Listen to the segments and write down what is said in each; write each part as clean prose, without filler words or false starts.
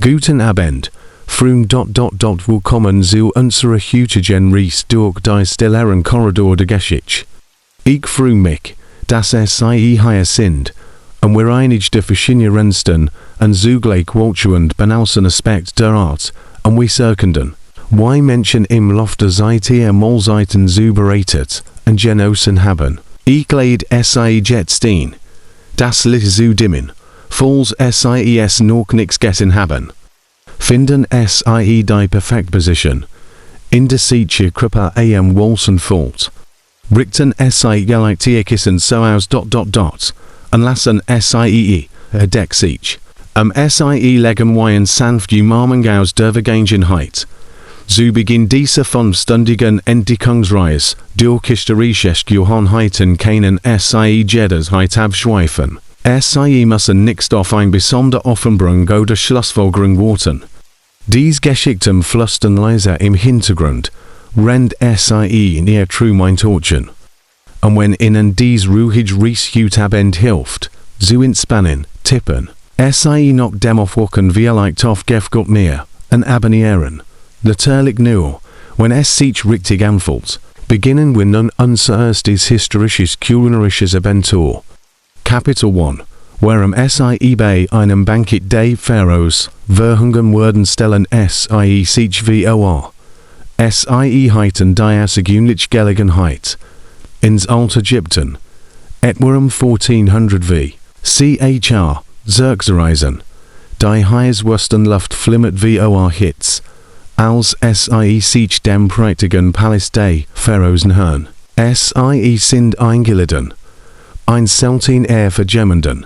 Guten Abend. Willkommen zu unserer heutigen Reise durch die stellaren Korridor der Geschichte. Ich freue mich, dass Sie hier sind, und wir einige der verschiedensten und zugleich wohltuend banalsten Aspekte der Art und Wesenheden. Why Menschen im Laufe der Zeit ihr Mahlzeiten zubereitet und genossen haben. Ich lade Sie jetzt ein, das Licht zu dimmen, falls Sie noch nichts gegessen haben. Finden Sie die perfekte Position. In der Siche Krippe am Walsen Fault. Richten Sie gleich Ihr Kissen so aus ... und lassen Sie Deck sich. Sie legen Wein sanft umarmung aus der Vergangenheit. Zu Beginn dieser 5-stündigen Entdeckungsreise durch historische Gewohnheiten können Sie Jederzeit abschweifen. Sie müssen nicht auf ein besondere Offenbarung oder Schlussfolgerung warten. Dies Geschichten flüstern leise im Hintergrund, rennt Sie in ihr Trümlein torchen. Und wenn Ihnen dies ruhig Reishutabend hilft, zu entspannen, tippen, Sie noch dem aufwachen vielleicht aufgefgott mehr, und abonnieren. Natürlich nur, wenn es sich richtig anfühlt, beginnen wir nun unser erstes historisches kulinarisches Abentur. Kapitel 1. Warum Sie bei einem Bankett des Pharaos verhungern würden stellen sich vor. Sie heiten die außergewöhnliche Gelegenheit. Ins alte Ägypten. Etwa 1400 v. Chr. Zergreisen. Die heiß wussten Luft flimmert vor Hits. Als sich dem prächtigen Palast des Pharaos nähern. Sie sind eingeladen. Ein selten verjemmenden.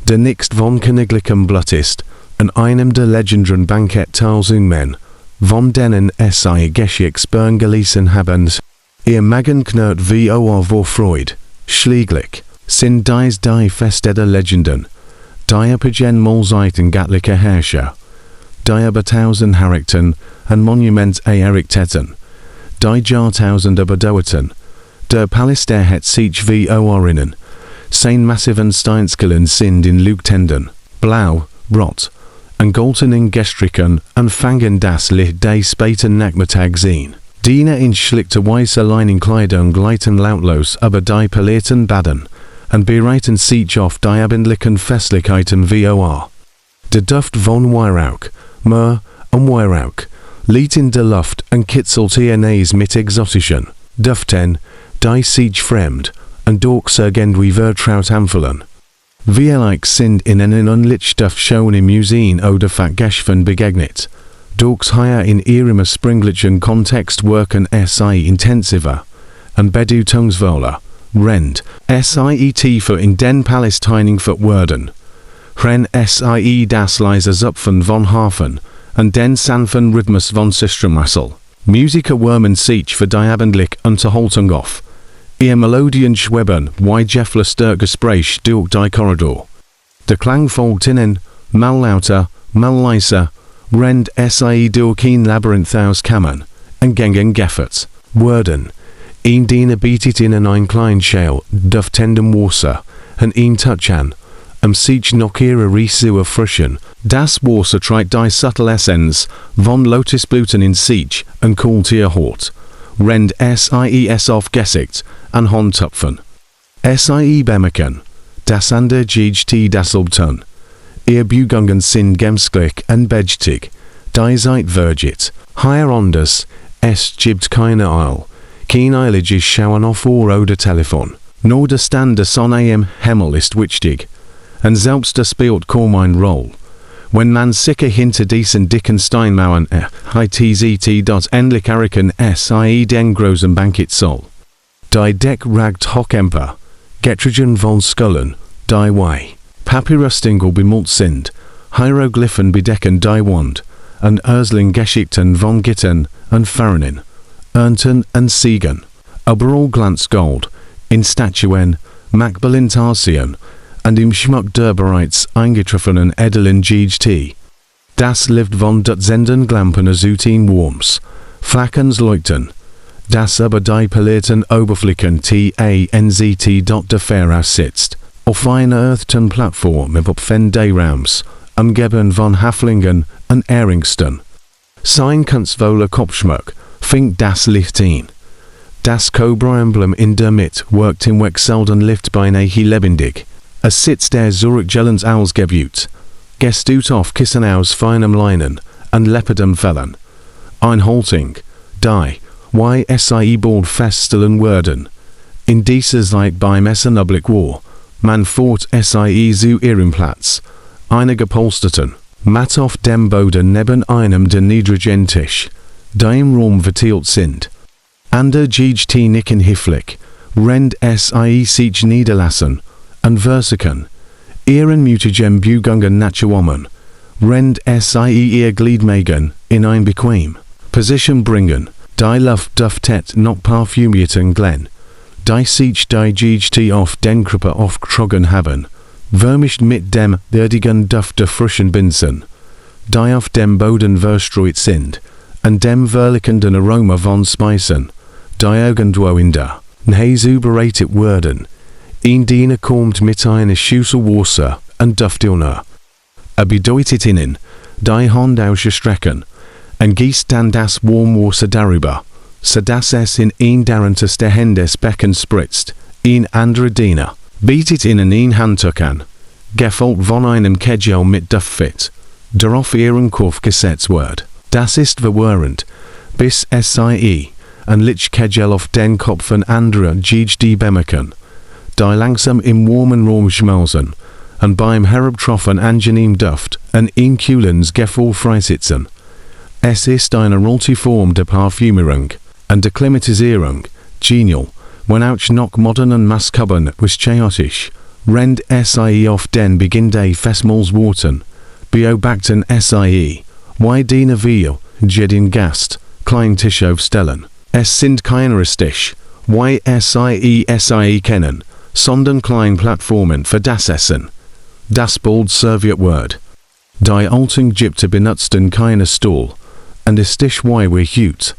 Der nicht von königlichem Blatt ist, an einem der legendären Bankett-Tausungen, von denen Sie Geschichtsbücher gelesen haben. Ihr Magen knurrt vor Freude, schließlich sind dies die Feste der Legenden, die Epigen Mahlzeiten göttlicher Herrscher, die Betausend Charakter und Monument errichteten, die Jahrtausende bedauerten, der Palast hat sich innen, sein massiven Steinskellen sind in Leuchtenden, blau, rot, und goldenen Gestrichen und fangen das Licht des späten Nachmittags sehen. Diener in schlichte weiße Leinenkleidung gleiten lautlos über die polierten Baden und bereiten sich auf die abendlichen Festlichkeiten vor. Der Duft von Weihrauch, Myrrh und Weihrauch liegt in der Luft und kitzelt ihr Nase mit exotischen Düften, die sich fremd und doch irgendwie vertraut anfühlen. Wir sind in einen unlichtstoff schon im Museum oder Fachgeschäften begegnet. Doch hier in ihrem springlichen Kontext wirken Sie intensiver und bedeutungsvoller, rennt Sie tiefer in den Palast hineinverwürden. Wenn Sie das leise Zupfen von Harfen und den sanften Rhythmus von Sistramassel. Musiker wärmen sich für die abendliche Unterhaltung auf. Ihr Melodien schweben wie Jeffles der Gespräch durch die Korridor. Der Klang folgt ihnen, mal lauter, mal leiser, rennt Sie durch ein Labyrinth aus Kammern und Gängen Gefferts, Würden. Ein Diener bietet ihnen ein klein Schäl duftendem Wasser und ein Touch an, sich noch ihre Reise zu erfrischen. Das Wasser trägt die subtle Essenz von Lotusblüten in sich und kühlt ihr Hort. Rennt Sie auf Gesicht an Handtupfen. Sie bemerken, dass an der GT das Obtun. Ihr Bugungen sind gemsglich und bedchtig, die seid vergit. Hier anders, es gibt keine Eil, kein eiliges Schauen auf Ohr oder Telefon. Nur der Stand der Sonne am Himmel ist wichtig, und selbst das spielt kaum eine Rolle. Wenn man sicher hinter diesen dicken Steinmauern endlich erreichen Sie den großen Bankett soll. Die Deck ragt hoch emper, Getrigen von Skullen, die Wei. Papyrustingel bemalt sind, Hieroglyphen bedecken die Wand, und Ersling Geschichten von Gittern und Pharaonen, Ernten und Siegen. Überall glänzt Gold, in Statuen, Makbelintarsien, und im Schmuck der bereits eingetroffenen edlen GT. Das Licht von Dutzenden Glampen azutin Worms, Flackens leuchten, das über die polierten Oberflächen TANZT der Pharaos sitzt, auf einer earthten Plattform mit Pfendeiraums, umgeben von Haflingen und Erringsten. Sein Kunstvoller Kopfschmuck, fink das Licht ein. Das Cobra-Emblem in der Mitte wirkt im Weg selten Licht beinahe lebendig. Es sitzt der Zurückgellens ausgebuht. Gestut auf Kissen aus feinem Leinen und lepperdem Fellen. Einhaltung, die, sie bald feststellen würden. In dieser Zeit beim Essen oblique war, man fort sie zu ihrem Platz. Eine gepolsterten, matt auf dem Boden neben einem der niedrigen Tisch, die im Raum verteilt sind. An der GT nicken hifflich, rennt sie sich niederlassen, und versichern, ihren mutigem Bugungen nachzukommen, rennt sie ihr Gliedmagen in ein bequem Position bringen, die Luft duftet noch parfumierten Glen, die sich die GT auf den Krippe aufgetragen haben, vermischt mit dem würdigen Duft der frischen Binsen, die auf dem Boden verstreut sind, und dem verlickenden Aroma von Speisen, die irgendwo in der Nähe bereitet werden. Ein Diener kommt mit einer Schüssel Wasser und Duftdunner. Bedeutet ihnen, die Hand ausstrecken, und gießt dann das Warmwasser darüber, so dass es in ein darunter der Hände des Beckens spritzt. Ein anderer Diener bietet ihnen ein Handtuch an, gefolgt von einem Kegel mit Duftfit, der auf ihren Kopf gesetzt wird. Das ist verwirrend, bis sie ein Lichtkegel auf den Kopf von anderer GD bemerken, die langsam im warmen Raum schmelzen, und beim Herabtropfen angenehm Duft und ein kühlens Gefühl freisitzen. Es ist eine rolte Form der Parfümierung und der Klimatisierung, genial, wenn auch noch modern und maskuben was chaotisch, rennt sie auf den Beginn der Festmahlsworten, beobachten sie, wie dienen wir, jeden Gast, klein Tisch aufstellen. Es sind charakteristisch, wie sie kennen, sondern klein Plattformen für das Essen. Das bald serviert wird. Die alten Ägypter benutzten keine Stuhl, und ist dich wie hut.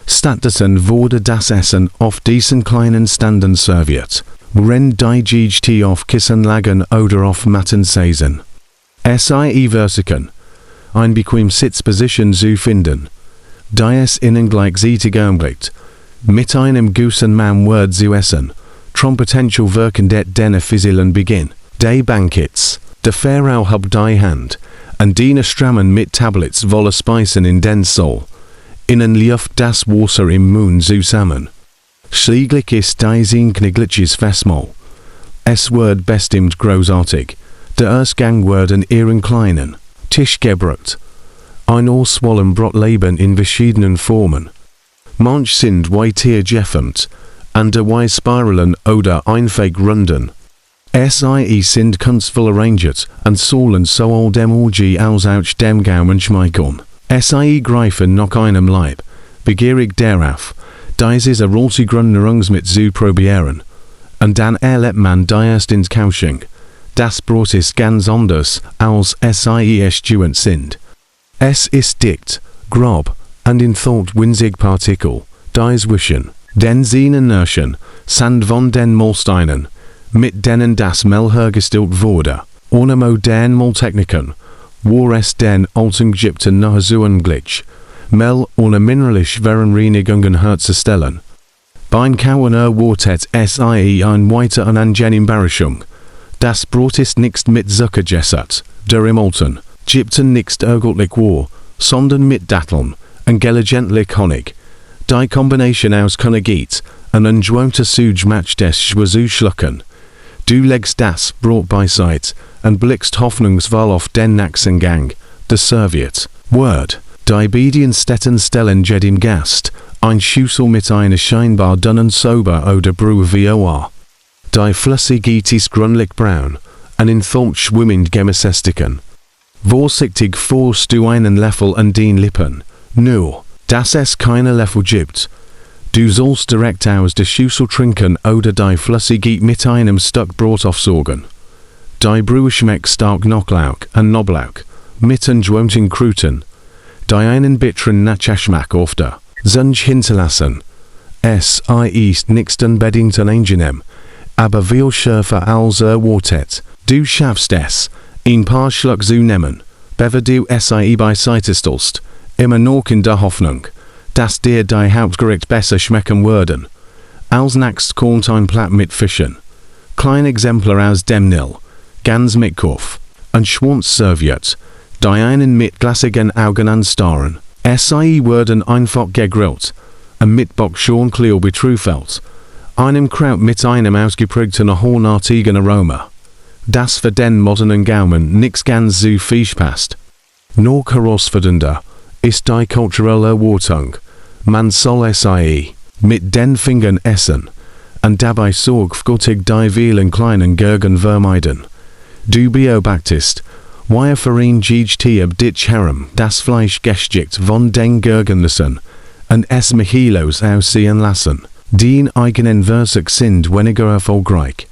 Stattdessen wurde das Essen auf diesen kleinen Ständen serviert, worin die GT auf Kissen lagen oder auf Matten saßen. Sie versichern, ein bequem Sitzposition zu finden, die es ihnen gleichzeitig ermöglicht, mit einem guten Mann Word zu essen, trompetential wirkendet den offiziellen Beginn, der Banketts, der Pharao hab die Hand, und die strammen mit Tablets voller Speisen in den Soul, innen läuft das Wasser im Mund zusammen. Schließlich ist dies ein knigliches Festmahl. Es wird bestimmt großartig, der Erstgang wird in ihren kleinen Tisch gebracht. Ein Auswollen Brotleben in verschiedenen Formen. Manch sind weiter jeffend, andere wie Spiralen oder einfach runden. Sie sind kunstvoll arrangiert und sollen so all dem Orgie aus dem Gaumen schmeicheln. Sie greifen nach einem Leib, begierig darauf, dies ist rote Grundnahrungsmittel zu probieren. Und dann erlebt man erst ins Couching. Das Brot ist ganz anders, als sie estuent sind. Es ist dicht, grob, und in thought winzig Partikel, dies wischen, den sie inertion, Sand von den Molsteinen, mit denen das Mehl hergestellt wurde, ohne moderne Molltechniken, war es den alten Ägypten noch so glitch, Mehl ohne mineralisch Reinigungen herzustellen. Beim Kauen erwartet sie ein weiter und angenehm Überraschung. Das Brot ist nicht mit Zucker gesättigt, der im alten Ägypten nicht eigentlich war, sondern mit Datteln und gelegentlich Honig. Die Kombination aus Konigit und ungewohnter Suj macht des zu schlucken. Du legst das Brot beiseite und blickst hoffnungsvoll auf den nächsten Gang, der serviert wird. Die beiden Städten stellen jedem Gast ein Schüssel mit einer scheinbar dünnen Sober oder Brühe vor. Die Flüssigkeit ist grünlich braun und in Thump schwimmend Gemüsestiken. Vorsichtig forst du einen Löffel an den Lippen, nur, dass es keine Löffel gibt. Du sollst direkt aus der Schüssel trinken oder die Flüssigkeit mit einem Stück Brot aufsaugen. Die Brühe schmeckt stark Knoblauch und Knoblauch, mit entschwemmten Kruten, die einen bitteren Nachgeschmack auf der Zunge hinterlassen. Es ist nicht unbedingt angenehm, aber viel schärfer als erwartet. Du schaffst es, ein paar Schluck zu nehmen, Bever du sie bei Seitestolst, immer noch in der Hoffnung, dass dir die Hauptgericht besser schmecken würden. Als nächst kommt ein Platt mit Fischen. Klein Exemplar aus dem Nil, ganz mit Kopf, und Schwanz serviert, die einen mit glassigen Augen anstarren. Sie würden einfach gegrillt, und mit Bock schon Kleo betrüffelt, einem Kraut mit einem ausgeprägten hornartigen Aroma. Das für den modernen Gaumen nix ganz so fisch passt. Noch herausfordernder ist die kulturelle Erwartung. Man soll sie mit den Fingern essen und dabei sorgfältig die vielen kleinen Gurken vermeiden. Du beobachtest, wie vereinigt ab dich herum das Fleisch geschickt von den Gurkennissen und es Michilos aussehen lassen, die in eigenen Werk sind weniger erfolgreich.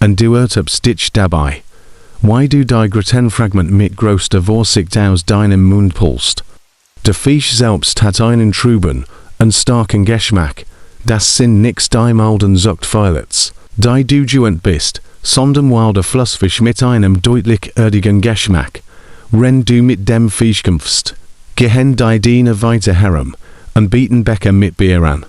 Und du ertappst dich dabei, wie du die Glutenfragment mit größter Vorsicht aus deinem Mund pulst. Der Fisch selbst hat einen trüben und starken Geschmack, das sind nix die milden Zuchtfeilets, die du gewohnt bist, sondern wilder Flussfisch mit einem deutlich erdigen Geschmack. Wenn du mit dem Fisch kämpfst, gehen die Diener weiter herum und bieten Bäcker mit Bier an.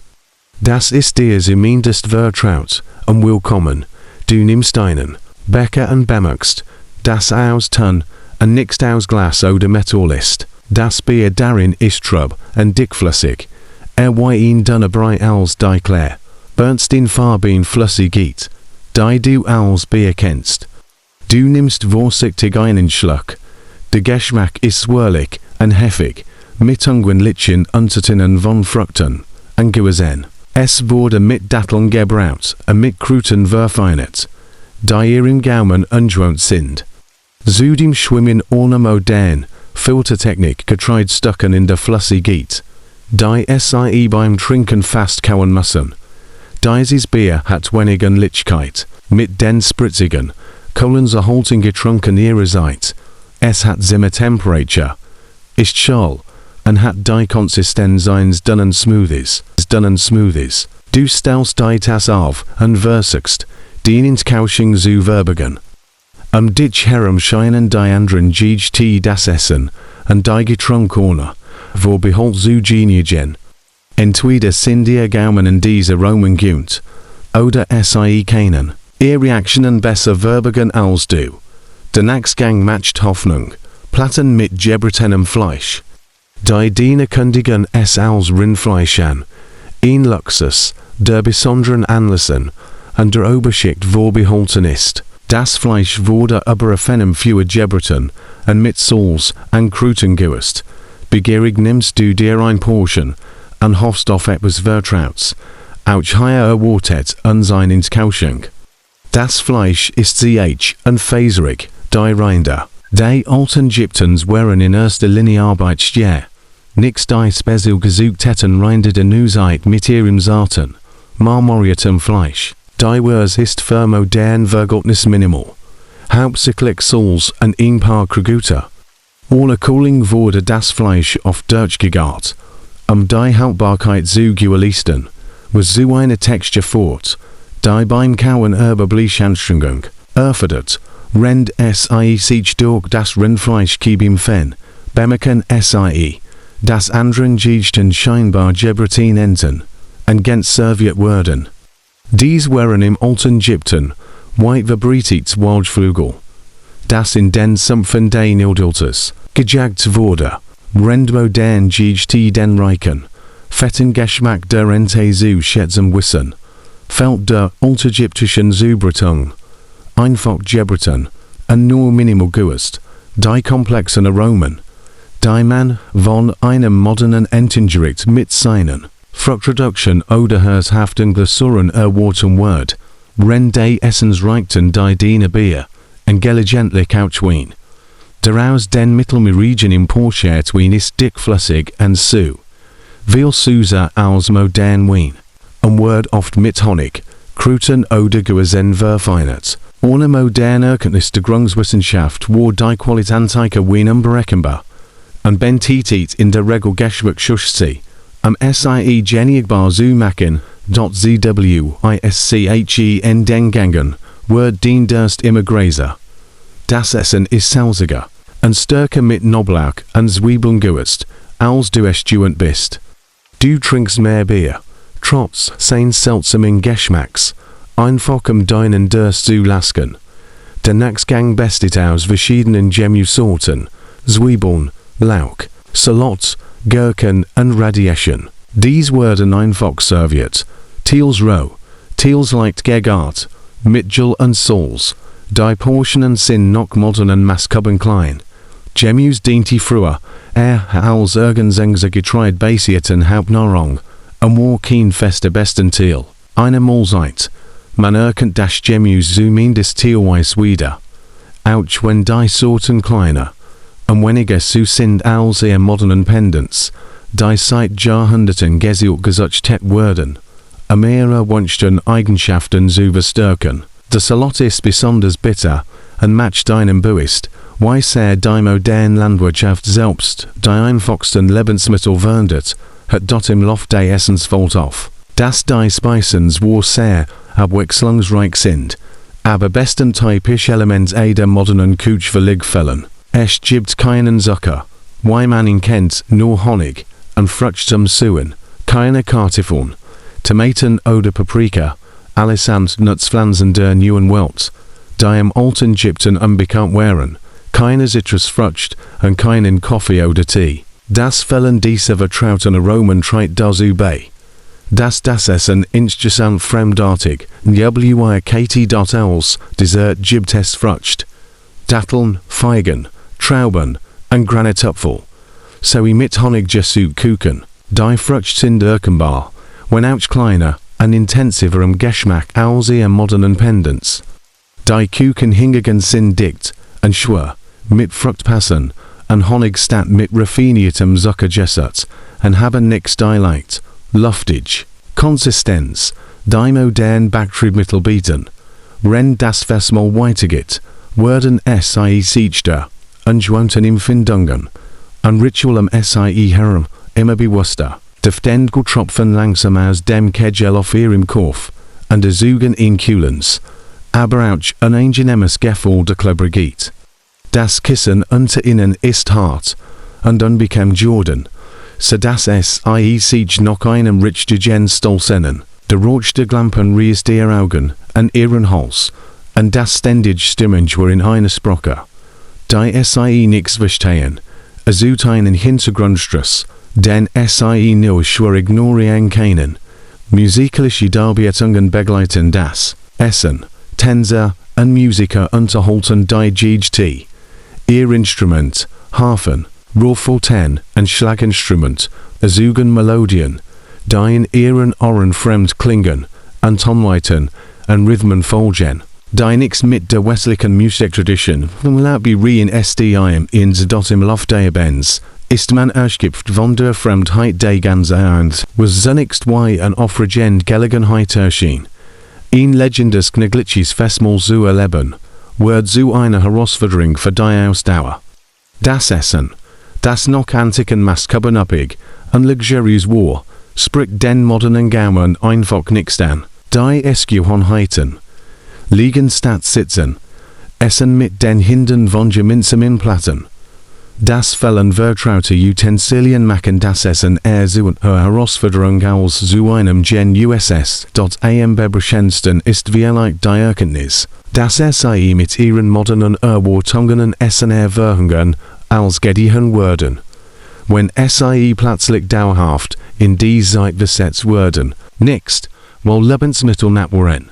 Das ist dir zumindest vertraut und willkommen. Du nimmst einen Becher und bemerkst, dass aus Ton und nicht aus Glas oder Metall ist. Das Bier darin ist trub und dickflüssig. Ihn dunnerbreit als die Klär, bernst in Farben flüssig geht, die du als Bier kennst. Du nimmst vorsichtig einen Schluck. Der Geschmack ist swirlig und heftig, mit Litschen Untertönen von Früchten und Gewürzen. Es wurde mit Datteln gebraut und mit Kruten verfeinert, die im Gaumen ungewohnt sind. Zudem schwimmen ohne modern Filtertechnik Getreidstücken in der Flüssigkeit, die sie beim Trinken fast kauen müssen. Dieses Bier hat weniger Lichkeit, mit den spritzigen, kohlensäurehaltigen Getränken ihrerseits. Es hat Zimmertemperatur, ist schal und hat die Konsistenz eines dünnen Smoothies. Du stellst die Tasse auf und versuchst, den ins Couching zu verbergen. Dich herum scheinen die anderen GT das Essen und die Getränk ohne, wo behold zu geniegen. Entweder sind ihr Gaumen in diese Roman gewöhnt, oder sie kennen ihr Reaktionen besser verbergen als du. Der Nachgang matcht Hoffnung, Platten mit gebratenen Fleisch. Die Diener kündigen es als Rindfleisch an, in Luxus, der besonderen Anlässen, und der Oberschicht vorbehalten ist. Das Fleisch wurde aber auf einem für gebraten und mit Salz und Kruten gewürzt. Begierig nimmst du dir ein Portion und hoffst auf etwas Vertrauts, auch heuer erwartet und sein ins Couching. Das Fleisch ist zäh und faserig, die Rinder. Die alten Ägyptens waren in erster Linie Arbeitsstier. Nix die speziell gesucht hätten Rinder der Nusheit mit ihrem zarten, marmoriertem Fleisch. Die Wurs ist für modern Vergoldnis minimal. Hauptsächlich Salz und ein paar Krügüter. Ohne Cooling wurde das Fleisch auf Deutsch gegart. Die Haltbarkeit zu gewährleisten, was so eine Textur fort, die beim Kauen überbleich Anstrengung erfordert, rennt sich durch das Rindfleisch im Fen, bemerken sie, das anderen Gesten scheinbar gebraten enten, und ganz serviert wurden. Dies waren im alten Ägypten, weit verbreitet Waldflügel, das in den Sumpfen des Nildiltes gejagt wurde, rennt modern GT den Reichen, fetten Geschmack der Ente zu schätzen wissen, fällt der altägyptischen Zubereitung, einfach gebraten, und nur minimal gewürzt, die komplexen Aromen, die man von einem modernen Entengericht mit seinen Fruchtproduktion oder herzhaften Glasuren erwarten wird, rennt die Essensreichten die Diener Bier, und gelegentlich outween. Daraus den Mittelmeerregion importiert Wien ist dickflüssig und so viel süßer als modern Wien, und wird oft mit Honig, Kruten oder Gewürzen verfeinert. Ohne moderne Erkenntnis der Grundwissenschaft war die Qualität Wien unberechenbar, und bentitet in der Regel Geschmacksschussi, sie genigbar zu machen, den Gangen, wird den Durst immer gräser. Das Essen ist salziger, und stärker mit Knoblauch und Zwiebeln gewürzt, als du es gewohnt bist. Du trinkst mehr Bier, trotz seines seltsamen Geschmacks, einfach deinen Durst zu lassen. Der Nachtgang besteht aus verschiedenen Gemüsesorten, Zwiebeln, Lauch, Salot, Gurken und Radieschen. Dies werden einfach serviert, teils roh, teils leicht gegart, mit Dill und Salz. Die Portionen sind noch modern und maßkuben klein. Gemüse dient die früher, als irgendeine Getreide basierten Hauptnahrung, und war kein fester Bestandteil. Eine Mahlzeit. Man erkennt das Gemüse zumindest teilweise wieder. Auch wenn die Sorten kleiner und weniger so sind als ihr modernen Pendants, die seit Jahrhunderten gesucht werden, um ihre wünschen Eigenschaften zu verstärken. Der Salat ist besonders bitter und macht deinem Bewusst, wie sehr die moderne Landwirtschaft selbst die einfachsten Lebensmittel verwendet, hat dort im Lauf der Essenswelt auf. Dass die Speisen zwar sehr abwechslungsreich sind, aber besten typisch Element der modernen Küche verliehen. Es gibt keinen Zucker, wie man ihn kennt, nur Honig und Frucht zum Süßen, keine Kartoffeln, Tomaten oder Paprika, allesamt Nutzpflanzen der neuen Welt, die im alten Ägypten unbekannt waren, keine Zitrusfrucht und keinen Kaffee oder Tee. Das fällen diese vertrauten Aromen trägt dazu bei, dass das Essen insgesamt fremdartig, wie als Dessert gibt es Frucht, Datteln, Feigen, Trauben und Granitapfel, sowie mit Honig gesucht Kuchen. Die Frucht sind erkennbar, wenn auch kleiner und intensiver im Geschmack als ihr modernen Pendants. Die Kuchen hingegen sind dick und schwer, mit Fruchtpassen und Honig statt mit raffiniertem Zucker gesetzt und haben nichts leicht, luftig, Konsistenz, die modern Backtriebmittel bieten. Wenn das Festmahl weitergeht, werden sie sicher und gewohnten Empfindungen und Ritual herum immer bewusster. Duften Tropfen langsam aus dem Kegel auf ihrem Kopf und ersuchen in Kühlens, aber auch ein angenehmes Gefühl der Klebrigkeit. Das Kissen unter ihnen ist hart und unbequem geworden, so dass es sich noch einem richtigen Stuhl sehnen. Der Rauch der Lampen riest ihr Augen und ihren Hals, und das ständig Stimmen war in einer Sprache, die sie nichts verstehen, so einen Hintergrundstress, den sie nur schwer ignorieren können. Musikalische Darbietungen begleiten das Essen, Tänzer und Musiker unterhalten die GT. Ihr Instrument, Harfen, Rohrforten und Schlaginstrument, ersuchen Melodien, die in ihren Ohren fremd klingen, und Tonleiten und Rhythmen folgen. Die nichts mit der westlichen Musiktradition, wie SDIM in dort im Lauf der Bands, ist man erschöpft von der Fremdheit der ganzen Ernst, was zunächst wie ein aufregend Gelegenheit erschien. Ein legendäres Knigliches Festmahl zu erleben, wird zu einer Herausforderung für die Ausdauer. Das Essen, das noch antiken Maßkuben abhängig und luxuriös war, spricht den modernen Gaumen einfach nichts an. Die Gewohnheiten, liegen statt sitzen, essen mit den Händen von gemeinsamen Platten. Das fällen vertraute Utensilien machen das Essen zu einer Herausforderung als zu einem USS. Am beschränktesten ist vielleicht die Erkenntnis, dass sie mit ihren modernen Erwartungen Essen verhungern als gediehen werden. Wenn sie plötzlich dauerhaft in die Zeit versetzt werden, nicht, weil Lebensmittel nicht waren.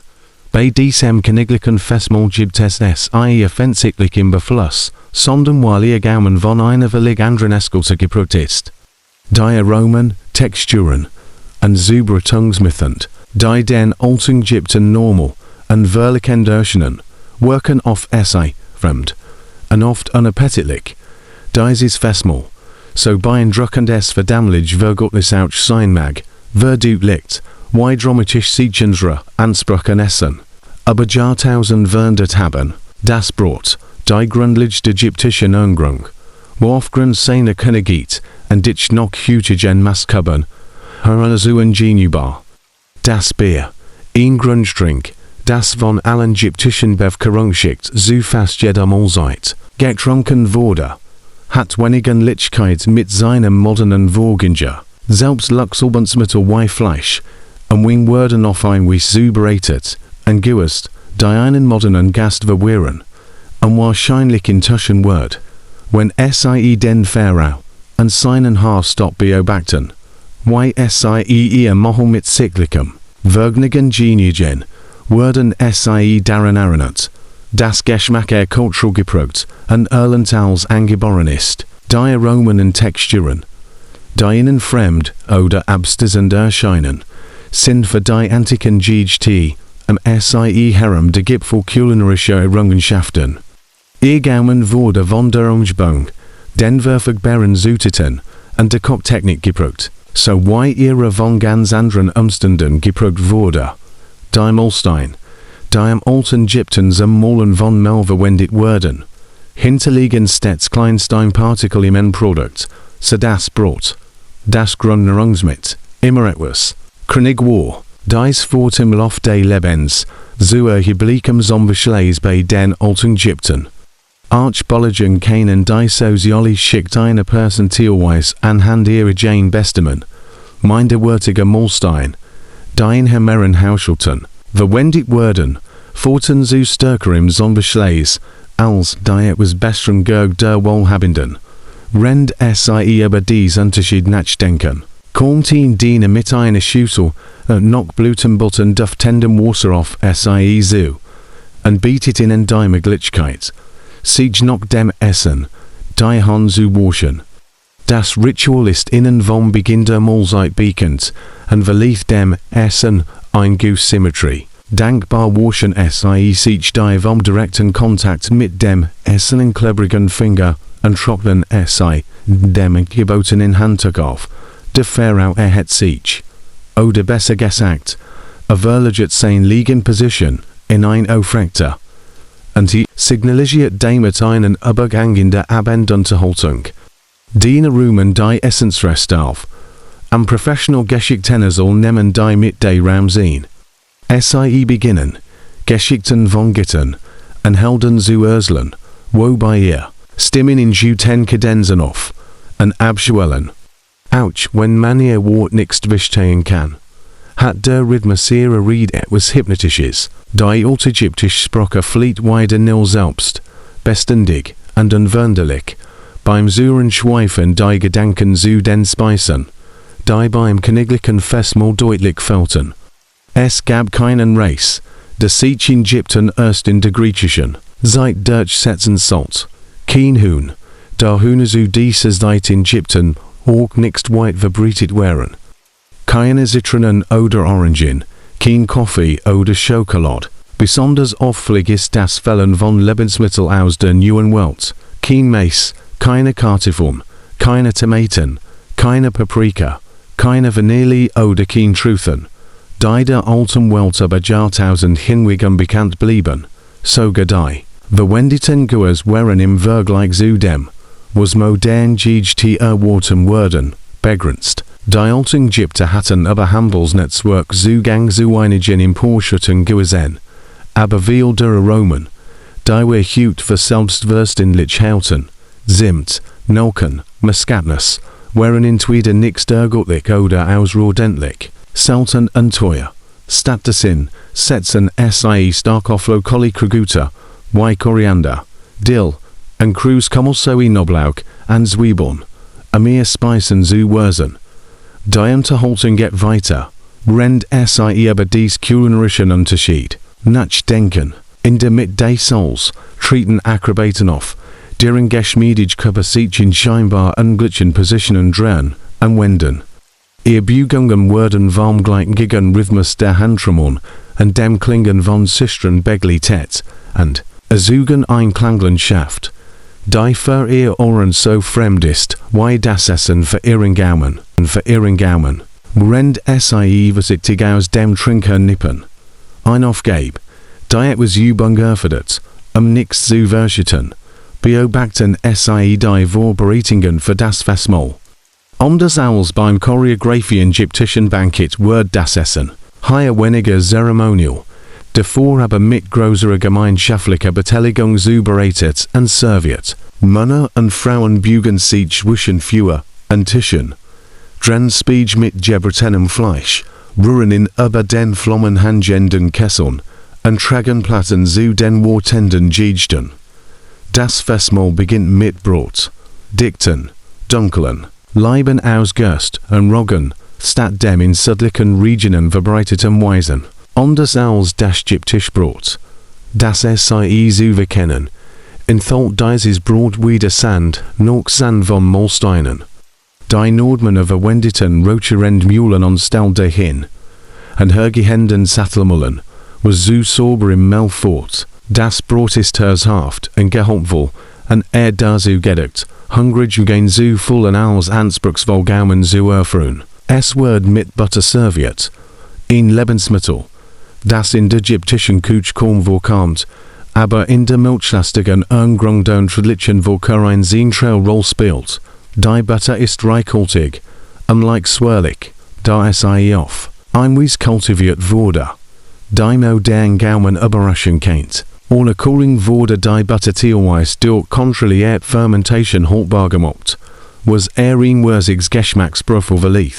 Bei diesem königlichen Festmahl gibt es offensichtlich im Befluss, sondern weil ihr Gaumen von einer völlig anderen Eskulte geprägt ist. Die Aromen, Texturen und Zubereitungsmethoden, die den alten Ägypten normal und wirklich erscheinen, wirken auf sie fremd und oft unappetitlich. Dieses Festmahl, so beeindruckend es verdammt vergöttlich auch sein mag, verdeutlicht, wie dramatisch sie unsere Ansprüche essen. Aber Jahrtausend verwendet haben, das Brot, die grundlegende ägyptische Ernährung, woraufgrund seiner Königkeit und dich noch heutigen Maßkuben, so ungenügbar. Das Bier, ein Grunddrink, das von allen ägyptischen Bevölkerungsschicht zu fast jeder Mahlzeit getrunken wurde, hat wenigen Lichkeit mit seinem modernen Vorgänger, selbst Luxurbensmittel wie Fleisch, und wing worden auf ein wie zubereitet, und gewusst, die einen modernen Gast verwehren, und wahrscheinlich intussen wird, wenn sie den Pharao, und seinen Haarstock beobachten, wie sie ihr Mahel mit cyclicum, vergnügen geniegen, werden sie daran erinnert, das Geschmack kulturell geprägt und erlentals angeboren ist, die Aromen und Texturen, die ihnen fremd oder abstinent erscheinen, sind für die antiken GT sie Herren der Gipfel kulinarischer Errungenschaften. Ihr Gaumen wurde von der Umgebung, den verfügbaren Zutaten und der Kochtechnik geprägt, so wie ihre von ganz anderen Umständen geprägt wurde. Die Mahlstein, die im alten Ägypten zum Mahlen von Mehl verwendet wurden, hinterliegen stets Kleinsteinpartikel im Endprodukt, so das Brot, das Grundnahrungsmittel, immer etwas, König war, dies fort im Lauf des Lebens, zu erheblichem Sonderschleiß bei den alten Ägypten. Archbolligen kennen die soziale Schicht einer Person teilweise anhand ihrer Jane Bestimmen, minderwertige Mahlstein, die in Herren Haushalten, verwendet wurden, forten zu stärker im Sonderschleiß, als die etwas besseren Gerg der Wohlhabenden. Rend sie über dies Unterschied nachdenken. Kommt ihn diene mit einer Schüssel, noch Blutenbutten duftendem Wasser auf sie zu, und bietet ihnen die Möglichkeit, sich noch dem Essen, die Hand zu waschen. Das Ritual ist ihnen vom Beginn der Mahlzeit bekannt, und verlief dem Essen ein Guss Symmetrie. Dankbar waschen sie sich die vom direkten Kontakt mit dem Essen in klebrigen Finger und trocknen sie dem gebotenen Handtuch auf. Der Pharao hat sich, oder besser gesagt, verlegt sein Liegenposition in ein Aufrechter, und die signalisiert damit einen Übergang in der Abendunterhaltung. Die rumen die Essensrest auf. Am professional Geschichten soll nehmen die mit der Raum sehen. Sie beginnen, Geschichten von Gittern, und Helden zu erzählen, wobei ihr, stimmen in guten Kadenzen auf, und abschwellen. Ouch, wenn man ihr Wort nicht verstehen kann. Hat der Rhythmus ihrer Rede etwas Hypnotisches, die altägyptische Sprache flieht weiter nil selbst, beständig und unwunderlich, beim Zuren schweifen die Gedanken zu den Speisen, die beim königlichen Festmahl deutlich fehlten. Es gab keinen Reis, der sich in Ägypten erst in der griechischen, seit Dutch setzen sollt, kein Huhn, da Hühner zu dieser Zeit in Ägypten auch nicht weit verbreitet wären. Keine Zitronen oder Orangen, kein Kaffee oder Schokolade. Besonders auffällig ist das Fällen von Lebensmitteln aus der neuen Welt. Kein Mais, keine Kartoffeln, keine Tomaten, keine Paprika, keine Vanille oder kein Trüffen. Die der alten Welt über Jahrtausend hinweg unbekannt blieben. Sogar die verwendeten Guas wären im Vergleich zu dem, was modern GT erwarten würden, begrenzt. Die alten Ägypter hatten über Handelsnetzwerk Zugang zu einigen importierten Guasen, aber viel der Aromen, die wir heute für selbstverständlich halten, Zimt, Nelken, Muskatnuss, wären entweder nicht ergotlich oder ausrodentlich, selten und teuer. Stattdessen setzen sie stark auf lokale Kräuter, wie Koriander, Dill, und Krus also in Knoblauch und Zwiebeln, mehr Speisen zu wörsen. Die Unterhaltung geht weiter, rennt sie über dies kulinarischen Unterschied, nachdenken, in der mit des Souls, treten Akrobaten auf, deren geschmiedige Körper sich in scheinbar ungleichen Positionen drehen und wenden. Ihr Bewegungen werden vom gleichen Rhythmus der Handtrommeln und dem Klingen von Sistren Beglität und erzeugen ein Klanglandschaft, die für ihr Ohren so fremd ist, wie das Essen für ihren Gaumen, rennt sie vorsichtig aus dem Trinker nippen. Ein Aufgabe, die etwas Übung erfordert, nichts zu verschütten, beobachten sie die Vorbereitungen für das Festmahl. Anders als beim Choreografien ägyptischen Bankett wird das Essen, hier weniger zeremonial, Davor aber mit größerer Gemeinschaftlicher Beteiligung zu bereitet und serviert. Männer und Frauen bügen sich zwischen Führer und Tischen. Dran Speech mit gebrattenem Fleisch, rühren über den Flammen hangenden Kesseln und tragen Platten zu den wartenden Gästen. Das Festmahl beginnt mit Brot, Dichten, Dunklen, Leiben aus Gerst und Roggen, statt dem in südlichen Regionen verbreiteten Weisen. Anders als das ägyptische Brot, das es sei zu verkennen, enthält dieses Brot weder Sand noch Sand von Molsteinen. Die Nordmänner verwendeten roterend Mühlen anstelle hin, und hergehenden Sattelmullen was so sauber im Mehl fort, das Brot ist herzhaft und gehaltvoll, und dazu gedeckt, hungrig gehen so vollen als anspruchsvoll zu erfreuen. Es wird mit Butter serviert, ein Lebensmittel, das in der ägyptischen Küche kaum vorkommt, aber in der milchlastigen ungrundlichen Tradition wohl eine zentrale Rolle spielt. Die Butter ist reichhaltig, unlike swirlig, da es auf einweis kultiviert wurde. Die modern Gaumen überraschen kennt. Ohne Cooling wurde die Butter teilweise durch kontrollierte Fermentation haltbar gemacht, was ein würziges Geschmacksprofil verlieh,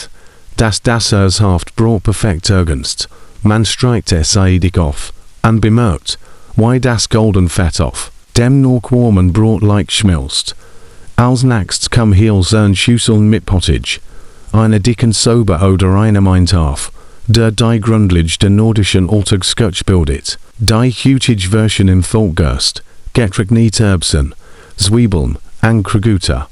das herzhaft Brot perfekt ergänzt. Man streicht es seidig auf, und bemerkt, wie das golden Fett auf dem noch warmen Brot leicht schmilzt. Als nächstes kam hier ein Schüssel mit Pottage, eine dicken Sobe oder einem Eintaf, der die Grundlage der nordischen Alltagsküche bildet. Die heutige Version im Gerst, getrocknete Erbsen, Zwiebeln und Kraguta,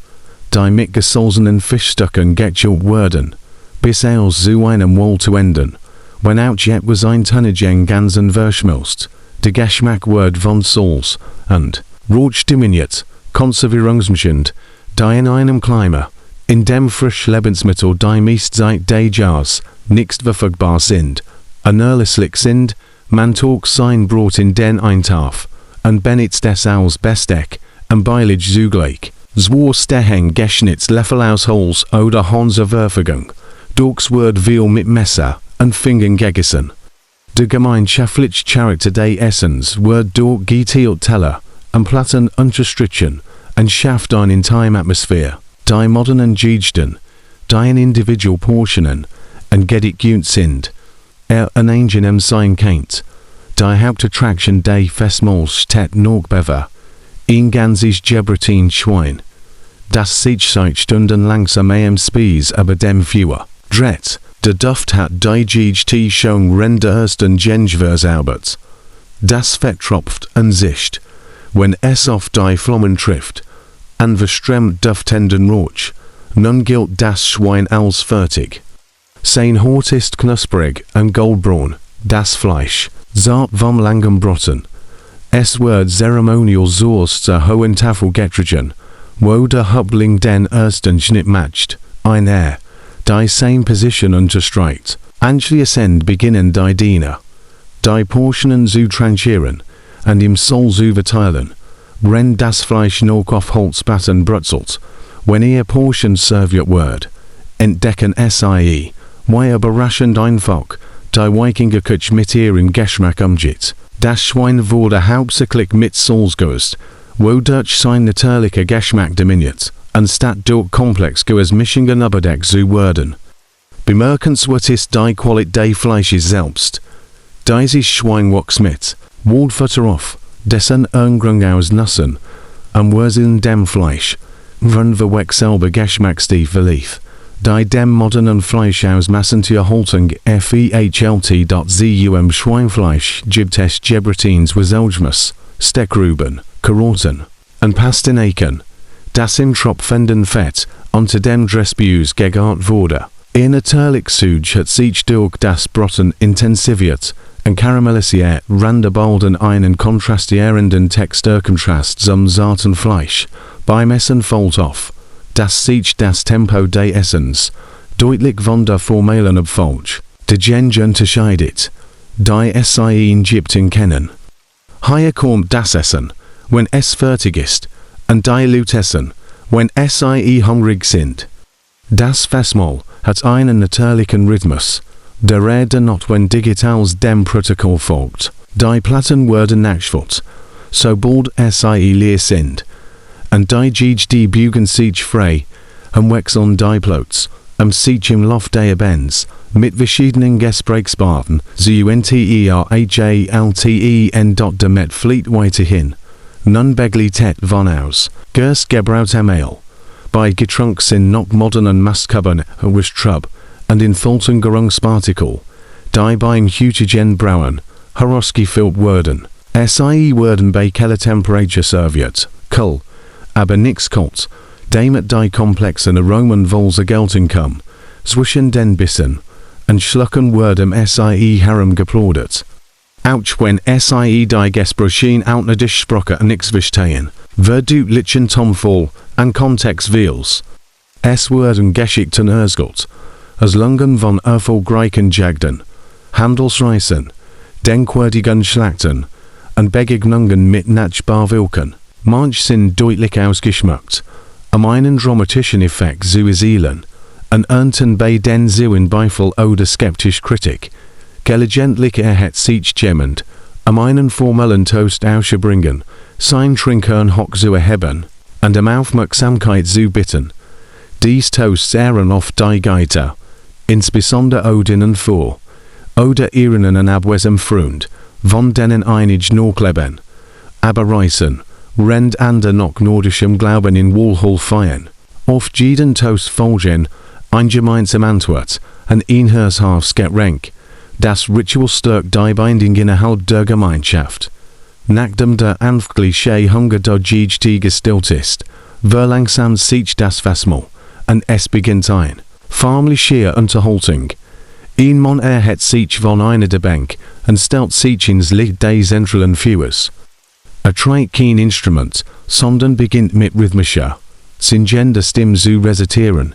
die mit gesalzenen Fischstücken gegelt werden, bis zu einem Wohl zu enden. When out yet was ein Tannigeng ganzen verschmilzt, der Geschmack wird von Salz und Rauch diminuiert, Konservierungsmschend, die in einem Klima, in dem frisch Lebensmittel die meist seit des Jahres nicht verfügbar sind, unerlässlich sind, man tog sein Brot in den Eintaf, und benutzt es als Besteck, und Beilage zugleich, zwar stehen geschnitzt Löffel aus Holz oder Hanseverfügung, durchs wird viel mit Messer und Fingern gegessen. Der gemeinschaftliche Charakter des Essens wird durch geteilte Teller und Platten unterstrichen und schafft eine intime Atmosphäre. Die modernen Gästen, die in individual Portionen und gedeckt sind, unangenehm sein kennt. Die Hauptattraktion des Festmahls steht noch bever. Ein ganzes Gebratin Schwein, das sich seit Stunden langsam am Spieß über dem Feuer dreht. Der Duft hat die GT schon Rende ersten Genversauberts. Das Fett tropft und sicht, wenn es auf die Flammen trifft, und verströmt duftenden Rauch. Nun gilt das Schwein als fertig. Sein Haut ist knusprig und goldbraun, das Fleisch, zart vom langem Brotten. Es wird zeremoniell Sauce zur hohen Tafel getragen, wo der Häuptling den ersten Schnitt macht, die same Position unterstreicht. Anschließend beginnen die Diener, die Portionen zu tranchieren und im Soll zu verteilen. Wenn das Fleisch noch auf Holzplatten brutzelt, wenn ihr Portion serviert wird, entdecken wie überraschend einfach die Wikinger Küche mit ihrem Geschmack umgeht. Das Schwein wurde hauptsächlich mit Salz gewürzt, wodurch sein natürlicher Geschmack dominiert, anstatt durch komplex Mischungen überdeckt zu werden. Bemerkenswert ist die Qualität des Fleisches selbst. Dieses Schwein wächst mit Waldfutter auf, dessen Ursprung aus Nüssen, und Wurzeln dem Fleisch, von der selber Geschmacksstil verlief. Die dem modernen Fleisch aus Massentierhaltung FEHLT.zum Schweinfleisch gibt es Gebratins Waselgmus, Steckruben, Karotten und Pastinaken, das in tropfenden Fett unter dem Dressbüs gegart wurde. Ihr natürlich Such hat sich durch das Brotten intensiviert und karamellisiert bald in einen kontrastierenden Texturkontrast zum zarten Fleisch. Beim Essen fällt auf, dass sich das Tempo des Essens deutlich von der formellen abfällt. Der Genge unterscheidet, die es in Ägypten kennen. Hier kommt das Essen, wenn es fertig ist, und die Leute essen, wenn es hungrig sind. Das Festmahl hat einen natürlichen Rhythmus, der nicht wenn digitals dem Protokoll folgt. Die Platten worden nachschwot, so bald sie leer sind, and die gij die bugen sich frei, wex on die plots, sich im Loft der Benz, mit verschiedenen Gesprächspartnern, zuenterhalten de met fleet weiterhin, nun begleitet von aus, gerst gebraut mail, bei getrunk sind noch modernen Mastkubbern wisch trub, and in Fulton Gerungspartikel, die beim Hutigen brauen, Horoski filt worden, sie worden bei keller Temperature serviert, kull, aber nix kalt, damet die komplexen Aromen volse gelten kom, zwischen den Bissen, and schlucken worden sie harem geplaudert. Ouch when sie die Gesprochen outner dich sproche nix verstehen, verdut lichen tomfall, and context veils. Worden geschickten ersgot, as lungen von erfol greiken jagden, handelsreisen, denkwürdigen schlachten, and begegnungen mit nachbar wilken, manch sind deutlich ausgeschmückt, einen dramatischen Effekt zu erzielen, and ernten bei den Zuen Beifall oder skeptisch Kritik, gelegentlich sich jemand, einen formellen Toast auszubringen, sein Trinkern hoch zu erheben, and Aufmerksamkeit zu bitten. Dies Toasts ehren oft die Geiter, insbesondere Odinnen vor, oder Irenen an abwesem Freund, von denen einig noch leben, aber reisen, rend ander noch nordischem Glauben in Walhall feiern, oft jeden Toast folgen, ein gemeinsam Antwort, an inhers Halfsgetrenk, das Ritual stärkt die Binding innerhalb der Gemeinschaft. Nachdem der Anfklischee Hunger der GT gestillt ist, langsam sich das Festmahl, und es beginnt ein, farmliche Unterhaltung. Mann hat sich von einer der Bank, und stellt sich ins Licht des zentralen Führers. Trägt kein Instrument, sondern beginnt mit rhythmischer, singender Stimme zu recitieren.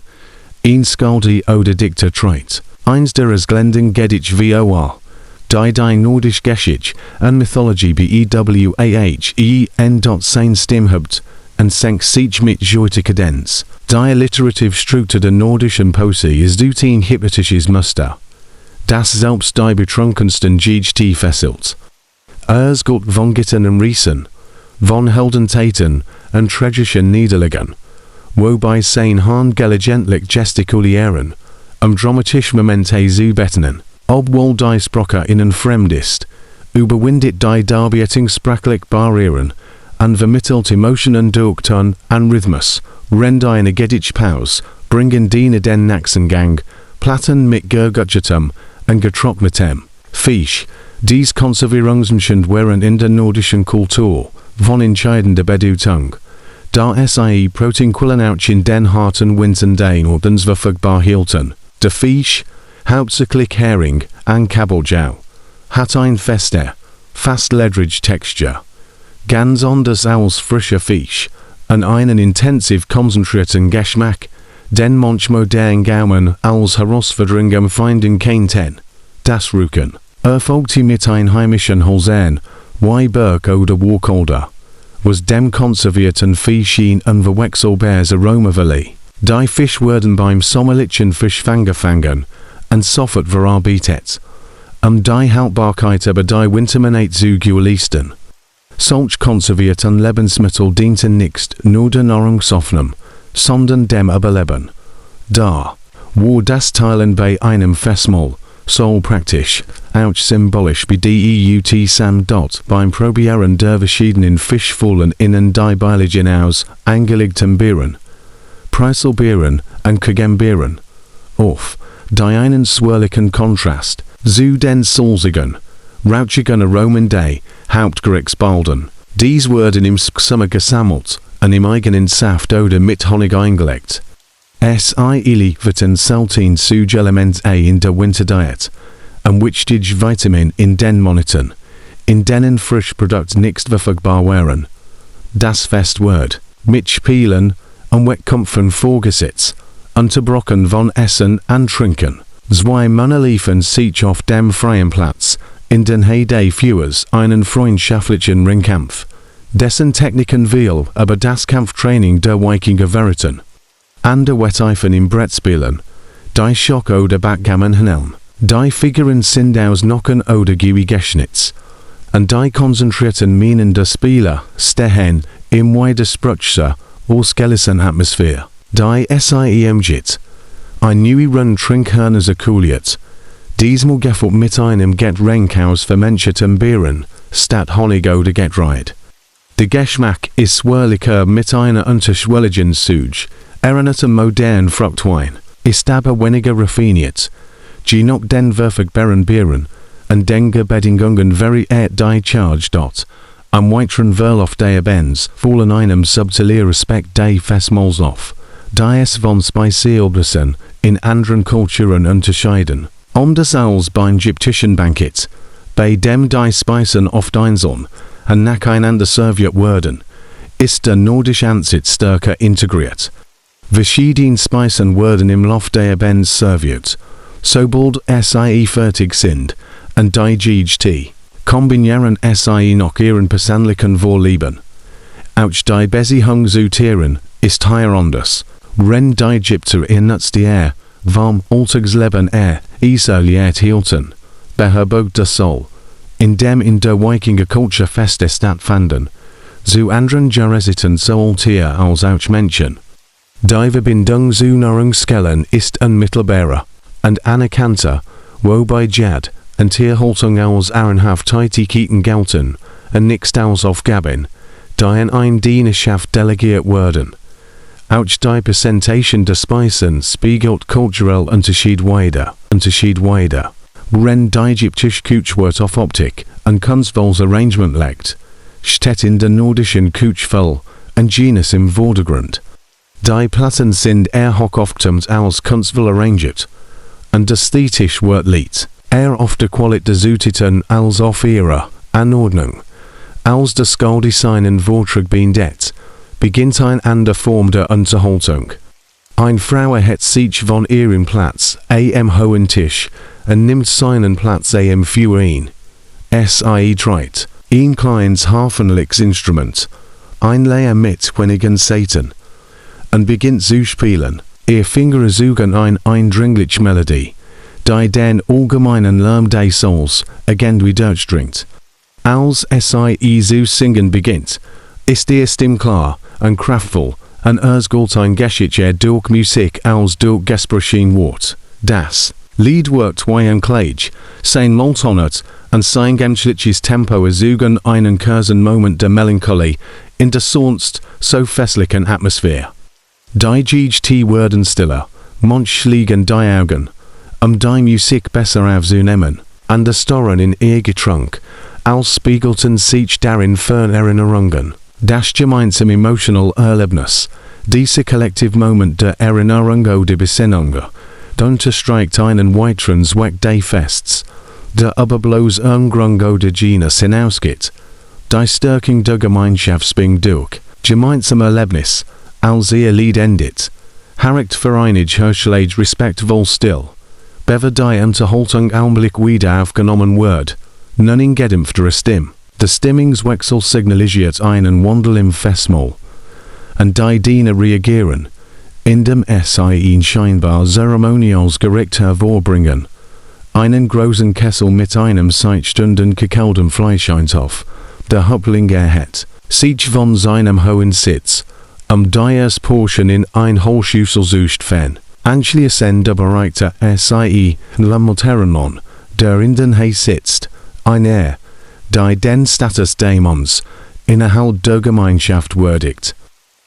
Skaldi oder Dikter trait, eins deres Glending Gedich vor, die Nordisch Geschichte and Mythology sein Stimmhabt, and senk sich mit Joite Kadenz, die alliterativ Struktur der nordischen Poesie ist ein hypnotisches Muster, das selbst die betrunkensten GT fesselt. Got von Gitten und Riesen, von Heldentaten und tragischen Niederlagen, wobei sein Hahn gelegentlich gestikulieren, dramatisch Momente zu bettenen, obwohl die Sprache ihnen fremd ist, überwindet die Darbietung sprachlich Barrieren, und vermittelt Emotionen durch Ton und Rhythmus, rend eine Geditch Pause, bringen die den Nachsengang, Platten mit Gergutjetum und Getrocknetem, Fisch, dies Konservierungsumstand wären in der nordischen Kultur, von entscheidender Bedeutung. Da sie Protein in den harten Winten den Ordens verfügbar hielten. Der Fisch, hauptsächlich Hering und Kabeljau, hat ein fester, fast ledrige Texture. Ganz anders als frischer Fisch, und einen intensiv konzentrierten Geschmack, den manchmal den Gaumen als Herausforderung finden könnten. Das Rücken erfolgte mit einheimischen Holzern, wie Birk oder Wacholder, was dem konservierten Fischchen und verwechselbares Aroma verlieh. Die Fisch werden beim sommerlichen Fischfanger fangen, und sofort verarbeitet, die Haltbarkeit über die Wintermonate zu gewährleisten. Solch konservierten Lebensmittel dienten nicht nur der Nahrungsaufnahme, sondern dem Überleben. Da, wo das Teilen bei einem Festmahl, so praktisch, auch symbolisch bedeut sam dort beim Probieren der verschiedenen Fischfüllen innen die Beiligen aus angelegten Beeren, Preiselbeeren und Kagembeeren, auf, die einen swirligen Kontrast, zu den salzigen, rauchigen Aromen des Hauptgerichtsbalden. Dies wurden im Sommer gesammelt und im eigenen Saft oder mit Honig eingelegt. Lieferten selten Sugelement in der Winterdiet, wichtig Vitamin in den Monaten, in denen Frischprodukte nicht verfügbar wären. Das Fest wird, mit Spielen und Wettkämpfen vorgesetzt, unterbrochen von Essen und Trinken. Zwei Männer liefen sich auf dem freien Platz, in den Heyday Viewers einen freundschaftlichen Ringkampf, dessen Techniken viel über das Kampftraining der Wikinger verrieten. An der Wetteifen im Brettspielen, die Schock oder Backgammon Helm, die Figuren sind aus Nocken oder Gui geschnitzt, and die konzentrierten Minen der Spieler stehen im widersprüchlichen ausgeglichenen Atmosphäre. Die SIEMJIT. Ein neuen Trinkhörner zirkuliert. Diesmal gefällt mit einem Getränk aus vermenschtem Beeren, statt Honig oder Getreide. Der Geschmack ist swirliger mit einer unterschwelligen Suge, erinnert modern Fruchtwein, ist aber weniger raffiniert. Die noch den verfügbaren Beeren und den Bedingungen variiert die Charge dort. Am weiteren Verlauf der Bands fallen einem subtiler Respekt die Festmahls auf, die es von Spezialblässern in anderen Kulturen unterscheiden. Anders als beim ägyptischen Bankett, bei dem die Speisen oft einzeln und nacheinander serviert werden, ist der nordische Ansatz stärker integriert. Verschiedene Speisen werden im Lauf der Bands serviert, sobald sie fertig sind, und die GT kombinieren sie noch ihren persönlichen Vorlieben. Auch die Besihung zu Tieren ist hier anders. Wenn die Ägypter ihr Nutztier vom Alltagsleben isoliert hielten, beherbergt das Soul, indem in der Wikinger Culture Feste stattfanden, zu anderen Jahrzehnten sowohl Tier als auch Menschen. Die Verbindung zu Nahrungsquellen ist unmittelbarer und anerkannter, wobei Jad und Tierhaltung als Ehrenhaftigkeiten gelten und nicht als Aufgaben, die in eine Dienerschaft delegiert werden. Auch die Präsentation der Speisen spiegelt kulturell Unterschied wider. Wenn die ägyptische Küche auf Optik und kunstvolles Arrangement legt, steht in der nordischen Küche voll und Genus im Vordergrund. Die Platten sind hochoftemt als kunstvoll arrangiert, und ästhetisch wird liegt auf der Qualität der Zutaten als auf ihrer Anordnung. Als das Golddesign in Vortrag bindet, beginnt eine andere Form der Unterhaltung. Eine Frau hat sich von ihrem Platz am hohen Tisch und nimmt seinen Platz am Fuhren. Sie trägt ein kleines harfenliches Instrument, ein Leer mit wenigen Saiten, und beginnt zu spielen. Ihr Finger suchen eine eindringliche Melodie, die den allgemeinen Lärm des Souls irgendwie durchdringt. Als sie zu singen beginnt, ist ihr Stimme klar und kraftvoll, und gilt ein Geschichte durch Musik als durch gesprochen Wort. Das Lied wirkt wie ein Klage, sein Monotonat und sein gemütliches Tempo erzeugen einen kurzen Moment der Melancholie in der sonst so festlichen Atmosphäre. Die GT werden stiller, manch liegen die Augen, die Musik besser aufzunehmen, und der Storen in ihr Getränk, als spiegelten sich darin Erinnerungen. Das gemeinsame emotional Erlebnis, dieser kollektive Moment der Erinnerung oder Besinnung, unterstreicht einen weiteren Zweck des Fests, der aber bloß Grund oder Genus hinausgeht. Die Stärkung der Gemeinschaftsbing durch gemeinsame Erlebnis, als ihr Lied endet, harrigt vereinigt herrschelig respektvoll still, bever die Unterhaltung augenblick wieder aufgenommen wird, nun in gedämpfter Stimme. Der Stimmungswechsel signalisiert einen Wandel im Festmahl, und die Diener reagieren, indem sie ihn scheinbar zeremonials Gericht hervorbringen. Einen großen Kessel mit einem seit Stunden gekochten Fleisch auf, der Häuptling hat, sich von seinem hohen Sitz, die erste Portion in ein Holschüssel zustand. Anschließend bereite sie Lammelterrenmann, der in den Hay sitzt, die den Status Dämons innerhalb der Gemeinschaft würdigt.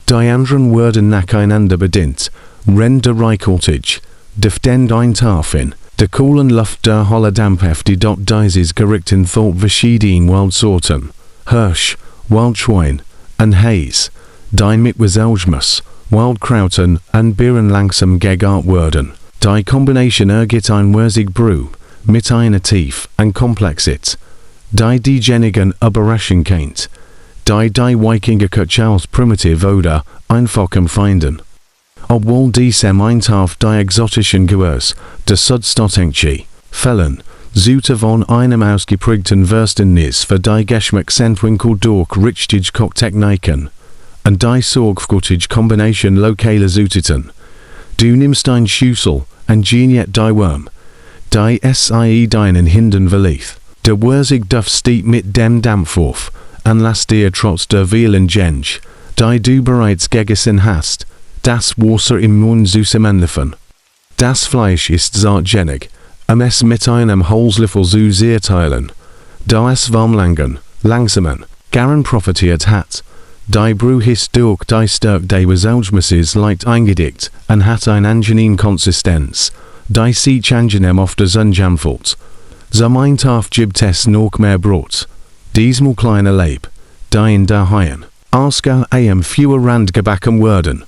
Die anderen werden nacheinander bedient, wenn der reichhaltig, den Eintauchen, der kohlen Luft der holle Dampf die dort dieses Gericht in Thought verschiedene Waldsorten, Hirsch, Waldschwein, und Haze, die mit Wiselschmus, Waldkrauten und Beeren langsam gegart werden. Die Kombination ergibt ein würzig Brew, mit einer Tief und Komplexität, die diejenigen Überraschung kennt, die Wikinger als primitiv oder einfach empfinden. Obwohl diesem Eintauch die exotischen Gewürz, der Substantie, fällen, sollte von einem ausgeprägten Verständnis für die Geschmacksentwicklung durch richtige Kochtechniken und die sorgfältige Kombination lokaler Zutaten. Du nimmst ein Schüssel und geniet die Wurm, die sie deinen Händen verlief. de Wurzig duf steep mit dem Dampfhof, an last ear trotz der Vielen Genge, die du bereits gegessen hast, das Wasser im Mund zu manlifen. Das Fleisch ist zartgenig, es mit einem Holzlöffel zu zerteilen, da es warm langsamen, garen profitiert hat. Die Brew ist durch die Stärke des Ausmasses leicht eingedickt und hat eine angenehme Konsistenz, die sich angenehm auf der Sonne anfühlt. So meint auf gibt es noch mehr Brot. Diesmal kleine Leib, die in der Haien. Aska fewer Rand gebacken werden.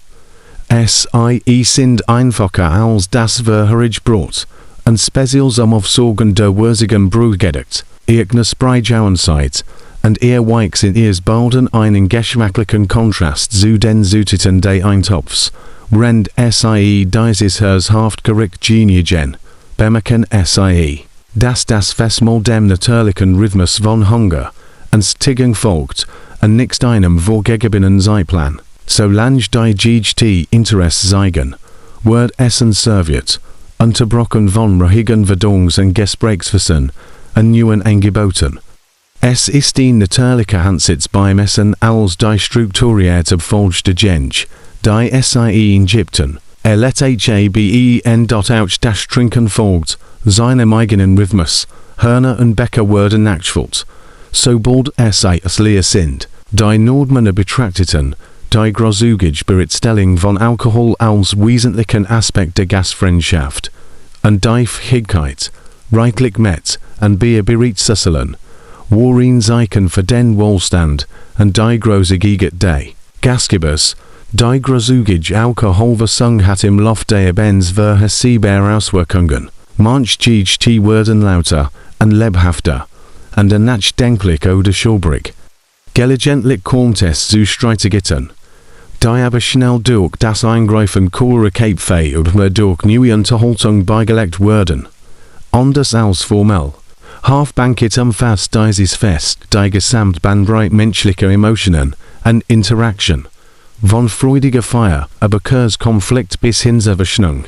Sie sind einfacher als das vorherige Brot, und speziell auf Sorgen der Wurzigen Brew gedeckt, irgendes Breijauenzeit, und weichs in ihres Balden einen geschmacklichen Kontrast zu den Zutaten des Eintopfs, rend dieses hers haftgericht geniegen, bemerken das Festmahl dem natürlichen Rhythmus von Hunger, und Stigung folgt, und nichts einem vorgegebenen Zeitplan, solange die GT Interesse zeigen, wird Essen serviert, unterbrochen von ruhigen Verdungs- und Gesprächsversen, und neuen Angeboten. Es ist ein natürlicher Ansatz beim Essen als die strukturierte Folge der Genge, die in Ägypten, let auch das Trinken folgt, seinem eigenen Rhythmus, Hörner und Becher werden nachgeschult, sobald es leer sind, die Nordmänner betrachteten, die großzügige Bereitstellung von Alkohol als wesentlichen Aspekt der Gastfreundschaft, und die Fähigkeit, reichlich mit und Bier bereit zu sesseln, worin Zeichen für den Wohlstand und die großzügige des Gastgebers, die großzügige Alkoholversung hat im Lauf der Events vorhersehbare Auswirkungen. Manch GT werden lauter und lebhafter, und nachdenklich oder schulbrig. Gelegentlich kommt es zu Streitigkeiten, die aber schnell durch das Eingreifen cooler Kapfe oder durch neue Unterhaltung beigelegt werden. Anders als formell. Bankette umfasst dieses Fest die Gesamtbandbreite menschlicher Emotionen und Interaktion. Von freudiger Feier über Konflikt bis hin zur Verschnung.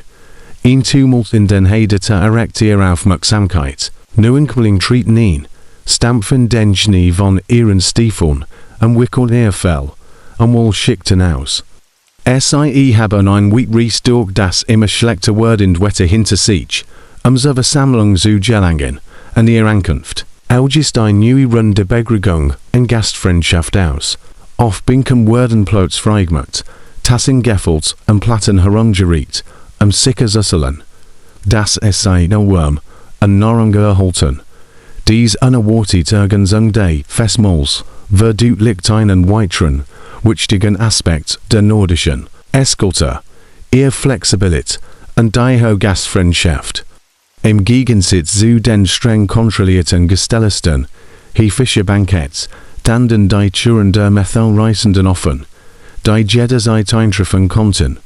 Ein Tumult in den Hedete erregt ihre Aufmerksamkeit. Nuenkling treten ihn, stampfen den Schnee von ihren Stiefeln und wickeln ihr Fell, und wohl schickten aus. Sie haben ein Weitreis durch das immer schlechte werdende Wetter hinter sich, zur Versammlung zu gelangen, und ihre Ankunft. Auch ist eine neue Runde Begrüßung und Gastfreundschaft aus. Auf Binken werden Plots freigemacht, Tassen gefüllt und Platten herumgeriet, sicher Süsseln. Das no Wurm und Norrung erhalten. Dies unerwartet Ergensung des Festmahls verdeutlicht einen weiteren, wichtigen Aspekt der nordischen Esskultur, ihre Flexibilität und die hohe Gastfreundschaft. Im Gegensatz zu den streng kontrollierten Gestellisten, häufige Banketts, tanden die Touren der Metallreisenden offen, die jederzeit eintreffen konnten.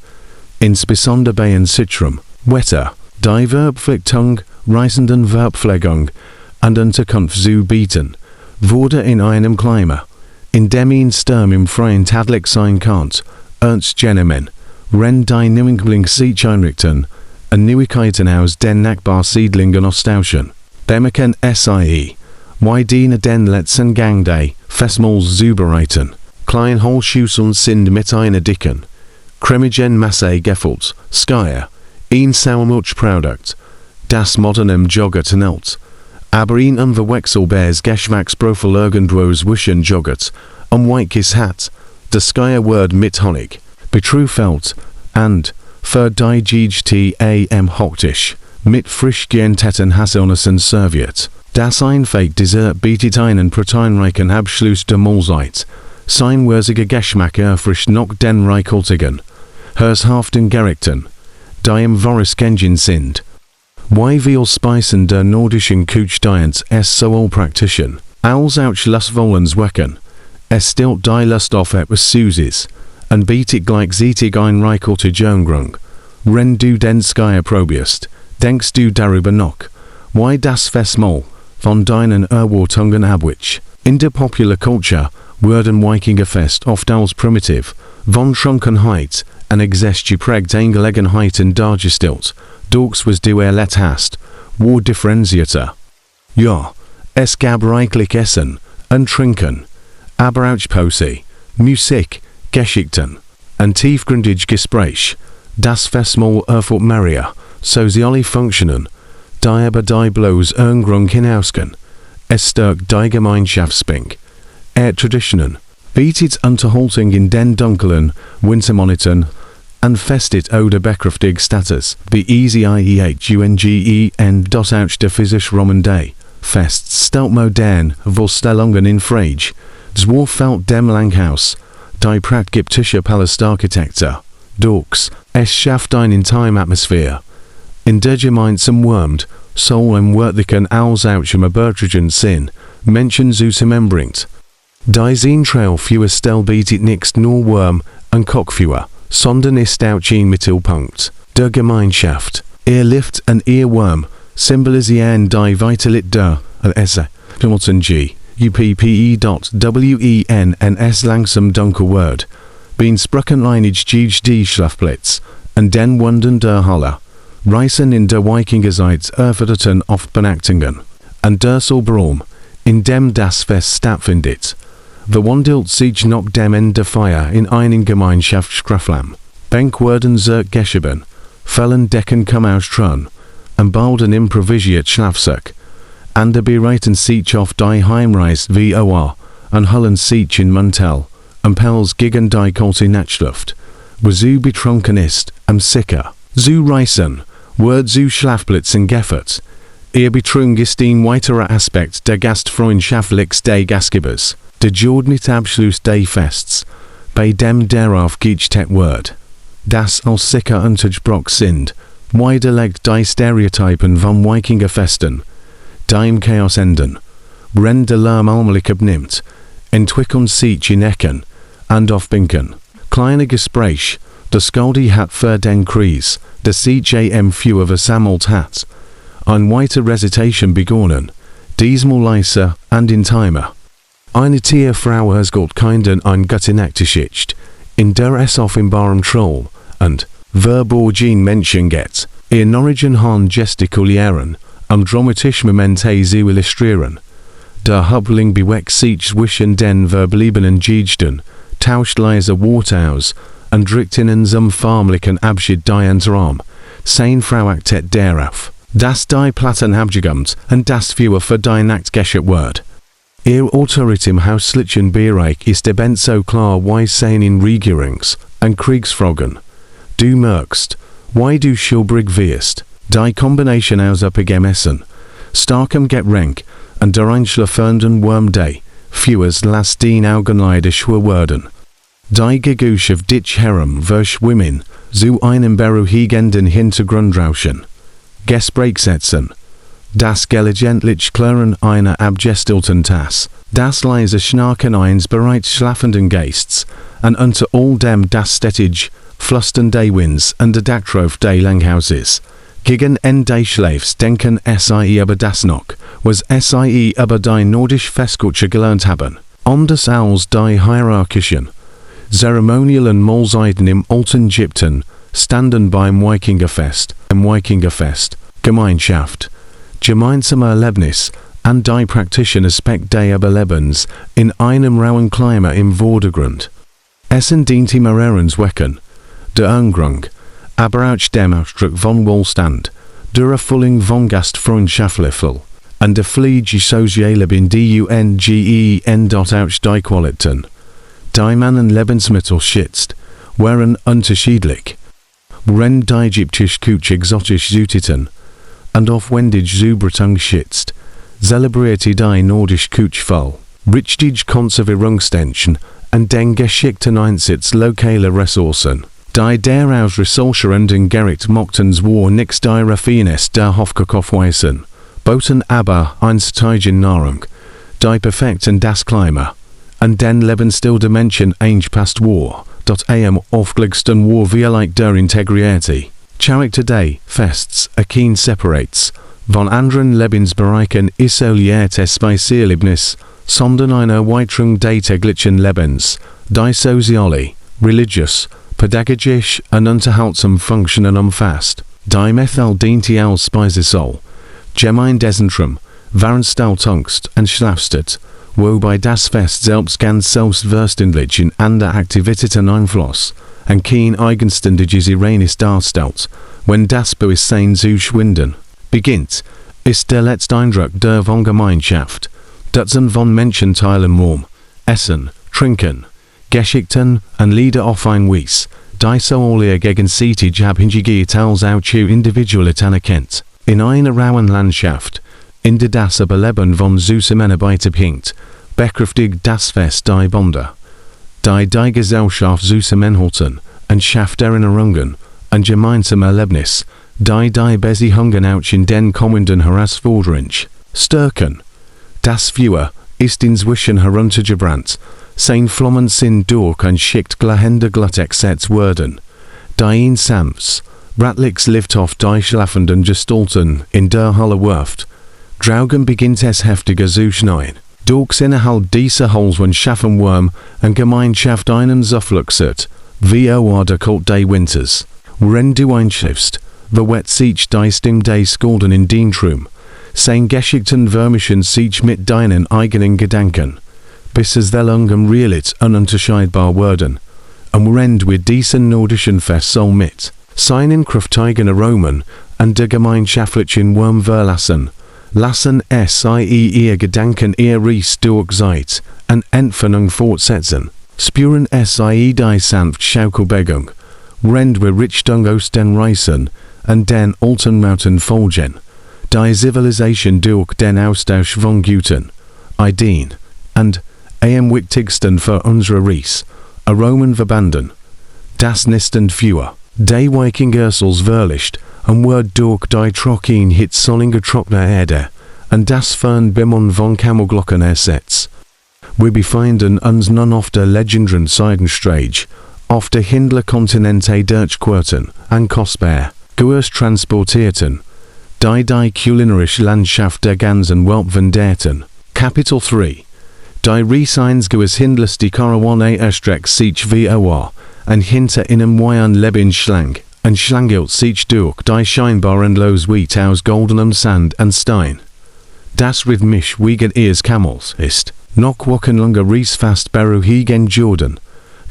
Insbesondere bei einem Citrum, Wetter, die Verbpflichtung, Reisenden Verbpflegung und Unterkunft zu bieten, wurde in einem Klima, in dem ein Sturm im Freien tadlich sein kann, ernst genommen, wenn die Neuenkling sich einrichten, und Neuigkeiten aus den Nachbarsiedlingen austauschen. Bemerken wie dienen den letzten Gang des Festmahls zu bereiten. Klein Holzschüsseln sind mit einer dicken, cremigen Masse gefüllt, Skyer, ein Sauermilchprodukt, das modernem Joghurt enthält, aber ein unverwechselbares Geschmacksprofil irgendwo zwischen Joghurt und weiches hat, das Skyer wird mit Honig, betrüffelt, und für die GT hoktisch, mit frisch geernteten Haselnüssen serviert. Das einfache Dessert bietet einen proteinreichen Abschluss der Mahlzeit. Sein würziger Geschmack erfrischt noch den reichhaltigen, herzhaften Gerichten, die im Vorgeschichten sind. Wie viel Speisen der nordischen Küchendienst es sowohl praktischen, als auch lustvollens wecken. Es stillt die Lust auf etwas Süßes, und bietet gleichzeitig ein reichhaltige Umgrung. Wenn du den Skyer probierst, denkst du darüber noch, wie das Festmahl von deinen Erwartungen abwich. In der Popular Culture werden Wikinger Fest oft als primitiv, von Trunkenheit und Exzess geprägt Angelegenheiten dargestellt, durchs was du erlebt hast, wo differenzierter. Ja, Es gab reichlich Essen und Trinken, aber auch Poesie, Musik, Geschichten, ein tiefgründig Gespräch, das Festmahl erfurt Maria, soziale Funktionen, die aber die bloß Grund hinausgehen. Es stärkt die Gemeinschaftsbink. Traditionen, bietet Unterhaltung in den dunklen Wintermonaten und festigt oder bekräftigt Status, wie easyihungen der physisch Roman Day. Fests stelt modern, Vorstellungen in Frage, zwar fällt dem Langhaus, die ägyptische Palastarchitektur, Dorks, es schafft in Time Atmosphäre. In der gemeinsam wurmt, soul im wörtlichen Ausauchem Bertrigen Sinn, Menschen zusammenbringt. Die Trail für Stell bietet nicht nur Wurm und Kochführer, sondern ist auch ein Mittelpunkt der Gemeinschaft. Lift und Wurm symbolisieren die Vitalität der Esse. Hamilton G. UPPE.WENNS langsam dunkel Word. Bin Sprachenleinig die Schlafblitz und den Wunden der Halle. Reisen in der Wikingerzeit erforderten oft Benachtungen. Und der Solbrom, in dem das Fest stattfindet. Verwandelt sich noch dem Ende Feier in einen Gemeinschaftsgraflam. Bankwürden zur Gescheben, Fällen Decken kommen aus Trön, und bald ein improvisiert Schlafsack. Und der bereiten sich auf die Heimreise wie Oa, und hullen sich in Mantel, und Pels gegen die kalte Nachtluft, wo so betrunken ist, und sicher. So reisen, wird so Schlafblitzen geffert. Betrug ist ein weiterer Aspekt der Gastfreundschaftlich des Gastgebers. Der Jordnit Abschluss des Fests, bei dem darauf geachtet wird, das als sicher untergebrochen sind, widerlegt die Stereotypen von Wikingerfesten, die im Chaos enden, brennt der Lärm allmählich abnimmt, entwickeln sich in Ecken und auf Binken. Kleine Gespräch, das Gaudi hat für den Kreis, das CJM für versammelt hat, eine weite Recitation begonnen, diesmal leiser und intimer. Eine Tierfrau has got kinden ein Göttinaktischicht, in der es offenbarem Troll, und, verborgen Menschen geht, Origin han gestikulieren, dramatisch Momente zu illustrieren. Der Hubling beweckt sich zwischen den verbliebenen Gesten, tauscht leise Worte aus, und drückt in zum förmlichen Abschied die Raum. Sein Frau achtet darauf, dass die Platten abgegamt und das für die Nacht geschickt wird. Ihr Autorit im hauslichen Bereich ist eben so klar wie sein in Regierungs- und Kriegsfragen. Du merkst, wie du schulbrig wirst, die Kombination aus Essen, starkem Getränk und der einschlafenden Wurmdei, fürs las den Augenleide werden. Die Gegusch auf dich herum verschwimmen, zu einem beruhigenden Hintergrundrauschen. Gespräch setzen. Das gelegentlich Klirren einer abgestilten Tasse, das leise Schnarchen eines bereits schlafenden Geists, und unter all dem das stetig, flüsternde Winds und der Dachtrof des Langhauses. Gegen Ende Schläfs denken SIE über das noch, was SIE über die nordisch Festkultur gelernt haben. Anders als die hierarchischen, zeremoniellen Mahlzeiten im alten Ägypten standen beim Wikingerfest, Gemeinschaft, gemeinsamer Erlebnis und die praktischen Aspekt des Überlebens in einem rauen Klima im Vordergrund. Essen dient im Wecken, der Angrung, aber auch dem Ausdruck von Wohlstand, der Erfüllung von Gastfreundschaftlichen und der Pflege sozialer bin DUNGEN auch die Qualitäten, die man an Lebensmittel schätzt, waren unterschiedlich. Wenn die ägyptische Küche exotisch süteten und aufwendig Zubereitung schätzt, zelebrierte die nordische Küche voll, richtig Konservierungstension und den geschickten Einsatz lokaler Ressourcen. Die daraus resultierenden Gericht mochten zwar nix die Raffinesse der Hofkochweisen, boten aber einsteigen Nahrung, die perfekt in das Klima, und den Lebensstil der Menschen angepasst war, dort aufglicksten war wie der Integrität. Character Day, Fests, keen separates, von anderen Lebensbereichen isoliertes Spezialebnis, sondern einer weiteren der täglichen Lebens, die soziale, religious, pädagogisch und unterhaltsam Funktionen umfasst. Die Method dient als Speisesaal, Gemeindezentrums, waren Stahltungst und Schlafstadt, wobei das Fest selbst ganz selbstverständlich in andere Aktivitäten Einfluss und kein eigenständiges Ereignis darstellt. Wenn das Bewusstsein zu schwinden beginnt, ist der letzte Eindruck der von Gemeinschaft, Dutzend von Menschen teilen Raum, Essen, Trinken, Geschichten und Lieder auf ein Wies, die so alle gegenseitig abhängig als auch zu Individualität anerkennt. In einer rauen Landschaft, in der das Überleben von Zusammenarbeit abhängt, bekräftigt das Fest die Bande, die Gesellschaft zusammenhalten und schafft Erinnerungen, ein gemeinsames Erlebnis, die Beziehungen auch in den kommenden Herausforderungen stärken. Das Feuer ist inzwischen heruntergebrannt, sein Flammen sind durch und schickt glühende Glattex worden, die in sanfts, Bratlichs Lift auf die schlafenden Gestalten in der Halle wirft. Draugen beginnt es heftiger zu schneien. Durch innerhalb dieser Hallen schaffen Wurm und Gemeinschaft einen Zufluchtsort, wie auch der Kult des Winters. Wenn du einschläfst, verwet sich die Stimme des Golden in den Traum. Sein geschickten Vermischen sich mit deinen eigenen Gedanken, bis es der Lungen realit ununterscheidbar werden. Rennt wir diesen nordischen Fest so mit seinen kräftigen Aromen und der gemeinschaftlichen Wurm verlassen, lassen es ihr Gedanken ihr Ries durch Zeit und Entfernung fortsetzen, spüren es die sanft Schaukelbewegung, rennt wir Richtung aus den Reisen und den alten Mountain folgen, die Zivilisation durch den Austausch von Guten, Ideen und, am wichtigsten für unsere Ries, Aromen verbanden. Das nistend Feuer, die Waking Ursels verlicht, und wird durch die trocken hitzolige trockene Erde, und das Fernbimmern von Kamelglocken ersetzt. Wir befinden uns nun auf der legendären Seidenstrage, auf der Hindler Kontinente Durchquerten und kostbar, Gurs transportierten, die kulinarische Landschaft der ganzen Welt venderten. Kapitel 3. Die Resigns Gurs Hindlers die Karawane erstreckt sich wie und hinter einem Wein Leben schlang, und schlangelt sich durch die scheinbaren Los Wheat aus goldenem Sand und Stein. Das rhythmisch wiegen ihres Kamels ist, noch wochenlange Reisfast beruhigen Jordan,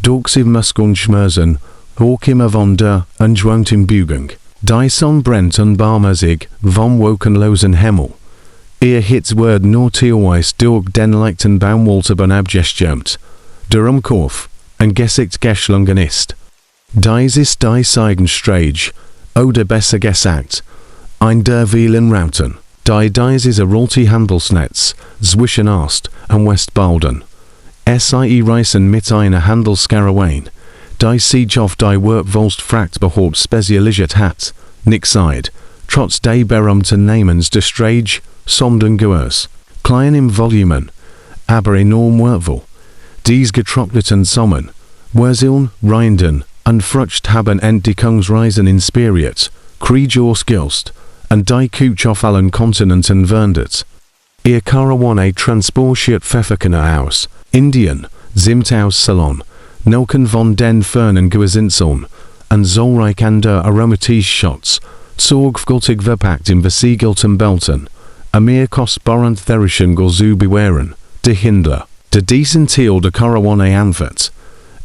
durch sie Muskeln schmerzen, hoch immer von der entschwungten Bügung. Die Sonne brennt unbarmherzig vom wolkenlosen Himmel. Ihr Hitz wird nur teilweise durch den leichten Baumwolltaben abgestürmt, der Umkopf und Gesicht geschlungen ist. Dies ist die Seidenstrage, oder besser gesagt, ein der vielen Routen, dies ist ein rollty Handelsnetz zwischen Ost- und Westbalden. Sie reisen mit einer Handelskarawan, die sich auf die Werkvolst behaupt spezialisiert hat, nicht seid, trotz des berühmten Namens der Strage, sondern Gurs, klein im Volumen, aber enorm wertvoll. Dies getrockneten Sommern, Wurzeln, Rinden und Frucht haben Entdeckungsreisen inspiriert, Kriegers Gilst, und die Kuch auf allen Kontinenten wandert. Ihr Karawane transportiert Pfefferkerne aus Indien, Zimt aus Ceylon, Nelken von den fernen Gesinseln, und zahlreich andere aromatische Shots, sorgfältig verpackt in versiegelten Belten, mehr kostbaren Therischen zu bewahren, der Hindler, der diesen Teil der Karawane anfährt.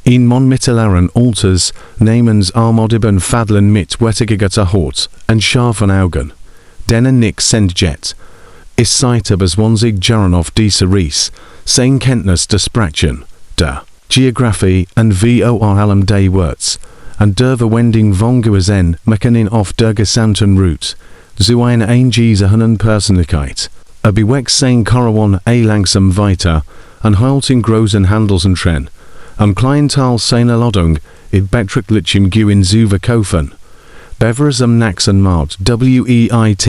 In mon mittelaren Alters namens armodigen Fadlen mit wettiger Haut und scharfen Augen, denen nix Sendjet, ist Zeit aber 20 Jahren auf dieser Ries, sein Kenntnis der Sprachen, der Geographie und vor allem der Worts, und der Verwendung von Gewesen mechanin auf der gesamten Route, zu einer eingesehener Persönlichkeit. Bewegt sein Karawan langsam weiter und hält in großen Handelsentren, am Kleinteil seiner Ladung in beträchtlichem Gewinn zu verkaufen. Bevers am nächsten Markt WEITEIEHT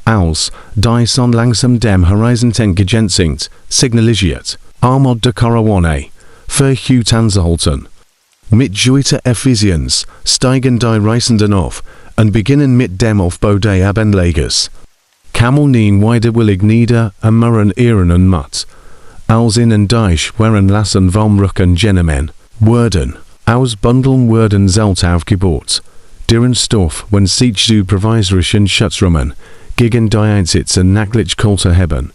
als die son langsam dem Horizont entgegensinkt, signalisiert, Armod der Karawane, verhüt anzuhalten. Mit guter Effizienz steigen die Reisenden auf und beginnen mit dem Aufbau der Abenlegers. Camel nien widerwillig nieder und murren ihren und matt, als in en Deich waren lassen vom Rücken Genemen, Worden, aus Bundeln wurden selbst aufgebaut, deren Stoff, wenn sich zu provisorischen Schutzräumen, gegen die Einsitz und nachtlich Kultur haben.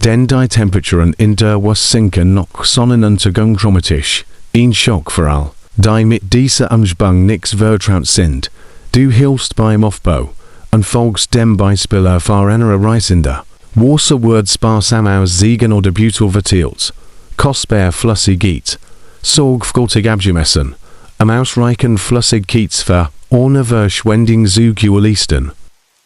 Denn die Temperaturen in der was sinken noch sonnenuntergang dramatisch, ein Schock für all, die mit dieser Anspannung nix vertraut sind. Du hilfst beim Aufbau und folgst dem Beispiel auf einer Reisender. Warse Word sparsam aus Siegen oder Butel verteilt. Kostbar flüssig geht. Sorgfältig abgemessen. Am ausreichend flüssig geht's für ohne Verschwendung zu leisten.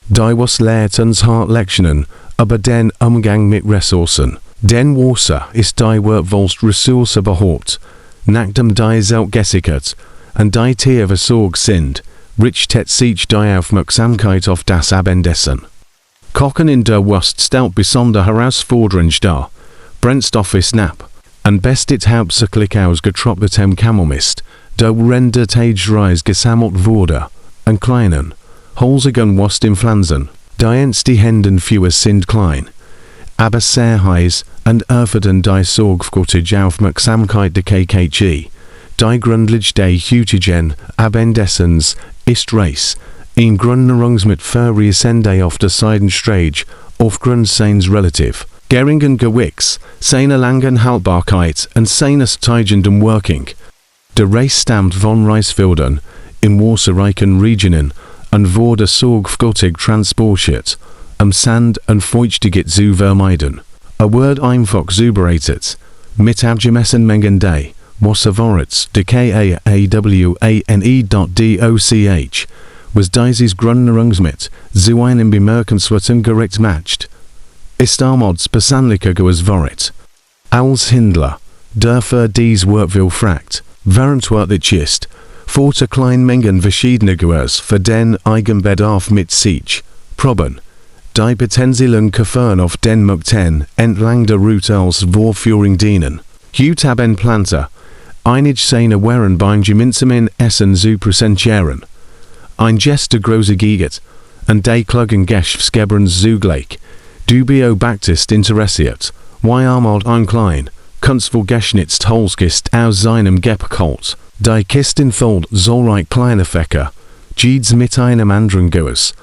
Die was lehrt uns hart Lektionen über den Umgang mit Ressourcen. Denn Wasser ist die wertvollste Ressource überhaupt. Nachdem die Zelt gesichert und die Tiere versorgt sind, richtet sich die Aufmerksamkeit auf das Abendessen. Kochen in der Wurst stellt besonders herausfordernd dar. Brennstoff ist knapp und bestet hauptsächlich aus getrocknetem Kammermist, der rendertagereis gesammelt wurde, und kleinen, holzigen Wurst im Pflanzen. Die Händen für sind klein, aber sehr heiß und erfordern die sorgfältige Aufmerksamkeit der KKG. Die grundlegende der heutigen Abendessens ist Reis, in Grundnahrungsmittelverriesende auf der Seidenstrage, aufgrund seines relativ geringen Gewichts, seiner langen Haltbarkeit und seines teigendem Working. Der Reis stammt von Reisfeldern in wasserreichen Regionen und wurde sorgfältig transportiert, Sand und Feuchtigkeit zu vermeiden. Wird einfach zubereitet, mit abgemessen Mengen der Wasservorrats, der KAAWANE.DOCH, was dieses Grundnahrungsmittel zu einem bemerkenswerten Gericht matcht. Ist Armods persönlicher Gewissheit. Als Händler, dürfen dies wertvoll fragt, verantwortlich ist, für kleine Mengen verschiedener Gewürze für den Eigenbedarf mit sich, proben. Die potenziellen Gefahren auf den Märkten entlang der Route als Vorführung dienen. Heute haben Planter einige seine Waren beim gemeinsamen Essen zu präsentieren. Ein Geste große Giget, und die klugen Geschäftsgebern zugleich. Du beobachtest interessiert, wie Armod ein klein, kunstvoll geschnitzt Holzkist aus seinem Gepäckhold. Die Kisten füllt zahlreich kleine Fächer, jedes mit einem anderen Guss,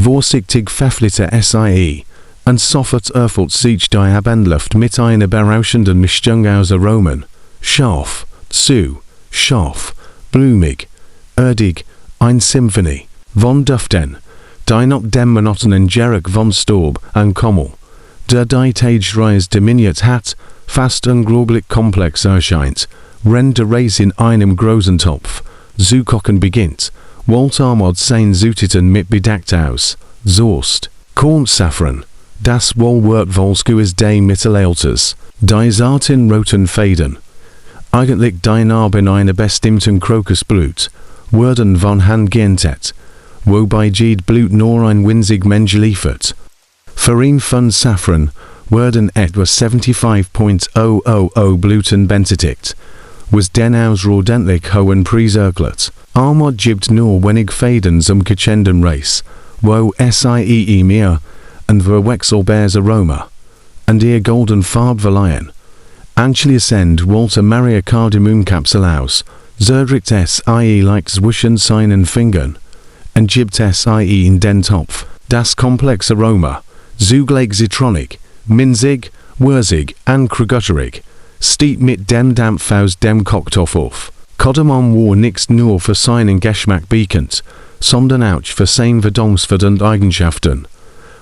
vorsichtig pfefflite SIE, und sofort erfüllt sich die Abendluft mit einer berauschenden Mischung aus Aromen, scharf, zu, scharf, blumig, erdig, ein Symphonie, von Düften, die nach dem monotonen Geruch von Staub und Kommel, der die Tagereis dominiert hat, fast unglaublich komplex erscheint, rennt der Reis in einem großen Topf, zu kochen beginnt, wollt Armod sein Zutaten mit bedeckt aus, Soest, Kornsafran, das wohlwertvollste ist des Mittelalters, die zarten roten Fäden. Eigentlich die Narben einer bestimmten Krokusblut, werden von Hand geerntet, wobei jede Blut nur ein winzig Mensch liefert. Für ein von Safran werden etwa 75.000 Bluten benötigt, was den ausrodentlich hohen Preis erklärt. Armod gibt nur wenig Fäden zum Kitchenden Reis, wo sie mehr und verwechselbares Aroma, und ihr golden Farbe verleihen. Anschließend wollte Maria Kardamomkapsel aus, zerdrückt sie leicht zwischen seinen Fingern, und gibt sie in den Topf. Das komplexe Aroma, zugleich zitronig, minzig, würzig und kräuterig, steht mit dem Dampf aus dem Kochtopf auf. Kardamom war nicht nur für seinen Geschmack bekannt, sondern auch für seine verdauungsfördernden Eigenschaften,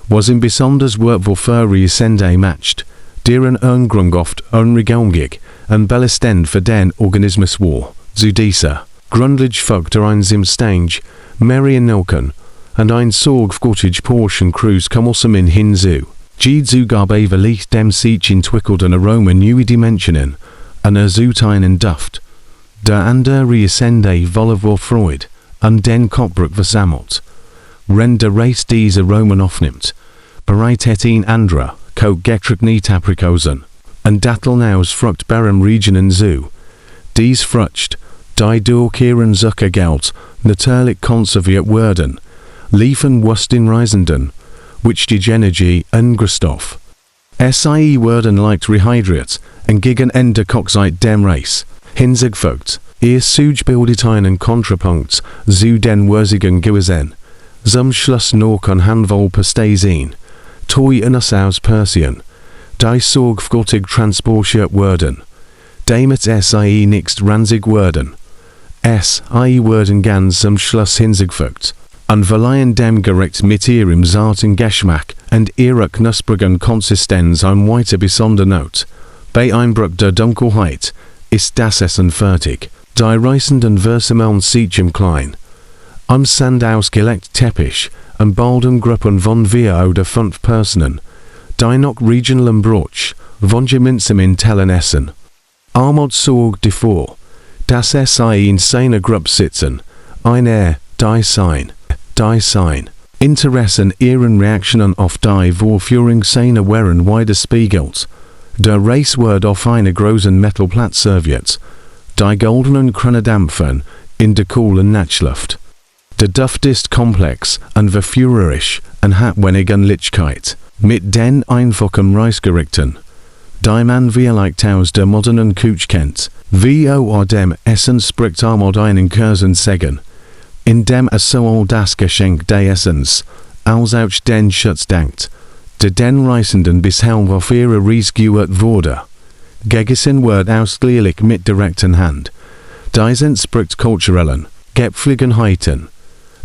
was ihm besonders wertvoll für Sende matcht, deren Ursprung oft unregelmäßig und belastend für den Organismus war. Zu dieser grundlegend folgt ein Stage, mehrere Nelken, und ein sorgfältig Portion Cruise kommen hinzu. Die Zugabe verlicht dem sich entwickelten Aroma neue Dimensionen, und einen Duft. Der andere Sende voller Freude, und den Kopfbruch versammelt. Wenn der Reis diese Aromen aufnimmt, bereitet ihn anderer, getrocknete Aprikosen, und Datteln aus fruchtbaren Regionen zu. Dies Frucht, die durch ihren Zuckergehalt natürlich konserviert werden, liefern den Reisenden, which die Energie und Christoph. Sie werden leicht rehydriert und gegen Ende kocht dem Reis. Hinzugefügt, ihr Such bildet einen Kontrapunkt zu den würzigen Gewürzen, zum Schluss noch an Handvoll Pastazien, Toy in us aus Persien, die sorgfältig transportiert werden, damit sie nicht ranzig werden, sie werden ganz zum Schluss hinzugefügt, und verleihen dem Gericht mit ihrem zarten Geschmack und ihrer knusprigen Konsistenz ein weiter besonder Not. Bei Einbruch der Dunkelheit ist das Essen fertig. Die reißenden Versemmeln siechem klein. Am Sand ausgelegt Teppich und balden Gruppen von 4 oder 5 Personen, die noch regionalem Brotsch, von gemeinsam in Tellen essen. Armut sorgt davor, dass sie in seiner Gruppe sitzen, die sein. Interessen ihren Reaktionen auf die Vorführung seiner Waren widerspiegelt. Der Race wird auf einer großen Metallplatte serviert. Die goldenen Krone dampfen in der coolen Nachtluft. Der Duft ist komplex und verführerisch und hat wenig Lichkeit. Mit den einfachen Reisgerichten, die man vielleicht aus der modernen Küche kennt, wie auch dem Essen spricht einmal einen Kursen sagen, indem sowohl das Geschenk des Essens, als auch den Schutz denkt, der den Reisenden bisher auf ihre Reise geübt wurde. Gegessen wird ausgleich mit direkten Hand. Die entspricht kulturellen Gepflogenheiten.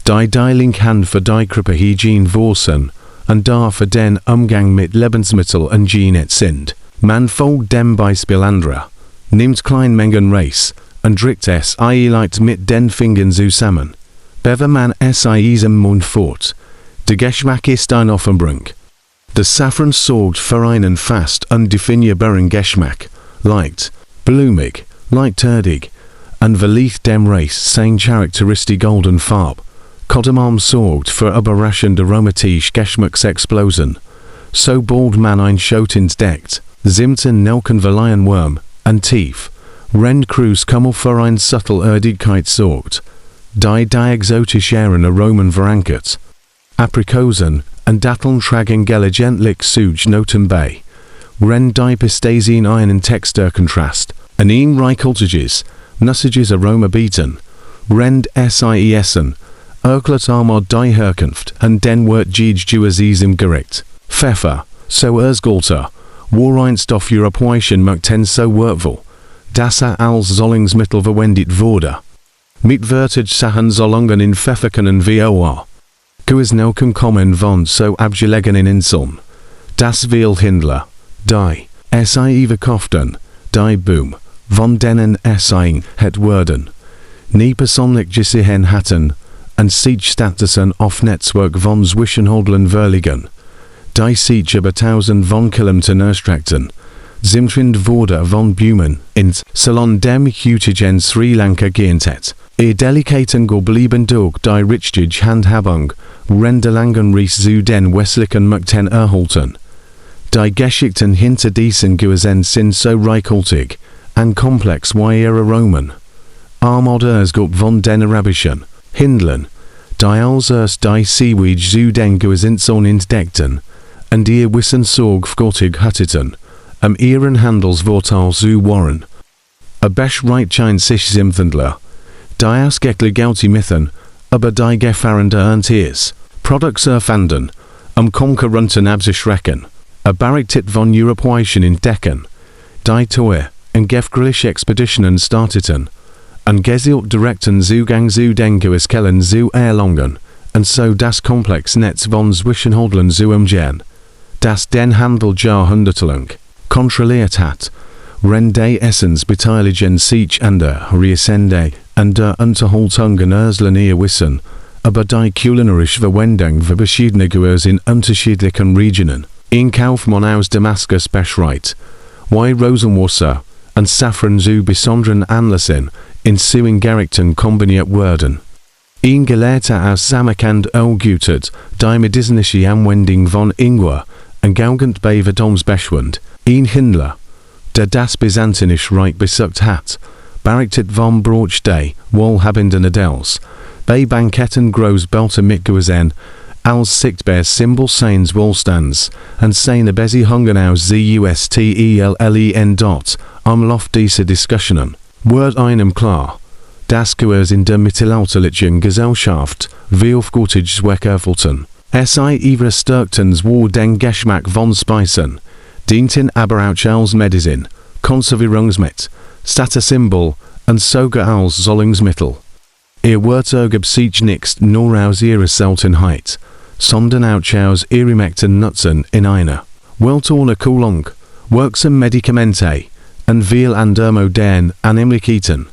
Die link Hand für die Krippenhygiene vorsehen und da für den Umgang mit Lebensmitteln und Hygiene sind. Man folgt dem Beispiel anderer, nimmt Kleinmengen Reis und drückt es leicht mit den Fingern zusammen. Bewe man es im Mund fort. Der Geschmack ist ein Offenbrunk. Der Safran sorgt für einen fast undefinierbaren Geschmack, leicht, blumig, leichtödig, und verliert dem Reis seine charakteristische golden Farbe. Kardamom sorgt für überraschende aromatische Geschmacksexplosion. Sobald man ein Schot entdeckt, Zimten Nelken verleihen Wurm, und tief, Rennkruis Kummel für ein subtle Erdigkeit sorgt. Die exotischeren Aromen verankert. Aprikosen und Datteln tragen gelegentlich Suj Noten bei. Ren die Pistazien einen Texturkontrast, und reichhaltiges, nussiges Aroma bieten. Rend sie essen, erklärt einmal die Herkunft und den wird Juazis im Gericht. Pfeffer, so ersgolter, war einst auf Europäischen Märkten so wertvoll, dass als Zollingsmittel verwendet wurde. Mit Wörtage Sachen solangen in Pfefferkenen VOA. Guisnelken kommen von so abgelegenen Inseln. Das will Hindler, die sie verkauften, die Boom, von denen sie het werden. Nie persönlich gesehen hatten, und sich statusen auf Netzwerk von Zwischenhändlern verlegen. Die sich über 1000 von Kilometern erstreckten. Zimtwind wurde von Bumen ins Salon dem heutigen Sri Lanka geändert. Ihr delikaten geblieben durch die richtige Handhabung, renderlangen Reis zu den westlichen Märkten erhalten. Die Geschichten hinter diesen Guesen sind so reichhaltig und komplex wie ihre Aromen. Armoders gut von den arabischen Hindlern, die als erst die Seeweed zu den Guesinson entdeckten, und ihr Wissen sorgfältig hatteten, ihren Handelsvorteil zu wahren. Besch scheint sich Zimthendler, die ausgeklich Mithen, aber die Gefahrende Erntiers, Products erfanden, Konkurrenten abzuschrecken, Barriktit von Europäischen entdecken, die teuer und gefährliche Expeditionen starteten, und gezielt direkten Zugang zu den Gueskellen zu erlangen, und so das Komplexnetz von Zwischenhändlern zu umgehen, das den Handel jahrhundertelang kontrolliert hat, Rende Essens beteiligen sich an der Reisende und der Unterhaltung erslen ihr Wissen, aber die kulinarische Verwendung für verschiedene Gewürz in unterschiedlichen Regionen. In Kaufmann aus Damaskus beschreibt, wie Rosenwasser und Safran zu besonderen Anlässen in Gerichten kombiniert werden. In Gelehrter aus Samarkand ergütet die medizinische Anwendung von Ingwer und Gaugend bei Verdomsbeschwend. In Hindler, der das Byzantinisch Reich besucht hat, berichtet vom Brot der wohlhabenden Adels, bei Banketten großbelte Mitgewesen, als sichtbar Symbol seines Wohlstands, und seine Bessie hungern aus Zustellen. Am Loft dieser Diskussionen wird einem klar, das Gehörs in der mittelalterlichen Gesellschaft, wie aufgottig Zweckerfolten. Es ihre Stärktens wo den Geschmack von Speisen, dienten aber auch als Medizin, Konservierungsmittel, Statussymbol und sogar als Sollungsmittel. Ihr Wort ergibt sich nicht nur aus ihrer Seltenheit, sondern auch aus ihren mächtigen Nutzen in einer Welt ohne Kühlung, wirksam Medikamente und viel andere moderne Annehmlichkeiten.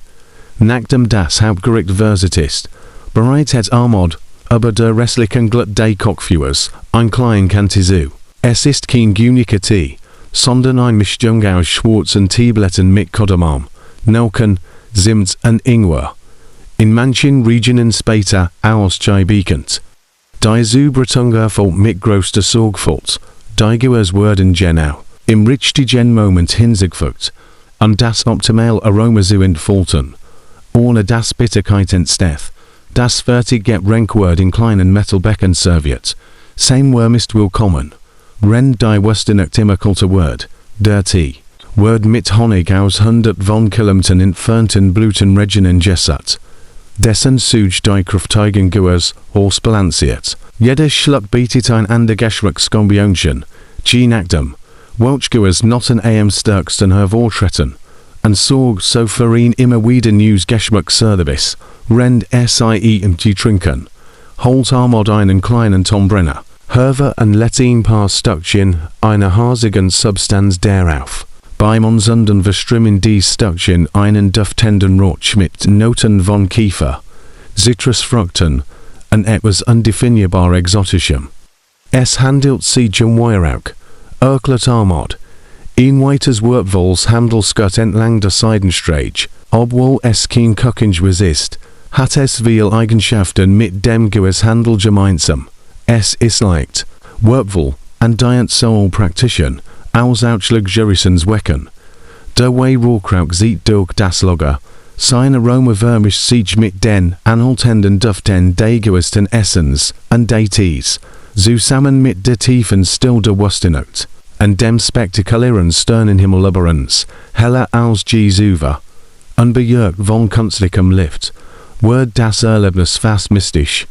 Nachdem das Hauptgericht versiert ist, bereitet Armod aber der restlichen Glut des Kochführers ein klein Kantizu. Es ist kein uniker Tee, sondern ein Mischung aus schwarzen Teeblättern mit Kardamom, Nelken, Zimt und Ingwer. In manchen Regionen später als Chai bekannt. Die Zubereitung folgt mit größter Sorgfalt, die Gehörs werden genau im richtigen Moment hinzugefügt und das optimale Aroma zu entfalten, ohne das Bitterkeit entsteht. Das fertige Getränk wird in kleinen Metalbecken serviert. Same Wurm ist willkommen. Rend die Westernach immer kalte Word, der Tee, wird mit Honig aus 100 von Kilometern entfernten Blütenregionen gessert. Dessen Such die kräftigen Gehörs ausbalanciert. Jeder Schluck bietet ein ander Geschmackskombination, je nachdem, welch Gehörs not an am stärksten hervortreten, und sorgt so für ihn immer wieder News Geschmacksservice, rend sie die trinken. Holt Armod einen kleinen Tombrenner, Herve und let ihn paar Stückchen einer hasigen Substanz darauf. Beim Unsenden verstrimmen die Stückchen einen duftenden Rauch mit Noten von Kiefer, Zitrusfrukten und etwas undefinierbar Exotischem. Es handelt sich Weihrauch, erklärt Armod. Ein weiters Wurtvols Handelsgut entlang der Seidenstraße, obwohl es kein Kuchengewiss ist, hat es viele Eigenschaften mit dem Gewisshandel gemeinsam. Es ist leicht, Wurtvol, und diet so praktischen, aus auch luxurious Wecken. Der Weihrauch sieht durch das Lager, sein Aroma vermischt sich mit den anhaltenden Duften des gewissten Essens und des Tees, zusammen mit der tiefen Still der Wüstennote, und dem spektakulären Sternenhimmelüberens, heller als Jesuva, unbejürgt von künstlichem Lift, wird das Erlebnis fast mystisch,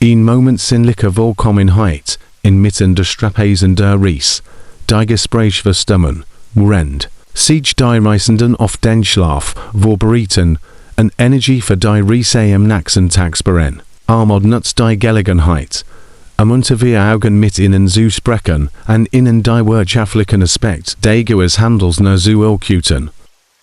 ein Moment sinnlicher Vollkommenheit, inmitten der Strapazen der Reis, die Gespräch verstummen, rend, sich die Reisenden auf den Schlaf vorbereiten, und Energie für die Reise am nächsten Tag beren. Armod nutzt die Gelegenheit, unter wir Augen mit ihnen zu sprechen, und ihnen die wirtschaftlichen Aspekt des Gehörshandels nur zu erküten.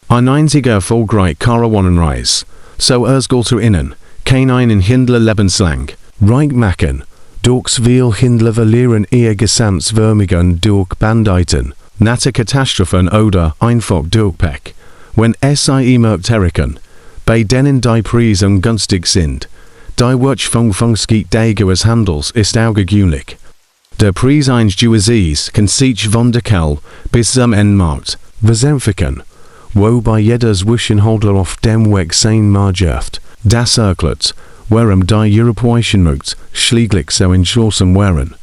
Ein einziger erfolgreich Karawanenreis, so erstgolter innen, kein einen Hindler lebenslang, reich machen, durchs viel Hindler verlieren ihr Gesamtswürmigen durch Banditen, natte Katastrophen oder einfach Durchpack, wenn es sie merkt bei denen die Preise ungünstig sind. Die Wirtschaftsfungsgebiet des Gehörshandels ist außergewöhnlich. Der Preis eines Juweliers kann sich von der Quelle bis zum Endmarkt versänftigen, wobei jeder Zwischenhändler auf dem Weg sein Markt. Das erklärt, warum die europäischen Märkte schließlich so entschlossen waren,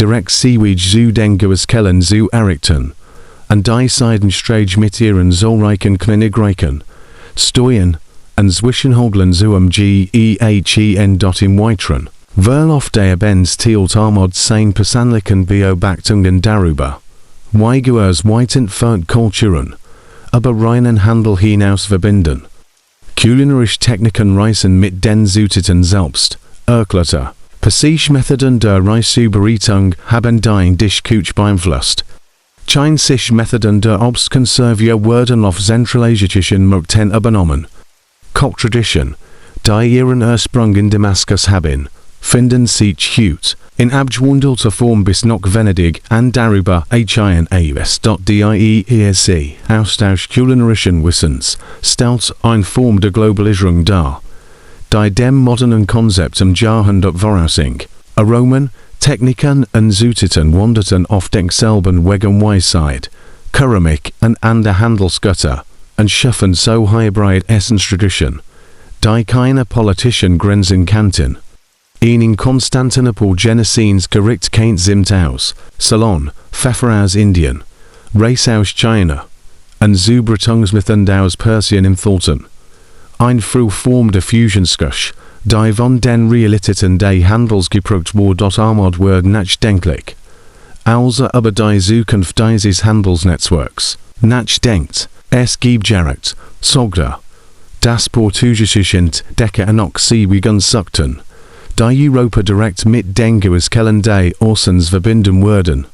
direkt Seaweed zu den Gehörskellen zu errichten, und die Seidenstraße mit ihren zahlreichen Königreichen, Steuern und Zwischenhändlern zu umgehen im Weiteren. Weil auf der Benz tielt Armod sein persönlichen Beobachtungen darüber, wie Gehörs weit entfernt Kulturen, aber reinen Handel hinaus verbinden. Kulinarische Techniken reisen mit den Zutaten selbst, erklärt Persische Methoden der Reiszubereitung haben den Dich gut beeinflusst. Chinesische Methoden der Obstkonserve wurden auf zentralasiatischen Märkten übernommen. Kochtradition, die ihren Ursprung in Damaskus haben, finden sich heute in abgewandelter Form bis nach Venedig und darüber HINAS.DIEESC Austausch kulinarischen Wissens stellt eine Form der Globalisierung dar, die dem modernen Konzept im Jahrhundert vorausging. Aromen, Techniken und Zutaten wanderten auf denselben Weg Weisheit, Keramik und andere Handelsgötter und schaffen so hybrid Essenstradition, die keine politischen Grenzen kannten. In Konstantinopel Genesins Gericht kennt Zimt aus, Ceylon, Pfeffer aus Indien, Reis aus China, und Zubereitungsmethoden aus Persien enthalten. ein früh Form der Fusionskusch, die von den Realitäten des Handels geprägt wurde. Armod wird nachdenklich. Also über die Zukunft dieses Handelsnetzwerks nachdenkt. Es gibt direkt, Sogda. Das portugiesische Entdecker noch sie wie suchten. Die Europa direkt mit den Gewissquellen des Ostens verbinden würden.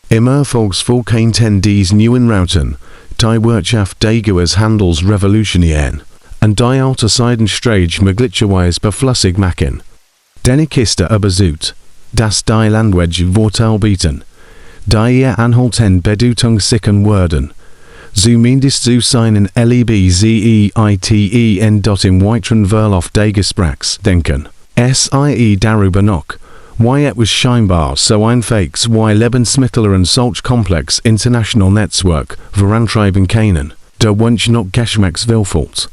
Im Erfolgsfall konnten dies neuen Routen, die Wirtschaft des Handels revolutionieren, und die alte Seidenstrage möglicherweise beflüssig machen. Denn Kiste übersucht, dass die Language Vorteil bieten, die ihr anhalten Bedeutung sichern würden. Zumindest zu seinen Lebzeiten im weiteren Verlauf des Gesprächs denken. Sie darüber noch, wie etwas scheinbar so einfaches wie Lebensmittel und solch komplex international Netzwerk vorantreiben können, der Wunsch nach Geschmacksvielfalt.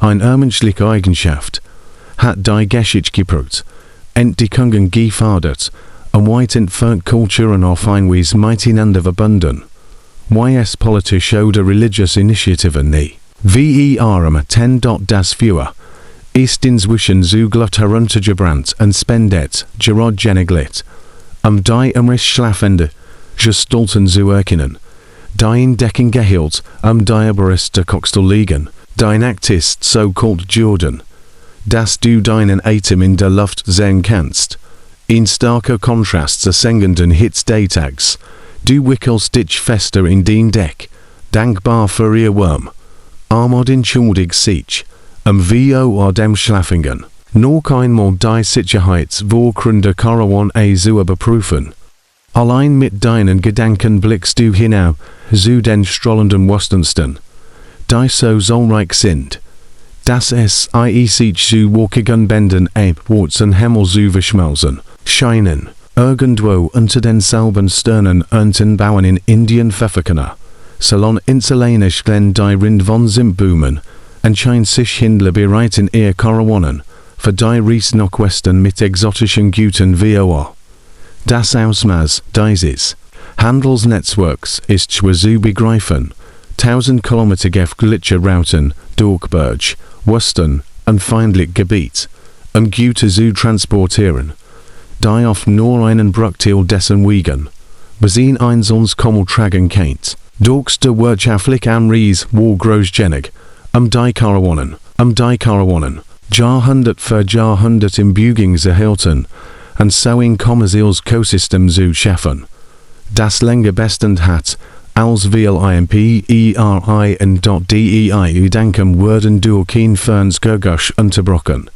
Eine menschliche Eigenschaft hat die Geschichte geprägt, Entdeckungen gefördert, und weit entfernt Kulturen auf einweise miteinander verbunden. Wie es politische oder religiöse Initiativen nie. Das Führer ist inzwischen so glatt heruntergebrannt und spendet geradgenig, die schlafende Gestalten zu erkennen, die in Decken gehielt, die Überreste Koxtel liegen, dein Aktist so-called Jordan, dass du deinen Atem in der Luft sehen kannst, in starker Kontrast zu sengenden Hits des Tags, du wickelst dich fester in den Deck, dankbar für ihr Wurm, Armod entschuldig sich, wie dem Schlafingen, noch einmal die Sicherheitsvorgründe zu überprüfen. Allein mit deinen Gedanken blickst du hinauf zu den strahlenden Wostensten, die so zahlreich sind, dass es sich zu wolkigen Bänden abwärts und Himmel zu verschmelzen, scheinen, irgendwo unter denselben Sternen ernten Bauern in Indien Pfefferkörner, salon inselanisch glen die Rind von Zimboomen, und scheint sich Hindler bereiten ihr Karawanen, für die Ries nach Westen mit exotischen Gütern voa. Das Ausmaß dieses Handelsnetzwerks ist schwer zu begreifen. 1000 Kilometer Gletscherrouten, Durchberg, Western und feindlich Gebiet, Güter zu transportieren, die auf nur einen Bruchteil dessen wiegen, besehen sonst kaum tragen kennt. Durch der wirtschaftliche Anreiz war großgenig, die Karawanen, Jahrhundert für Jahrhundert im Büging zu halten, und so ein kommerzielles Ökosystem zu schaffen, das länger bestend hat, als wir IMPERI und DEI denken würden durch kein Fernsgurgusch unterbrochen.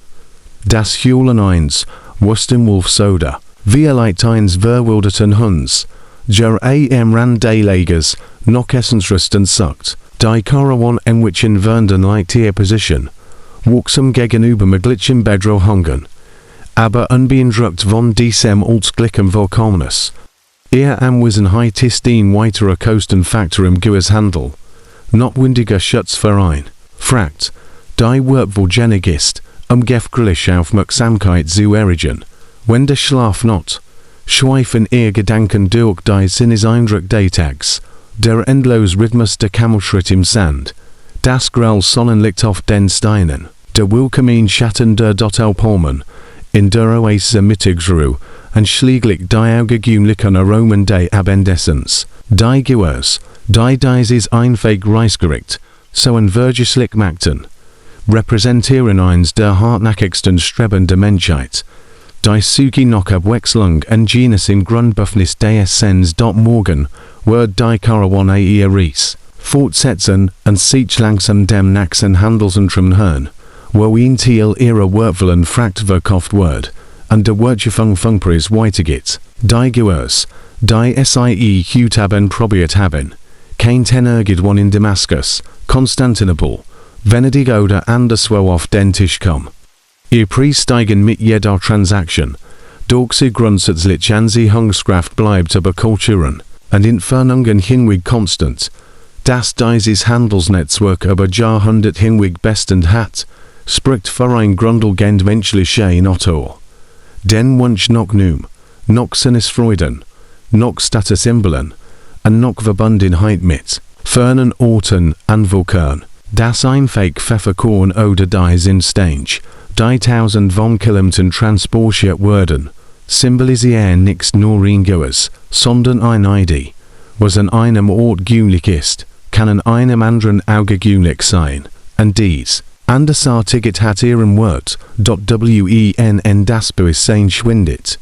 Das Hühlen 1, Wussten Wolf Soda, wir eins verwilderten Hunds, am Rand des Lagers, noch essensrüsten sagt, die Karawan in which in Vernden liegt ihr Position, wuchsam gegenüber möglichen Bedro hungern, aber unbeeindruckt von diesem altglickem Willkommnis. Was ein heitisten weiterer Kostenfaktor im Handel, notwendiger Schutzverein, fragt, die Wortvollgenig ist, gefgrillig Aufmerksamkeit zu erregen, wenn der Schlaf not, schweifen ihr Gedanken durch die Sinneseindruck des Tags, der endlos Rhythmus der Kamelschritt im Sand, das grell Sonnenlicht auf den Steinen, der willkommen Schatten der Palmen, in der Oase Mittagsruhe, und schließlich die augenblicklichen Aromen des Abendessens, die Gewürz, die dieses einfache Reisgericht, so unvergesslich machten, repräsentieren eins der hartnäckigsten Streben der Menschheit, die Suche nach Abwechslung und Genuss in Grundbedürfnis des Sens. Morgen wird die Karawane ihr Reis fortsetzen und sich langsam dem nächsten Handelszentrum hören, wo ein Teil ihrer Wortwollen fragt verkauft wird, und der Wertschöpfungspreis weitergeht. Die Gewürz, die heute haben probiert haben, kein irgendwann in Damaskus, Konstantinopel, Venedig oder anderswo auf den Tisch kommen. Ihr Preis steigen mit jeder Transaktion, doch sie grundsätzlich an sie Hungerskraft bleibt aber Kulturen und Entfernungen hinweg konstant, dass dieses Handelsnetzwerk über Jahrhundert hinweg bestend hat, spricht für ein grundlegend menschliche Natur. Den Wunsch noch Numm, noch Sinnesfreuden, noch Statussymbolen und noch Verbundenheit mit fernen Orten und Völkern, Das Einfake Pfefferkorn oder die Zinstange, die tausend von Kilometern transportiert werden, symbolisieren nichts Norringoes, sondern ein Idee, was an einem Ort gewöhnlich ist, kann an einem anderen Auge gewöhnlich sein, und dies, andersartiget hat ihren Wort, wen das Bewusstsein schwindet,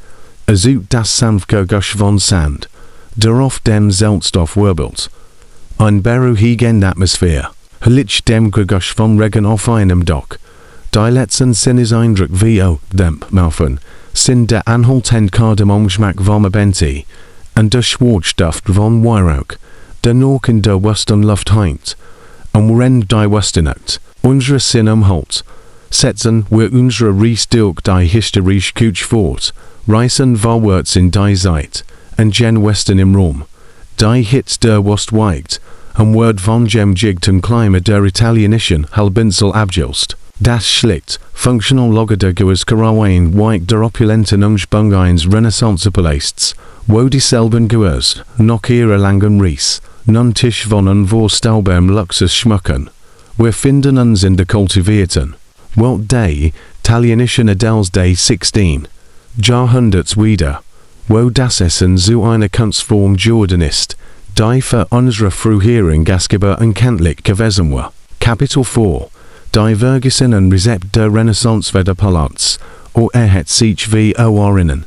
azut das sanfte Gush von Sand, der auf dem Salzstoff wirbelt, ein beruhigende Atmosphäre, Hlich dem Gegush von Regen auf einem Dock. Die letzten Sinneseindruck wie dem Maufen sind der anhaltend Kardamomgeschmack vom Benti und der Schwarzduft von Weihrauch, der noch in der Westernluft hängt, und worin die Westernacht unsere Sinn umhält, setzen wir unsere Reis durch die historische Kutsch fort, reisen vorwärts in die Zeit, und gen Westen im Rom, die Hitz der West weigt, und Word von dem Jigten Klima der italienischen Halbinsel abgelst. Das schlicht, functional Logger der Karawain weigt der opulenten Umspungines Renaissance-Palästs, wo dieselben Gehörs, noch ihre langen Ries, nun Tisch von vor Staubem Luxus schmücken. Wir finden uns in der kultivierten, Welt der italienischen Adels der 16. Jahrhunderts wieder, wo das Essen so eine Kunstform Jordan ist, die für unsere früheren Gastgeber unkenntlich gewesen war. Kapitel 4. Die Vergessen und Rezept der Renaissance der Palaz, hat sich wie erinnern.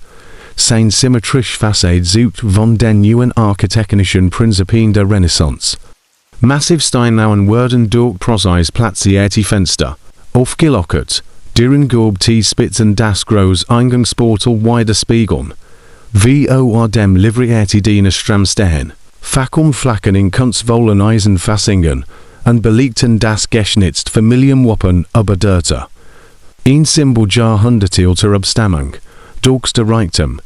Sein symmetrisch Fassade sucht von den neuen architektonischen Prinzipien der Renaissance. Massiv Steinmauern wurden durch Proseis platzierte Fenster, aufgelockert, deren Gorbti Spitzen das groß Eingangsportal weiter spiegeln. Wie dem livrierte Diener Stramstehen. Fackelflacken in kunstvollen Eisenfassungen und belegten das geschnitzt Familienwappen über Dörter. Ein Symbol jahrhundertealter Abstammung, durch der Reichtum,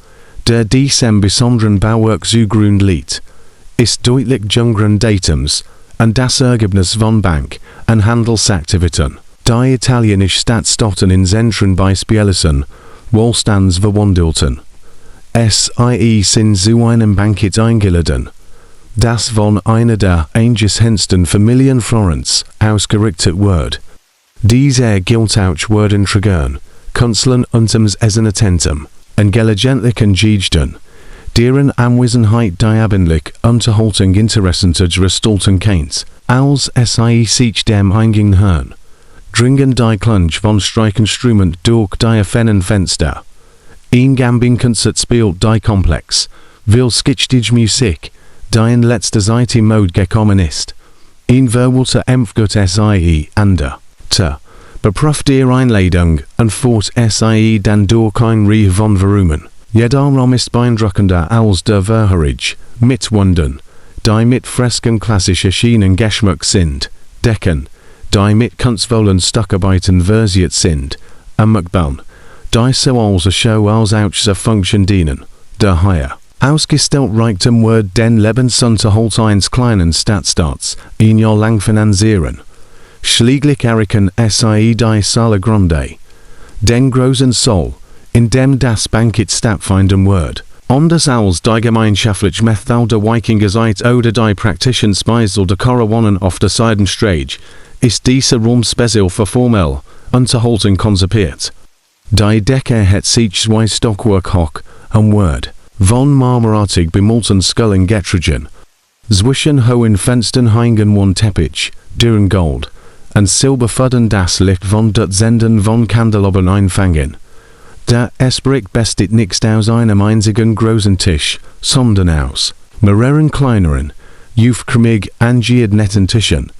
der diesem besonderen Bauwerk zugrund liegt, ist deutlich jüngeren Datums und das Ergebnis von Bank- und Handelsaktivitäten. Die italienische Stadtstaaten in Zentren beispielsweise, Wohlstands verwandelten. Sind zu einem Bankett eingeladen. Das von einer der eingehendsten Familien Florenz ausgerichtet wird. Diese gilt auch werden Trägern, Künstlern unterms Essenatentem, und gelegentlichen Gästen, deren Anwesenheit die abendlich Unterhaltung interessanter gestalten kennt, als sich dem Eingang hören. Dringen die Klunge von Streichenströmen durch die offenen Fenster. Ein Gambing-Konzert spielt die Komplex, will skitschtige Musik, die in letzter Zeit in Mode gekommen ist. Ein verwolter Empfgut ander. Beprüft ihr Einladung und fort dann durch ein Rie von Volumen. Jeder Raum ist beeindruckender als der Verherrige, mit Wundern, die mit Fresken klassischer Schienen geschmückt sind, Decken, die mit kunstvollen Stuckarbeiten versiert sind, und Mückbauen, die so als a Show als auch zur Funktion dienen, der Haier. Ausgestellt Reichtum wird den Lebensunterhalt eines kleinen Stadtstaats in Jahr lang finanzieren. Schließlich erreichen die Sala Grande, den großen Saal, in dem das Bankett stattfinden wird. Anders als die gemeinschaftliche Methode der Wikingerzeit oder die praktischen Speisel der Karawanen auf der Seidenstrage, ist dieser Raum speziell für formell Unterhaltung konzipiert. Die Decke hat sich zwei Stockwerk hoch und wird von marmorartig bemalten Skullen getragen. Zwischen hohen Fenstern hängen ein Teppich, der in Gold und Silber für das Licht von Dutzenden von Kandelabern einfangen. Der Esbrick besteht nicht aus einem einzigen großen Tisch, sondern aus mehreren kleineren, aufkrümmig angeordneten Tischen,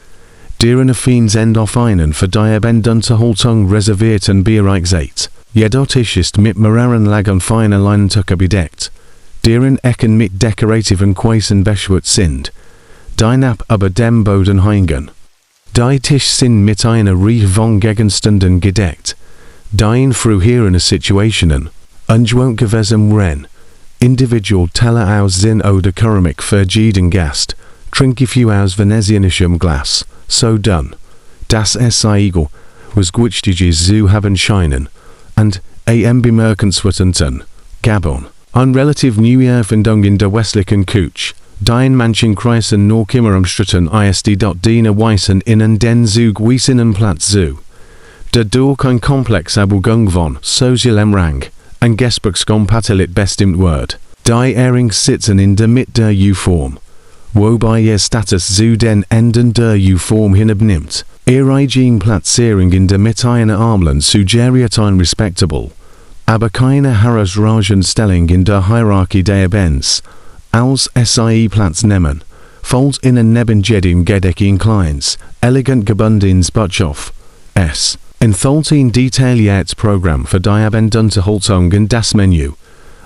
deren Affins End auf einen für die Abendunterhaltung reserviert und bereich seid. Jeder Tisch ist mit mehreren Lagen feiner Leinentuche bedeckt, deren Ecken mit dekorativen Quaisen beschwert sind, die knapp über dem Boden hängen. Die Tisch sind mit einer Reihe von Gegenständen gedeckt, die in früheren Situationen ungewohnt gewesen waren. Individual Teller aus Zinn oder Keramik für jeden Gast, Trinkgefühl aus venezianischem Glas, so dun, das Eagle, was Gutschiges zu haben scheinen, und bemerkenswerten Gabon. Eine relativ neue Erfindung in der westlichen Kutsch, Dein manchen Kreisen noch immer umstritten ist Dina Weissen innen den Zug Wiesinnen Platz zu. Dadurch ein Komplex Abgang von sozialem Rang, ein Gesbuchskompatilit bestimmt wird. Die Ering sitzen in der Mitte der U-Form, wobei ihr Status zu den Enden der U-Form hinabnimmt. Ihre Platzierung in der Mitte einer Armland suggeriert ein Respectable, aber keine Herausragenstellung in der Hierarchie der Bands. Als SIE Platz nehmen, falls innen neben jedem Gedeck in kleins, elegant gebundens Butchoff. S. Enthalten detailliertes Programm für die Abendunterhaltung das Menü.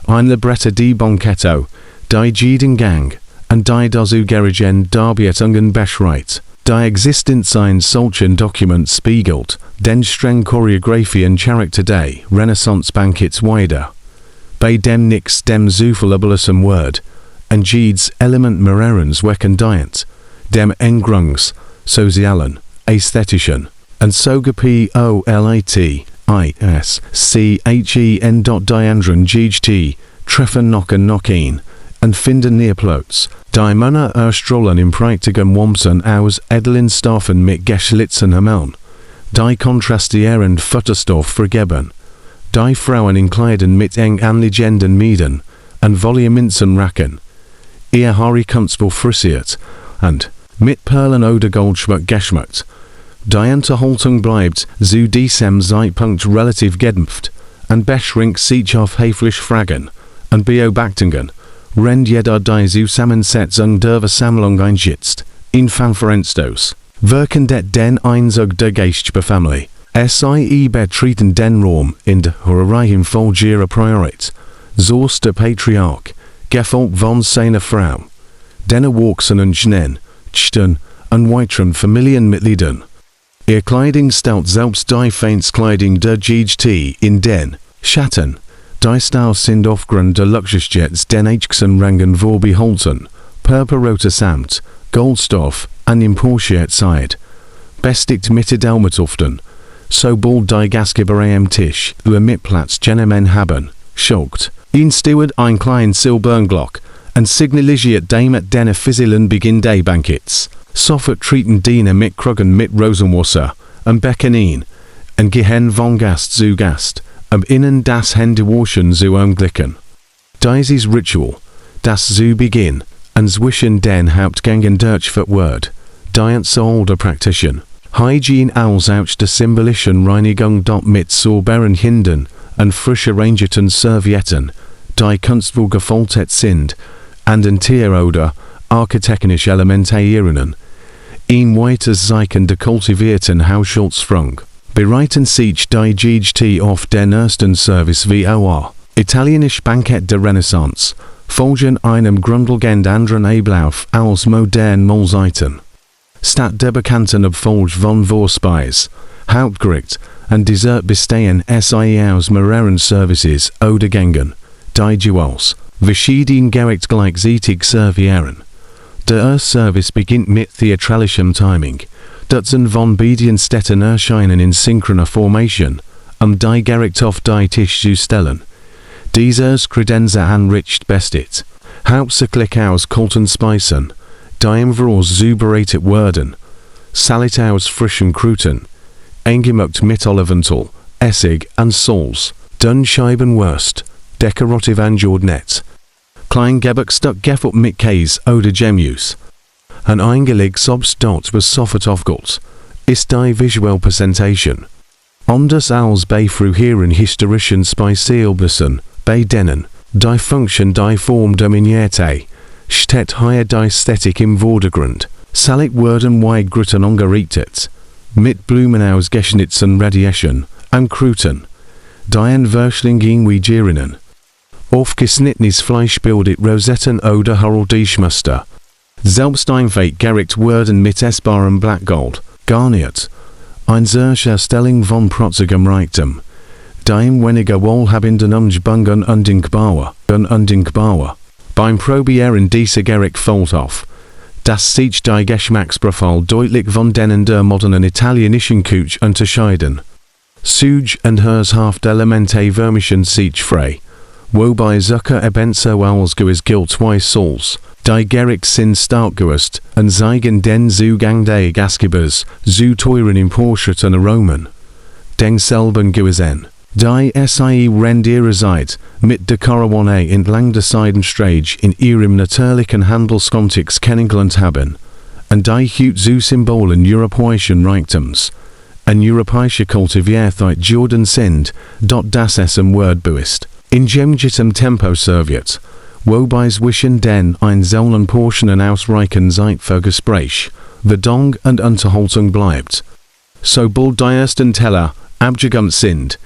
Ein Libretto di Bankette, die jeden Gang, und die dazu gerigen Darbietungen beschreibt. Die Existenz eines solchen Dokuments spiegelt den streng Choreografie und Charakter des Renaissance-Banketts wider. Bei dem nix dem Zufallabulissum Word, und jedes Element mehrerens weckend dem Engrungs, sozialen, ästhetischen, und sogepolitischen Diandren GT, treffen knocken, und finden Neerplots, die Männer erstrollen im Praktikum Womsen aus edlen Stoffen mit Geschlitzen Hameln, die kontrastieren Futterstoff vergeben, die Frauen in Kleidern mit eng anliegenden Mieden, und Voluminzen Racken, ihr Haare kunstvoll frisiert, und mit Perlen oder Goldschmuck geschmückt. Die Unterhaltung bleibt zu diesem Zeitpunkt relativ gedämpft, und beschränkt sich auf höflich Fragen und Beobachtungen, wenn jeder die Zusammensetzung der Versammlung einschätzt, in Konferenzdos, wirken den Einzug der Geistbefamilie. Sie betreten den Raum in der Reihenfolge ihrer Priorität, so's der Patriarch, gefolgt von seiner Frau, den erwachsenen Schnen, Chten und weiteren Familienmitgliedern. Ihr Kleidung stellt selbst die Feinskleidung der GT in den Schatten. Die Styles sind aufgrund der Luxusjets den höchsten Rangen vorbehalten, purpurroter Samt, Goldstoff und importiert Zeit. Bestigt mit Delmetuften, sobald die Gastgeber am Tisch mit Platz genommen haben, schockt. Ein Steward ein klein Silbernglock und signalisiert damit den offiziellen Beginn des Banketts. Sofort treten Diener mit Kruggen mit Rosenwasser und Beckenin und gehen von Gast zu Gast, innen das Händewaschen zu umglicken. Dieses Ritual, das zu Beginn und zwischen den Hauptgängen durchgeführt wird, die Soul der Praktischen. Hygiene als auch der symbolischen Reinigung mit sauberen Händen und frisch arrangierten Servietten, die kunstvoll gefaltet sind, und ein Tier oder architektonisch elementieren. Ein weiteres Zeichen der kultivierten Haushaltsfrung. Bereiten sich die GT auf den ersten Service vor. Italienisch Bankett der Renaissance, folgen einem grundlegend anderen Ablauf als modern Mahlzeiten. Statt der bekannten Abfolge von Vorspeise, Hauptgericht und Dessert bestehen sie aus mehreren Services oder Gängen, die jeweils verschieden Gericht gleichzeitig servieren. Der erste Service beginnt mit theatralischem Timing, Dutzend von beiden Städten erscheinen in synchroner Formation, die Gericht auf die Tisch zu stellen. Dieses Kredenza anricht bestit, hauptsächlich aus kalten Speisen, die im Voraus zubereitet werden, Salat aus frischen Kruten, eingemuckt mit Olivenöl, Essig und Salz, dann Scheibenwurst, dekorativ angeordnet, klein Gebäckstück gefüllt mit Käse oder Gemüse. Ein eingelegtes Substat was sofort aufgeht, ist die Visual Präsentation. Anders als bei früheren historischen Spezialbissen, bei denen die Funktion die Form dominierte, steht hier die Ästhetik im Vordergrund. Salat werden weit Grüten angerichtet, mit Blumen aus geschnitzten Radieschen und Kruten, die ein Würstchen wie Gerinnen. Aufgeschnittenes Fleisch bildet Rosetten oder Heraldischmuster. Selbst einfach Gericht werden mit essbarem Blattgold garniert. Ein solcher Stellung von protzigem Reichtum, dem weniger wohlhabenden Umgebungen undenkbar. Beim Probieren dieser Gericht fällt auf, dass sich die Geschmacksprofil deutlich von denen der modernen italienischen Küche unterscheiden. Suj und hers Hauptelemente vermischen sich frei, wobei Zucker ebenso als gilt zwei Salz, Die Gerik sind starkgewust und zeigen den Zugang der Gastgebers zu teuren Portionen Aromen. Denselben Gewesen. Die sie rend ihre Zeit mit der Karawane entlang der Seidenstrage in ihrem natürlichen Handelskontext kennengelernt haben, und die heute zu Symbolen europäischen Reichtums, und europäische Kultiviertheit Jordan sind, dort das es im Wordbuist, in gemgitem Tempo serviert, wobei zwischen den einzelnen Portionen ausreichend Zeit für Gespräch, Verdung und Unterhaltung bleibt. Sobald die ersten Teller abgegangen sind,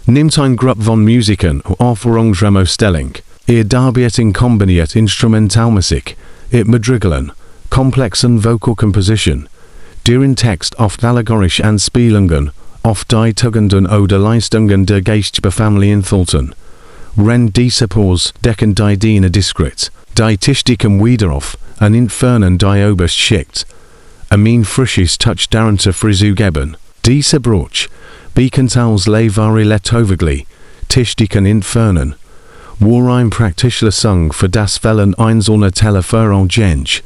nimmt ein Gruppe von Musikern Aufführungsstellung, ihr Darbietung kombiniert Instrumentalmusik, ihr Madrigalen, komplexen Vocal Composition, deren Text oft allegorisch Anspielungen auf die Tugenden oder Leistungen der Geistbefamilie enthalten. Rend diese Pause decken die Diener diskret, die Tischdicken wieder auf, und entfernen die Oberstschicht. Ein frisches Touch darunter Frisu geben. Diese Bruch, Bekanntals levari letovigli, Tischdicken entfernen. War ein praktischer Song für das Wellen einzelner Teller verallgängig,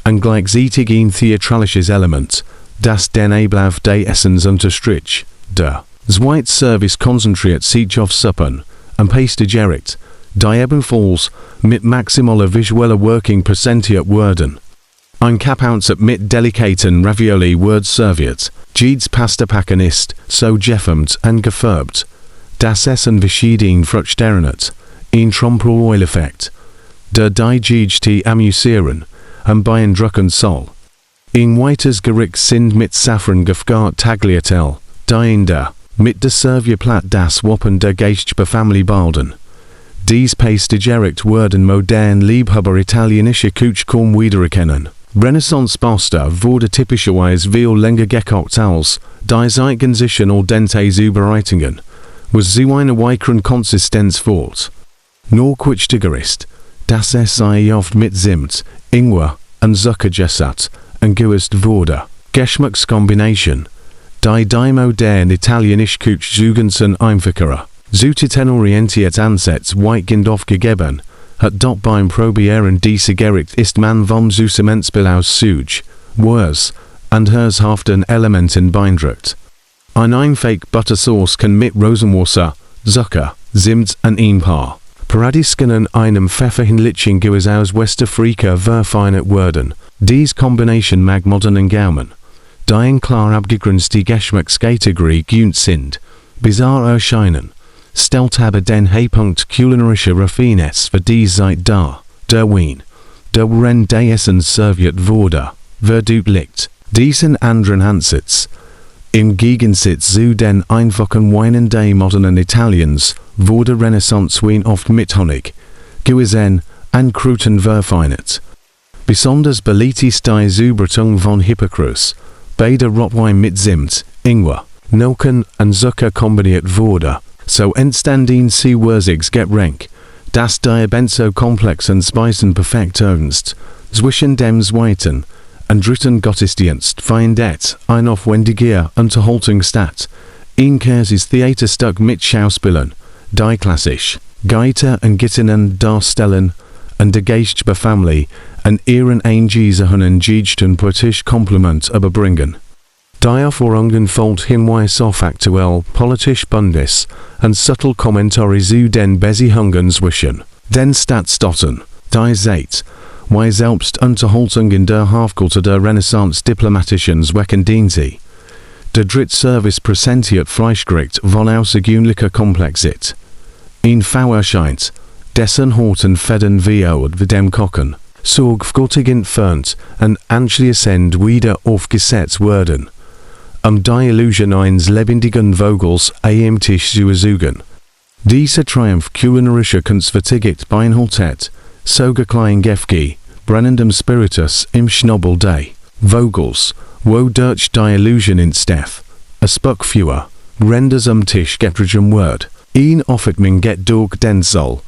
und gleichzeitig ein theatralisches Element, das den Ablauf des Essens unterstrich. Der Zweitservice konzentriert sich auf Suppen, und Paste direkt, die ebenfalls mit maximaler visueller Working präsentiert werden. Ein Kapounzet mit delikaten Ravioli wird serviert, Jeeds Pastapacken ist so gefärbt und gefärbt, das Essen verschieden fruchternet, ein Tromperoil-Effekt, der die Jeeds amüsieren, und beeindruckend soll. Ein weites Gericht sind mit Saffron gefgart Tagliatelle, die in der, mit der Servierplatte das Wappen der Geistbefamilie balden. Dies Paste direkt werden modern Liebhaber italienische Küchkaum wiedererkennen. Renaissance-Pasta wurde typischerweise viel länger gekocht als die zeitgenössischen al dente Zubereitungen, was zu einer weiteren Konsistenz führt. Nur wichtiger ist, dass es sei oft mit Zimt, Ingwer und Zucker gesetzt und gewürzt wurde. Geschmackskombination, die moderne italienische Küche zugunsten einfacherer, zutätenorientiert Ansätze weitgehend aufgegeben, hat dort beim Probieren diese Gericht ist man vom Süßemensspiel aus Suj, Wurs, und herzhaften Elementen beeindruckt. Ein einfache Buttersauce kann mit Rosenwasser, Zucker, Zimt und ein paar Paradisken und einem pfefferlichen Gewürz aus Westafrika verfeinert werden. Diese Kombination mag modernen Gaumen, die ein klar abgegrenzte Geschmackskategorie gewöhnt sind, bizarr erscheinen, stellt aber den Höhepunkt kulinarischer Raffinesse für die Zeit dar. Der Wein, der Rend des Essens serviert wurde, verdeutlicht diesen anderen Ansatz. Im Gegensatz zu den einfachen Weinen des modernen Italiens wurde Renaissance-Wein oft mit Honig, Gewürzen und Kräutern verfeinert. Besonders beliebt ist die Zubereitung von Hippocras, bei der Rotwein mit Zimt, Ingwer, Nelken und Zucker kombiniert wurde. So entstand ein würziges Getränk, das die ebenso komplexen Speisen perfekt ergänzt. Zwischen dem zweiten und dritten Gottesdienst findet ein aufwendiger Unterhaltung statt. Ein kurzes Theaterstück mit Schauspielern, die klassisch Geiter und Gittinnen darstellen, und der Geistbefamilie und ihren eingesetzten Gesten poetisch Kompliment überbringen. Die Aufführungen folgt Hinweis auf aktuell politisch Bundes und subtle Kommentare zu den Beziehungen zwischen den Staatsstaaten, die seht, wie selbst Unterhaltungen der Hafkulte der Renaissance diplomatischen Zwecken diente. Der Drittservice präsentiert Fleischgericht von außergewöhnlicher Komplexität. Ein V erscheint, dessen Horten Federn wie dem Kochen, sorgfältig entfernt und anschließend wieder aufgesetzt werden, die Illusion eines lebendigen Vogels am Tisch zu erzeugen. Dieser Triumph kulinarischer Kunst vertiget beinhaltet, sogar klein Gefgi, brennendem Spiritus im Schnabel des Vogels, wo durch die Illusion entsteht, a Spuckfewer, renders am Tisch getrigem Word, ein Offertman get durch den soll,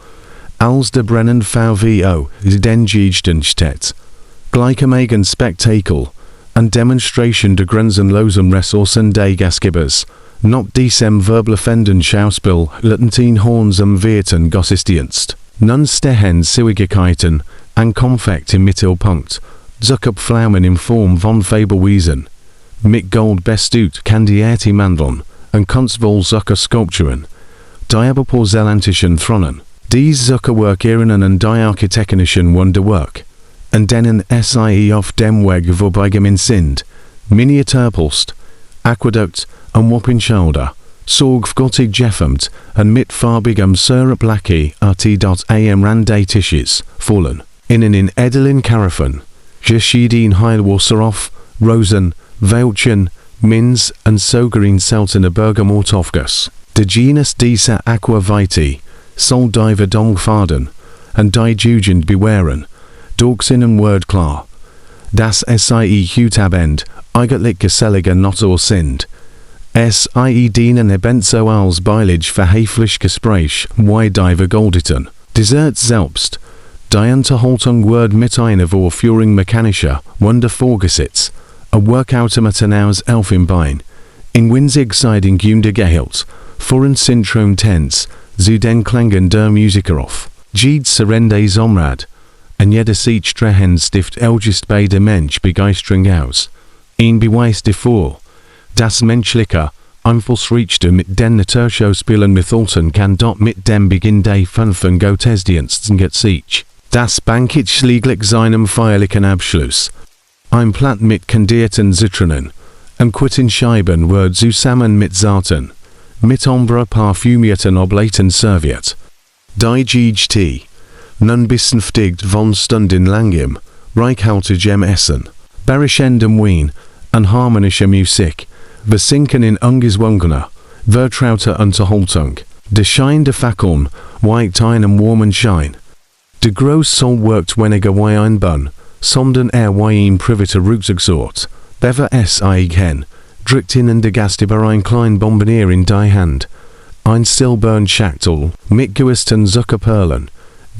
als der brennend VVO den Gesten steht. Gleichermaßen Spektakel, und Demonstration der grenzenlosen Ressourcen des Gastgebers, not diesem verbleifenden Schauspiel latent Horns am Wirten Gottesdienst. Nun stehen Zügigkeiten, Ein Konfekt im Mittelpunkt, Zucker Pflaumen in Form von Fabelwesen, mit Gold bestückt kandierte Mandeln und kunstvoll Zuckerskulpturen, die aber porzellantischen Thronen. Dies Zuckerwerkerinnen und die architektonischen Wunderwerk, und denen sie auf dem Weg vorbeigegangen sind, Miniaturpost, Aquädukt und Wappenschilder, sorgfältig geformt und mit farbigem Syrup-Lacke am Rand des Tisches, fallen, innen in edlen Karaffen, geschieden Heilwasser auf, Rosen, Wäldchen, Minz und sogar seltene Bergamot aufgas. De genus dieser Aqua Vitae, soll die Verdammt und die Jugend bewähren, durch seinen Word klar, dass sie Hutabend eigentlich gesellige Nottor sind. Sie dienen ebenso als Beilage für höflich Gespräch, wie die Vergoldeten. Dessert selbst, die Unterhaltung wird mit einer Vorführung mechanischer Wunder vorgesetzt, a Workautomaten aus Elfenbein, in winzig Seiten gehielt, voren Syndrom Tense, zu den Klängen der Musiker auf. Jede Serende Somrad, und jedes Strehen stift elgest bei der Mensch Begeisterung aus. Beweis davor, das menschliche, Einflussreichste mit den Naturschauspielen mithalten kann dort mit dem Beginn der fünften Gottesdiensten gezieht. Das Bankett schließlich seinem feierlichen Abschluss. Ein Platt mit kandierten Zitronen, und Quittenscheiben wird zusammen mit Sarten, mit Ombre parfümierten Oblaten serviert. Die GT, nun besänftigt von Stunden langem, reichhaltigem Essen, berischendem Wein, und harmonischer Musik, versinken in ungezwungener, vertrauter Unterhaltung. Der Schein der Fackeln weicht einem warmen Schein. Der Großsoul wirkt weniger wie ein Bann, sondern wie ein privater Rückzugsort. Bever sie ken, drückt ihnen der Gastgeber ein klein Bonbonier in die Hand. Ein Silbern Schachtel mit gewissen Zuckerperlen,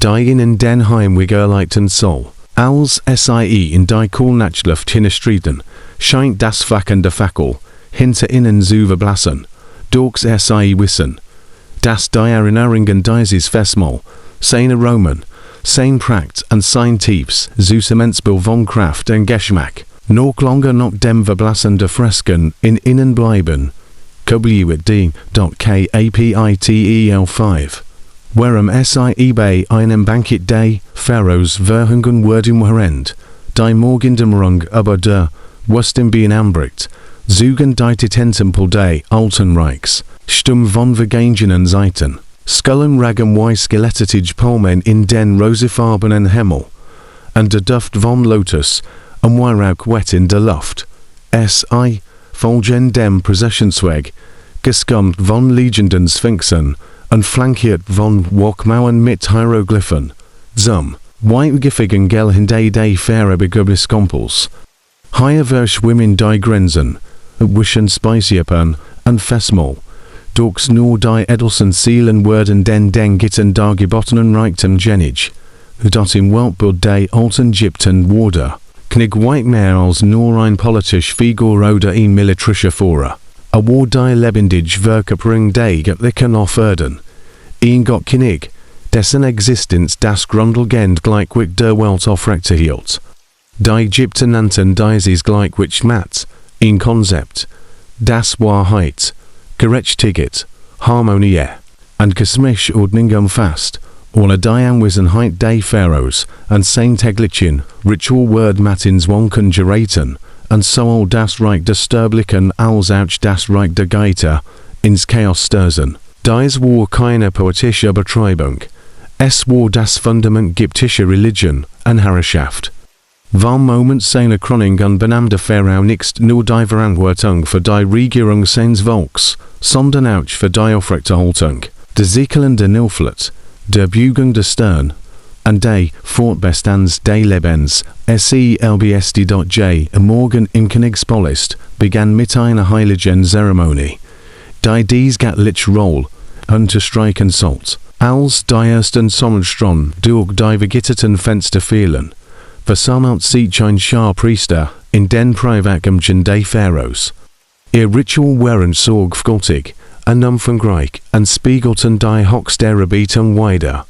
die ihnen den Heimweg erleichtern soll. Als sie in die Kohlnachtluft hineinstreten, scheint das Flackern der Fackel hinter ihnen zu verblassen, durch sie wissen, dass die Erinnerungen dieses Festmahl, sein Aromen, sein Prakt und sein Tiefs, Süßemensbild von Kraft und Geschmack, noch lange nach dem Verblassen der Fresken in ihnen bleiben. WD.KAPITEL5 Warum bei einem Bankett des Pharaos verhungern wurde, die Morgendämmerung aber der Wustenbein anbricht, zugen die Titentempel des Alten Reichs, stumm von vergangenen Seiten, skullen raggen wie skelettige Palmen in den rosefarbenen Himmel, und der Duft von Lotus, und Weihrauch wet in der Luft. Folgen dem Prozessionsweg, geskummt von liegenden Sphinxen, und flankiert von Walkmauern mit Hieroglyphen, zum weitgiffigen Gel hinter die Pharaonische Kompels. Higher verschwimmen die Grenzen, wischen Speisepan und Festmahl, durch nur die edelsten Seelen werden den Gitten dargebotenen Reichtum genig, dort im Weltbild der alten Ägypten wurde, knig weit mehr als nur ein politisch Figur oder ein militärischer Führer. War die lebendig Verkörperung der göttlichen auf Erden, ein Gott knig, dessen Existenz das Grundlegend Gleichgewicht der Welt aufrechterhielt. Die Ägypter nannten dieses Gleichgewicht Mat, ein Konzept, das Wahrheit, Gerechtigkeit, Harmonie und Geschmacksordnung umfasst, ohne die Anwesenheit der Pharaos und sein täglichen Ritual wird Matins Wonken geraten, und soll das Reich des Sterblichen als auch das Reich der Geister ins Chaos stürzen. Dies war keine poetische Übertreibung, es war das Fundament ägyptischer Religion und Herrschaft. Vom Moment seiner Krönung übernahm der Pharao nicht nur die Verantwortung für die Regierung seines Volks, sondern auch für die Aufrechterhaltung, der Sicherung der Nilflut, der Bügung der Stern, und der Fortbestands des Lebens. SELBSD.J am Morgen im Königspolist begann mit einer heiligen Zeremonie, die dies göttliche Roll unterstreichen sollte. Als die ersten Sonnenstrahlen durch die vergitterten Fenster fielen, versammelt sich ein Scharpriester in den Privatgämchen des Pharaos. Ihr Ritual waren sorgfältig und umfangreich und spiegelten die höchste Erbietung wider,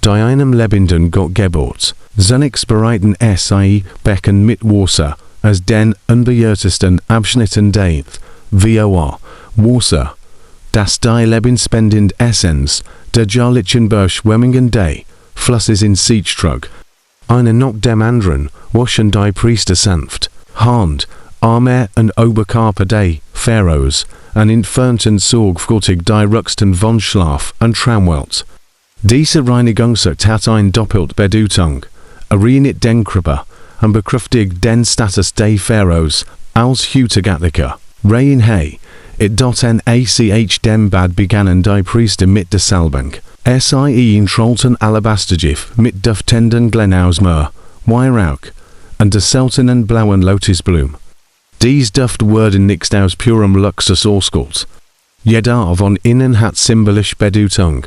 die einem lebenden Gott gebot. Zunix bereiten sie, becken mit Wasser, as den unbeurtesten Abschnitten Dave, vor, Wasser, das die lebensspendend Essens, der jarlichen Berschwemmingen Day, Flusses in Siechtrug, eine noch dem anderen, waschen die Priester sanft, Hand, Arme und Oberkörper Day, Pharaohs, an entfernten sorgfältig die Ruxten von Schlaf und Traumwelt. Diese Reinigungsakt hat ein doppelt Bedeutung, erinnert den Kripper, und bekräftigt den Status des Pharaohs, als Hütegatlicher, Rein Hey, it dot nach dem Bad begannen die Priester mit der Salbung, sie in Trollten Alabastergif mit duftenden Glenausmer, Weihrauch, und der seltenen blauen Lotusblume. Dies Duft worden nicht aus purem Luxus ausgeholt. Jeder von ihnen hat symbolisch Bedeutung.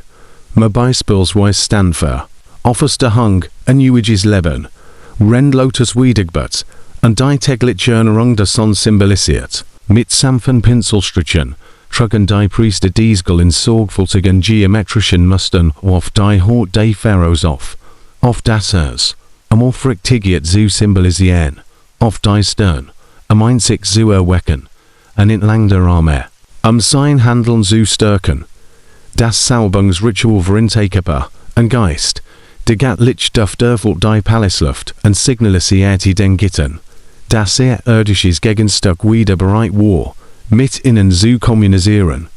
Me beispielsweise stand für Offerste Hung, ein ewiges Leben, Rend Lotus Wiedegbut, und die tägliche Ernährung der Sonne symbolisiert. Mit sanften Pinselstrichen trugen die Priester diesel in sorgfältigen geometrischen Mustern auf die Haut des Pharaos auf das Herz, aufrichtigiert zu symbolisieren, auf die Stirn, einzig zu erwecken, und entlang der Arme, sein Handeln zu stärken. Das Salbungsritual verinnerlichbar, und Geist, der Gatlich Duft erfüllt die Palaceluft und signalisiert den Gittern, dass irdisches Gegenstück wieder bereit war, mit ihnen zu kommunisieren,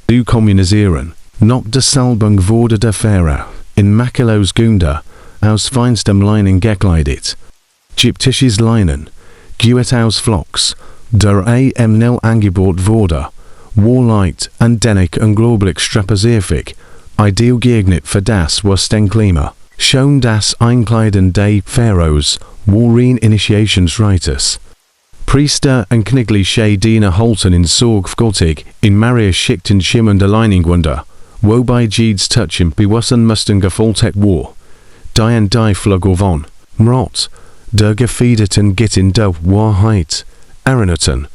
noch der Salbung wurde der Pharao, in makellos Gunda, aus feinstem Leinen gekleidet. Ägyptisches Leinen, Guet aus Flocks, der nil angebot wurde, warlight und dennoch unglaublich strapazifisch, ideal geeignet für das was den Klima, schon das Einkleiden des Pharaos, worin Initiationsrites. Priester und knigliche Diener halten in sorgfältig, in Maria schickten schimmernde Leiningwunder, wobei Jeeds Touchen bewussten mussten gefoltert war. Die und die flog von, Mrot, der gefiederten Gittin der Wahrheit, Erinnerten,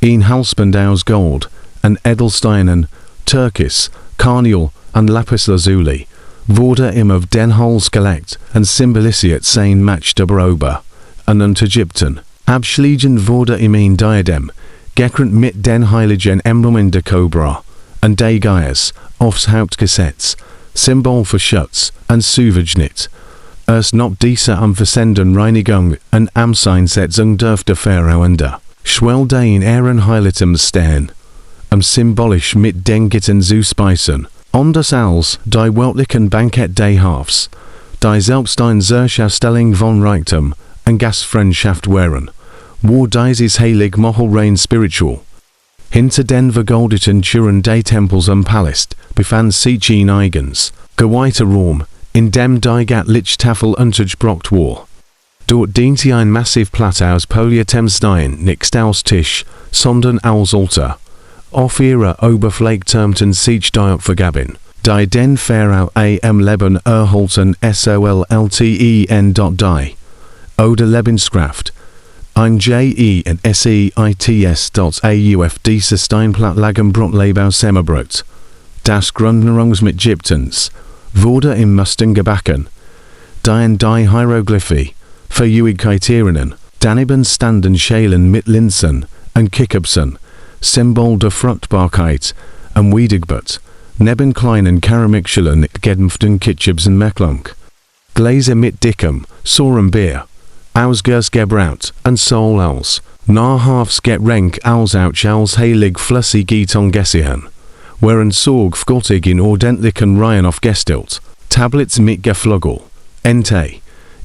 ein Halsband aus Gold, und Edelsteinen, Türkis, Carnial und Lapislazuli, wurde ihm auf den Hals gelegt und symbolisiert sein Match der Berober, und Ägypten. Abschließend wurde ihm ein Diadem, gekrönt mit den heiligen Emblemen der Cobra, und des Geiers, aufs Haupt gesetzt, Symbol für Schutz und Zuverschnitt. Erst noch diese am Versenden Reinigung und Amtseinsetzung durfte Pharao unter, schwell den Ehrenheiligen Stern, symbolisch mit den Gitten zu speisen, anders als die weltlichen Bankette des Hafs, die selbst ein Zerschaustellung von Reichtum und Gastfreundschaft wären, war dieses heilig Mochel rein spiritual. Hinter den vergoldeten Türen des Tempels am Palast befand sich ein eigens, geweihter Raum, in dem die Gatlich-Tafel untergebracht war. Dort diente ein massiv Platt aus Polyethemstein nicht als Tisch, sondern als Altar. Auf ihrer Oberfläche türmten sich die Opfergaben, die den Pharao am Leben erhalten solten die oder Lebenskraft. Ein JE und SEITS.AUF diese Steinplatt lagen Brotleibau Semmerbrot. Das Grundnahrungsmittel wurde im Musten gebacken. Die Hieroglyphe, Verewigkeiten, daneben standen Schalen mit Linsen und Kickupsen, Symbol der Fruchtbarkeit und Wiedegbut, neben kleinen Keramikschalen mit gedämpften Ketchups und Mechlung. Gläser mit dickem, saurem Bier, ausgebraut und Soul als, nahrhafts Getränk als heilig flüssig Giton gesichern, während sorgfältig in ordentlichen Reihen aufgestellt, Tablets mit Geflügel, Ente,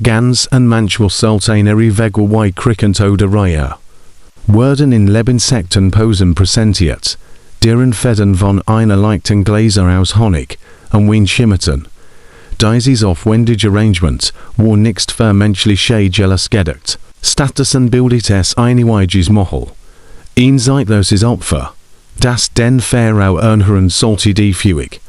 Gans und manchmal seltenere Wegel krickend oder Reihe, wurden in Lebenssekten Posen präsentiert, deren Fäden von einer leichten Gläser aus Honig und Wein schimmerten. Dieses aufwendige Arrangement war nicht für menschliche Jealous gedacht. Stattdessen bildet es ein ewiges Mochel. Ein zeitloses Opfer, das den Pharao erneuern sollte die Fühig.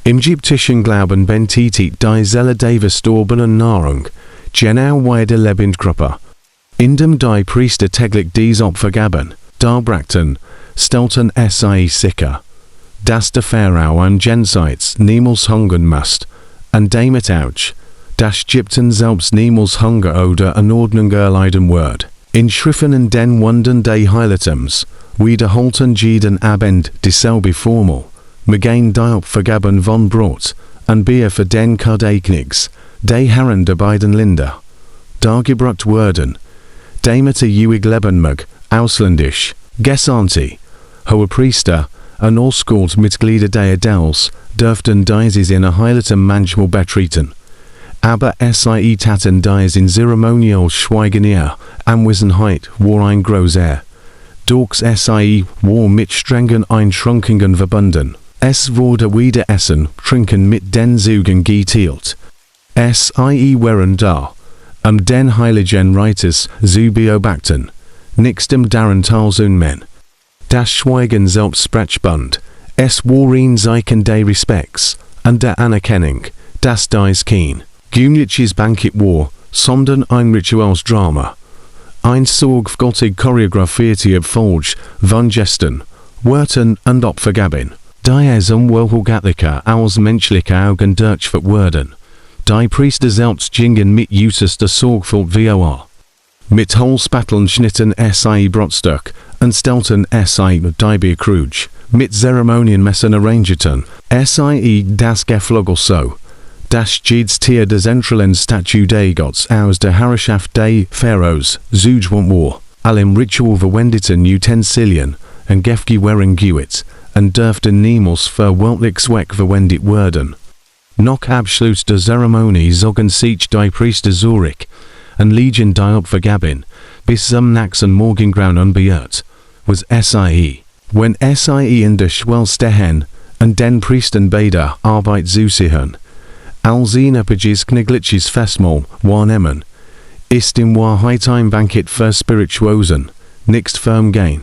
Im ägyptischen Glauben bentitet die Seele der verstorbenen Nahrung, genau wie der Lebendkörper. In dem die Priester täglich dies Opfer gaben, darbrachten, stellten sie sicher, dass der Pharao an jenseits niemals hungern musste, und damit auch, Das Gypten selbst niemals Hunger oder Anordnung erleiden wird. In Schriften den Wunden des Heiligtums, wiederholten jeden Abend dieselbe Formel, Megain die Opfergaben von Brot, und Bier für den Kadeknigs, de Herren der beiden Länder. Dargebracht werden, Demeter Uig Lebenmag, ausländisch, Gesandte, Hohe Priester, und Mitglieder der Adels, dürften dieses in a Heiligtum manchmal betreten. Aber sie taten dies in Zeremonial Schweigen eher, Anwesenheit war ein großer. Durch sie war mit strengen Einschränkungen verbunden. Es wurde wieder Essen, Trinken mit den Zügen geteilt. Sie waren da, den Heiligen Rites zu beobachten, nächstem daran teilzunehmen. Das Schweigen selbst sprechbund, es war ein Zeichen des Respekts, und der Anerkennung, dass dies kein gewöhnliches Bankett war, sondern ein rituelles Drama. Ein sorgfältig choreografierte Folge von Gesten, Worten und Opfergaben, die es unwohlgängliche als menschliche Augen durchgeführt wurden. Die Priester selbst gingen mit äußerster Sorgfalt vor. Mit Holzspateln schnitten sie Brotstück und stellten sie die Bierkrug, mit Zeremonienmessen arrangierten sie das Geflügel so, dass jedes Tier des zentralen Statue des Gottes aus der Herrschaft des Pharaos zugewandt war, allem Ritual verwendeten Utensilien und Gefgewähren gewit, und dürften niemals für weltlich Zweck verwendet werden. Nach Abschluss der Zeremonie zogen sich die Priester zurück und legten die Opfergaben bis zum nächsten Morgengrauen unbeirrt, was sie, wenn sie in der Schwelle stehen und den Priestern bei der Arbeit zusichern, als ein epiges knigliches Festmahl wahrnehmen, ist in Wahrheit ein Bankett für Spirituosen, nicht für Gain.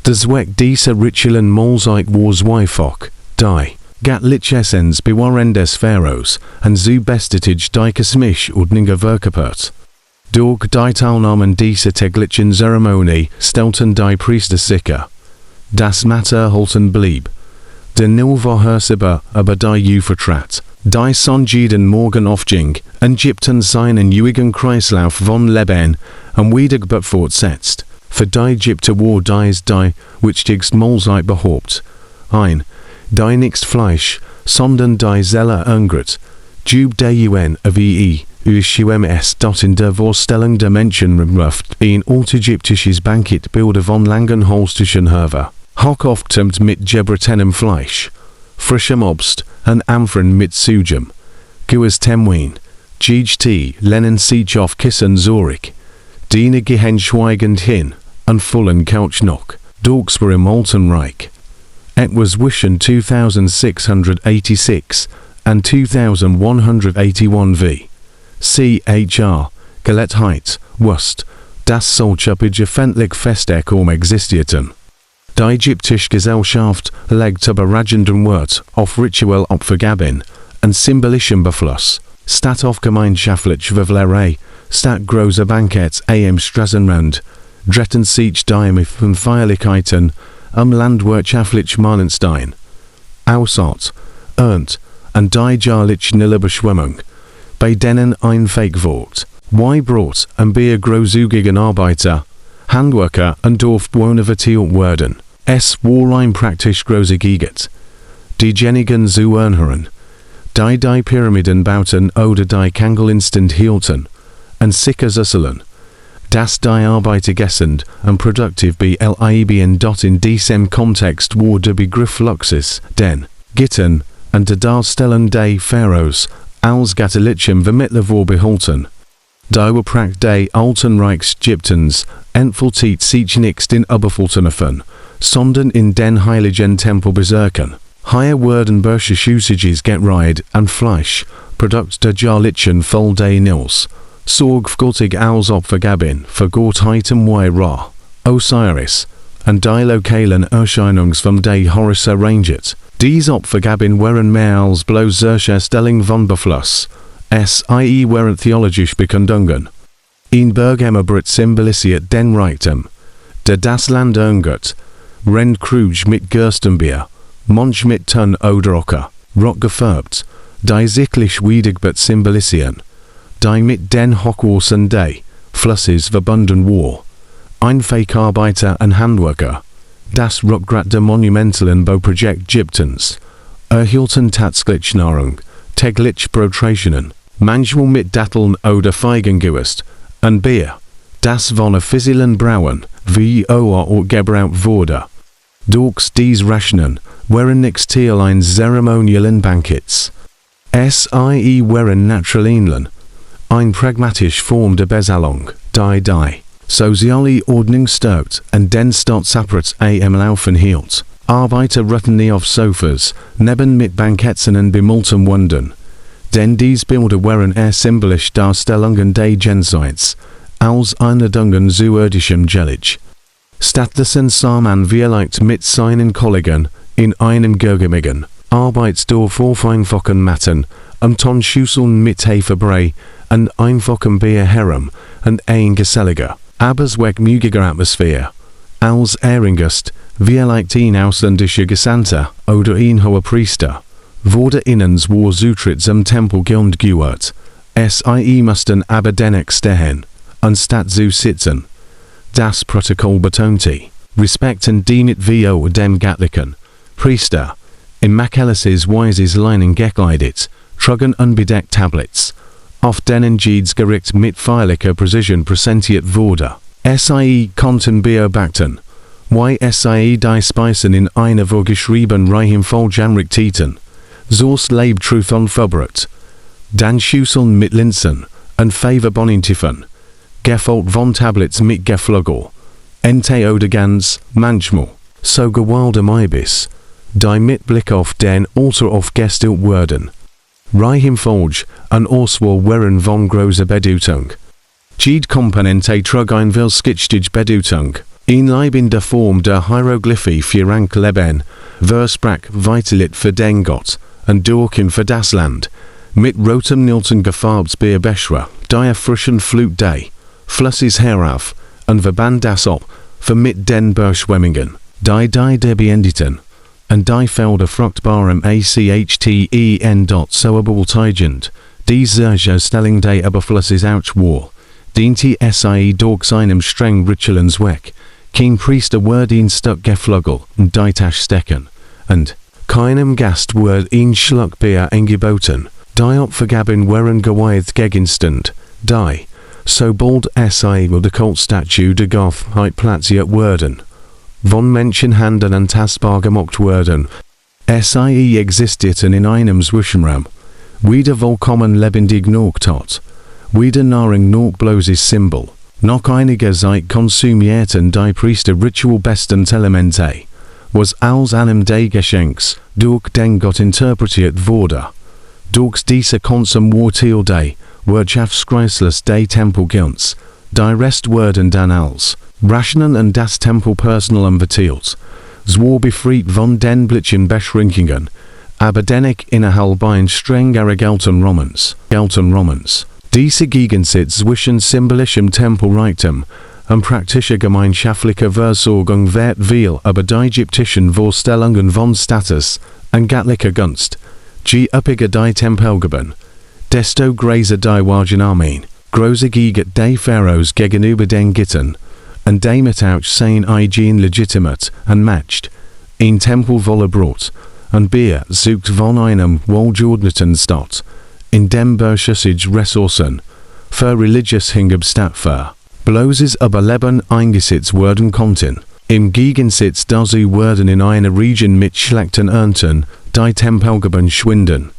Der Zweck dieser Ritualen Mahlzeit war zweifach, die göttliche Essenz bewahren des Pharaos und so bestätigt die Geschmacksordnung verkörpert. Durch die Teilnahme dieser täglichen Zeremonie stellten die Priester sicher, dass Matter erhalten blieb. Der nur vorhersehbar aber die vertrat, die son jeden Morgen aufging und Gypten seinen ewigen Kreislauf von Leben und Wiedergeburt fortsetzt. Für die Ägypter war dies die wichtigste Mahlzeit behauptet. Die nicht Fleisch, sondern die Seele angert. Jub der UN wie USUMS in der Vorstellung der Menschen ruft ein altägyptisches Bankettbilder von langen holstischen Höver, hochoftemt mit gebrattenem Fleisch, frischem Obst und Amphren mit Sugem, Gues Temwin, GT lehnen sich auf Kissen zurück, diene gehen schweigend hin, und vollen Couch noch, Dogs were im Alten Reich. It was zwischen 2686 and 2181 v. CHR, Gelettheit, Wust, das solche begefändlich Festekom existierten. Die ägyptische Gesellschaft legt überragenden Wert auf rituell Opfergaben und symbolischem Befluss, statt auf gemeinschaftlich Verwehre, statt großer Bankett am Straßenrand, dretten sich die von Feierlichkeiten landwirtschaftlich Mannenstein, Aussaat, Ernte und die jahrliche Überschwemmung, bei denen ein Fake Brot und Bier großzügigen Arbeiter, Handwerker und Dorfbewohner verteilt werden. Es war ein praktisch großer Gegend. Diejenigen zu ernähren, die Pyramiden bauten oder die Kangel instant hielten, und sicher süsseln, dass die Arbeiter gessend und produktiv blieben. In diesem Kontext war der Begriff Luxus, den Gitten und der Darstellung des Pharaos als göttlichem Vermittler war behalten. Die Überpracht des Alten Reichs Ägyptens entfaltet sich nicht in Oberflächen, sondern in den heiligen Tempelbezirken. Hier werden Usages Getreide und Fleisch, Produkt der jahrlichen Voll des Nils, sorgfältig als Opfergaben für Gottheiten wie Ra, Osiris und die lokalen Erscheinungsformen des Horus arrangiert. Diese Opfergaben waren mehr als bloß Stellung von Befluss, sie waren theologisch Bekundungen. Ein Bergemmerbrett symbolisiert den Reichtum, der das Land angert, Rend Krug mit Gerstenbier, Monch mit Ton oder Ocker, Rock gefärbt, die sittlich Wiedergeburt symbolisieren, die mit den Hochwursen day, Flusses verbunden war. Ein Fakarbeiter and Handwerker. Das Rückgrat der monumentalen Bauprojekt Ägyptens. Erhielten Tatsächlich täglich Brotrationen. Manchmal mit Datteln oder Feigengewürst. Und Bier. Das von offiziellen Brauen, wie auch gebraucht wurde. Durch dies Rationen, waren nicht Teil eines zeremoniellen Banketts. Sie waren Naturalien. Ein pragmatisch Form der Bezahlung, die soziale Ordnung stärkt und den Staatsapparat am Laufen hielt. Arbeiter ruhten nie auf Sofas, neben mit Banketten und bemultem Wunden. Denn dies Bilder waren symbolisch Darstellungen des Jenseits, als Erinnerungen zu irdischem Gelage. Stattdessen sah man vielleicht mit seinen Kollegen in einem Gurgemigen, Arbeitsdorf auf einfachen Matten, Tonschüsseln mit Hefebrei, und einfachen Bier herum, und ein geselliger, aber zweckmügiger Atmosphäre. Als Ehrengast, vielleicht ein ausländischer Gesandter oder ein hoher Priester, wurde innens war Zutritt zum Tempel gehört. Sie mussten aber dennoch stehen, anstatt zu sitzen. Das Protokoll betonte, respekten die nicht wie dem göttlichen Priester, in Michaelis weises Leinen gekleidet, trugen unbedeckt Tablets, auf denen jedes Gericht mit feierlicher Präzision präsentiert wurde. Sie konnten beobachten, wie sie die Speisen in einer vorgeschriebenen Reihenfolge anrichteten, so's Lebtruth unverbrüht. Dann Schüsseln mit Linsen und Favor-Bonentifen, gefolgt von Tablets mit Geflügel, Ente oder Gans, manchmal, so gewaldem Ibis, die mit Blick auf den Altar aufgestellt wurden. Reihenfolge und Auswahl waren von großer Bedeutung. Jede Komponente trug ein willskittige Bedeutung, in leibender Form der Hieroglyphe für Rank Leben, Versprach weiterlit für den Gott, und Durchen für das Land, mit rotem Nilton gefarbtes Bierbeschwer, die frischen Flut day, Flusses herauf, und verband das ab, für mit den Berschwemmingen, die der beendeten, und die Felder fruchtbarem ACHTEN. So beultigend, die Zerge Stelling der Überflusses ouch war, diente sie durch seinem streng rituellen Zweck, kein Priester wurde ihn stuck geflügel, und die Tasch stecken, und keinem Gast wurde ein Schluck Bier angeboten, die Opfergaben waren geweiht Gegenstand, die, sobald sie der Kultstatue der Gottheit platziert wurden, von Menschenhänden antastbar gemacht wurden. Sie existierten in einem Zwischenraum, weder vollkommen lebendig noch tot, weder Nahrung noch bloßes Symbol. Nach einiger Zeit konsumierten die Priester ritualbesten Elemente, was als einem des Geschenks durch den Gott interpretiert wurde. Durch diese Konsum wurde die Wirtschaftskreisles des Tempelgilts, die Rest wurden dann als Rationen und das Tempel personal verteilt, zwar befreit von den blitzen Beschränkungen, aber dennoch innerhalb ein streng geregelten Romans. Diese Gegensatz zwischen symbolischem Tempelreichtum und praktischer gemeinschaftlicher Versorgung wird viel über die ägyptischen Vorstellungen von Status und göttlicher Gunst. Je üppiger die Tempelgeben, desto größer die Wagenarmeen, großzügig die Pharaos gegenüber den Gittern, und damit auch sein eigen legitimate und matched, ein Tempel voller Brot und Bier sucht von einem wohlgeordneten Staat, in dem Beschüssig Ressourcen für religiös Hingabe für bloßes Überleben eingesetzt werden konnten. Im Gegensatz dazu wurden in einer Region mit schlechten Ernten die Tempelgeben schwinden.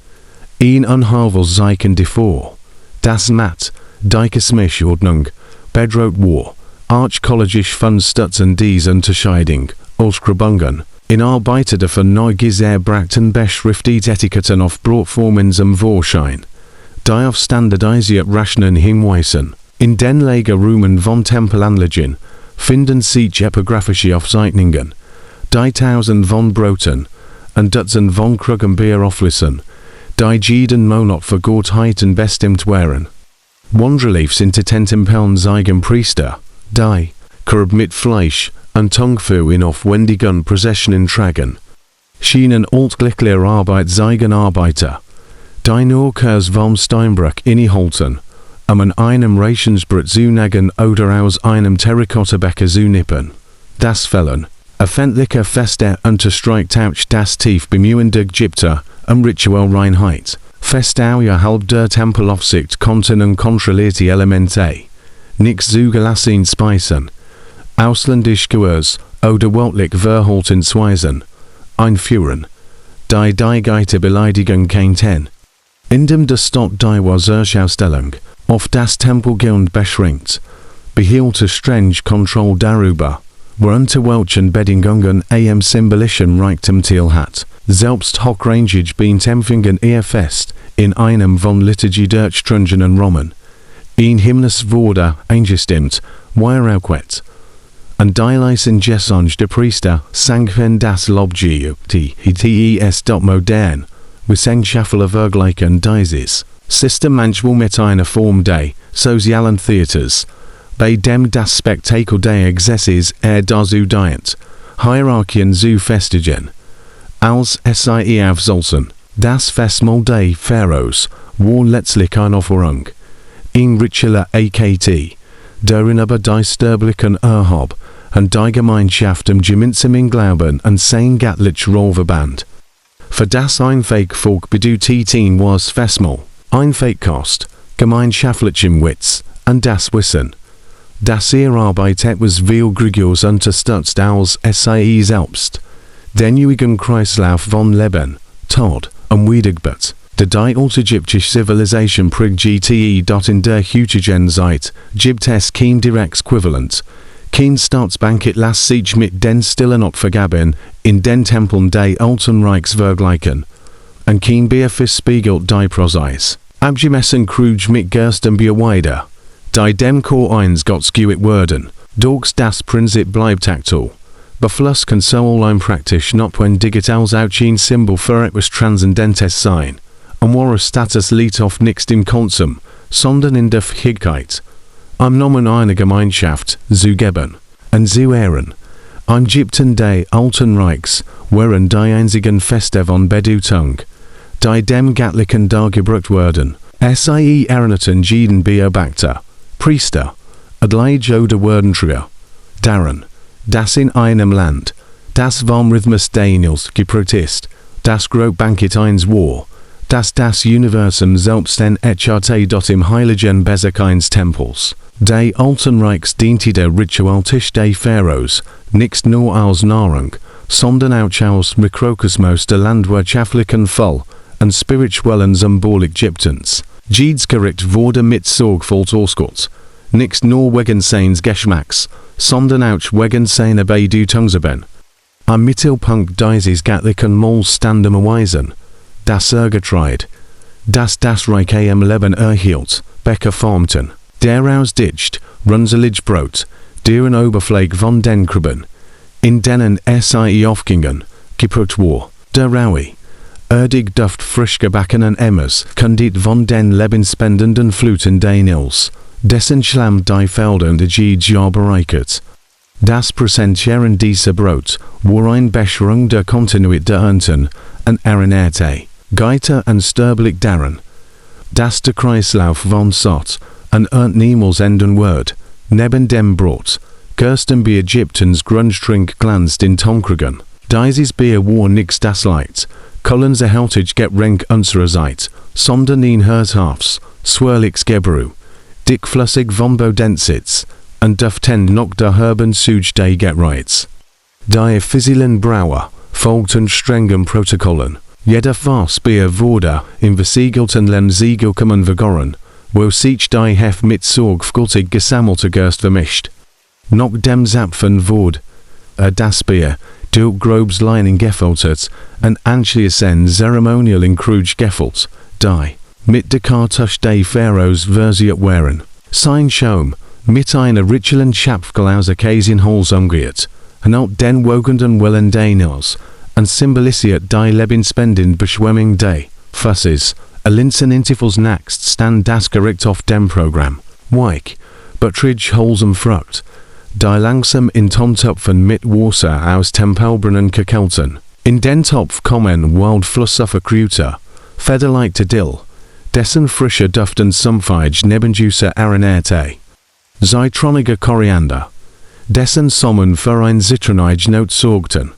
Ein unhavel Zeichen davor, das Matt, die Geschmacksordnung, bedroht war, archkollegisch von Stutzen dies Unterscheidung, Ausgrabungen, in Arbeiter davon neu gebrachten beschriftet Etiketten auf Brotformen zum Vorschein, die auf standardisiert Rationen hinweisen. In den Lagerräumen von Tempelanlagen finden sich epigraphische Aufzeichnungen, die Tausend von Broten und Dutzend von Krügen Bier auflisten, die jeden Monat für Gottheiten bestimmt waren. Wandreliefs in den Tempeln zeigen Priester, die, Körb mit Fleisch und Tongfu in aufwendigen Prozessionen tragen. Schienen altglückliche Arbeit zeigen Arbeiter, die nur Kurs vom Steinbruch innehalten einem Rationsbrot zunagen oder aus einem Terrakotta-Becher zu nippen. Das Fällen. Öffentliche Feste unterstreicht auch das tief bemühende Ägypter, Ritualreinheit. Fest außer halb der Tempelaufsicht konnten und kontrollierte Elemente. Nichts zugelassen Speisen. Ausländische Gewürz oder weltlich Verhaltensweisen. Einführen. Die Geite Beleidigung kein Ten. In dem der Stadt die Wahrsausstellung, auf das Tempelgeld beschränkt, behielte strenge Kontrolle darüber, worunter welchen Bedingungen symbolischen Reichtum Teil hat. Selbst hochrangig beint empfingen ihr Fest, in einem von Liturgie durchstrungenen Roman. In Hymnus wurde eingestimmt, Weihraquet. Und die leisen Gesang de Priester sangen das Lobgiu, modern, Wissenschaftler vergleichen dieses System manchmal mit einer Form des sozialen Theaters, bei dem das Spektakel des Exzesses dazu dient, Hierarchien zu festigen. Als sie aufsollen, das Festmahl des Pharaos war letztlich eine Aufführung. In ritueller AKT, darin aber die sterblichen Erhab und die Gemeinschaft im gemeinsamen Glauben und sein göttlich Rollverband. Für das Volk bedeutet was Festmahl, Kost, gemeinschaftlichem Witz und das Wissen. Das Arbeit etwas viel Gregors unterstützt als sie selbst. Den ewigen Kreislauf von Leben, Tod und Wiedergeburt. Der die altägyptische Zivilisation prägt in der heutigen Zeit, gibt es kein direktes Äquivalent. Kein Staatsbankett lässt sich mit den stillen Opfergaben in den Tempeln des Alten Reichs vergleichen. Und kein Bierfest spiegelt die Prozeis. Abgemessen kruj mit Gersten Bierweide. Die dem Chor eins Gottesgeübt werden, durch das Prinzip bleibt aktuell. Befluss kann so allein praktisch not wenn digitals auch ein Symbol für etwas Transzendentes sein. Und wahre Status liegt auf nichts im Konsum, sondern in der Fähigkeit, am Namen einer Gemeinschaft zu geben und zu ehren. Ein Ägypten des Alten Reichs waren die einzigen Feste von Bedeutung, die dem Göttlichen dargebracht werden. Sie erinnerten jeden Beobachter, Priester, Adlige oder Werdenträger, daran, dass in einem Land, das vom Rhythmus Daniels geprägt ist, das Bankette eins war, dass das Universum selbst en Echarte dort im heiligen Bezirk eines Tempels, des Alten Reichs diente der Ritualtisch des Pharaos, nicht nur als Nahrung, sondern auch als Mikrokosmos der landwirtschaftlichen Fall und spirituellen Symbolik Ägyptens. Jedes Gericht wurde mit Sorgfalt ausgesucht, nicht nur wegen seines Geschmacks, sondern auch wegen seiner Bedeutungseben. Am Mittelpunkt dieses göttlichen Mahls standen Weisen, das Getreide, das Reich am Leben erhielt, Bäcker formten, der ausdicht, runzelig Brot, deren Oberfläche von den Kribben, in denen sie aufgingen, geprägt war, der Raui. Erdig Duft frisch gebackenen Emmers, kandid von den lebensspendenden Fluten Daniels, dessen Schlamm die Felder und die Jahr bereichert. Das Präsentieren dieser Brot war eine Bescherung der Kontinuität der Ernten und Erinnerung, Geiter und sterblich daran, dass der Kreislauf von Sot und Ernt niemals enden wird. Neben dem Brot, Gerstenbier Ägyptens Grundstrink glänzt in Tonkrigen. Dieses Bier war nichts das Leid, Collins erhältig Getränk unsererseits, sondern in Herthafs, swirliges Gebru, dickflüssig von Bodensitz, und duften noch der Herben Suj des Getreids. Die offiziellen Brauer folgten strengen Protokollen. Jeder Fassbier wurde im versiegelten Lemsiegel vergoren, wo sich die Hef mit sorgfältig gesammelte Gerst vermischt. Noch dem Zapfen wurde das Bier durch grobes Leinen gefiltert und anschließend zeremoniell in Kruj gefüllt, die mit der Kartusch des Pharaos versiert waren. Sein Schaum mit einer rituellen Schapfglas Käsenholz umgeht, und auch den wogenden Willen Daniels, und symbolisiert die lebensspendende Beschwemmung des Fusses, Linsen Intervals next stand das Gericht auf dem Programm, weich, buttrige wholesome Frucht, die langsam in Tontopfen mit Wasser aus Tempelbrunnen gekelten. In den Topf kommen wild Flusser Kräuter, federleichte Dill, dessen frischer Duften Sumpfige Nebenjuice Aranerte. Zitronige Koriander, dessen Sommen für ein Zitronige Note sorgten.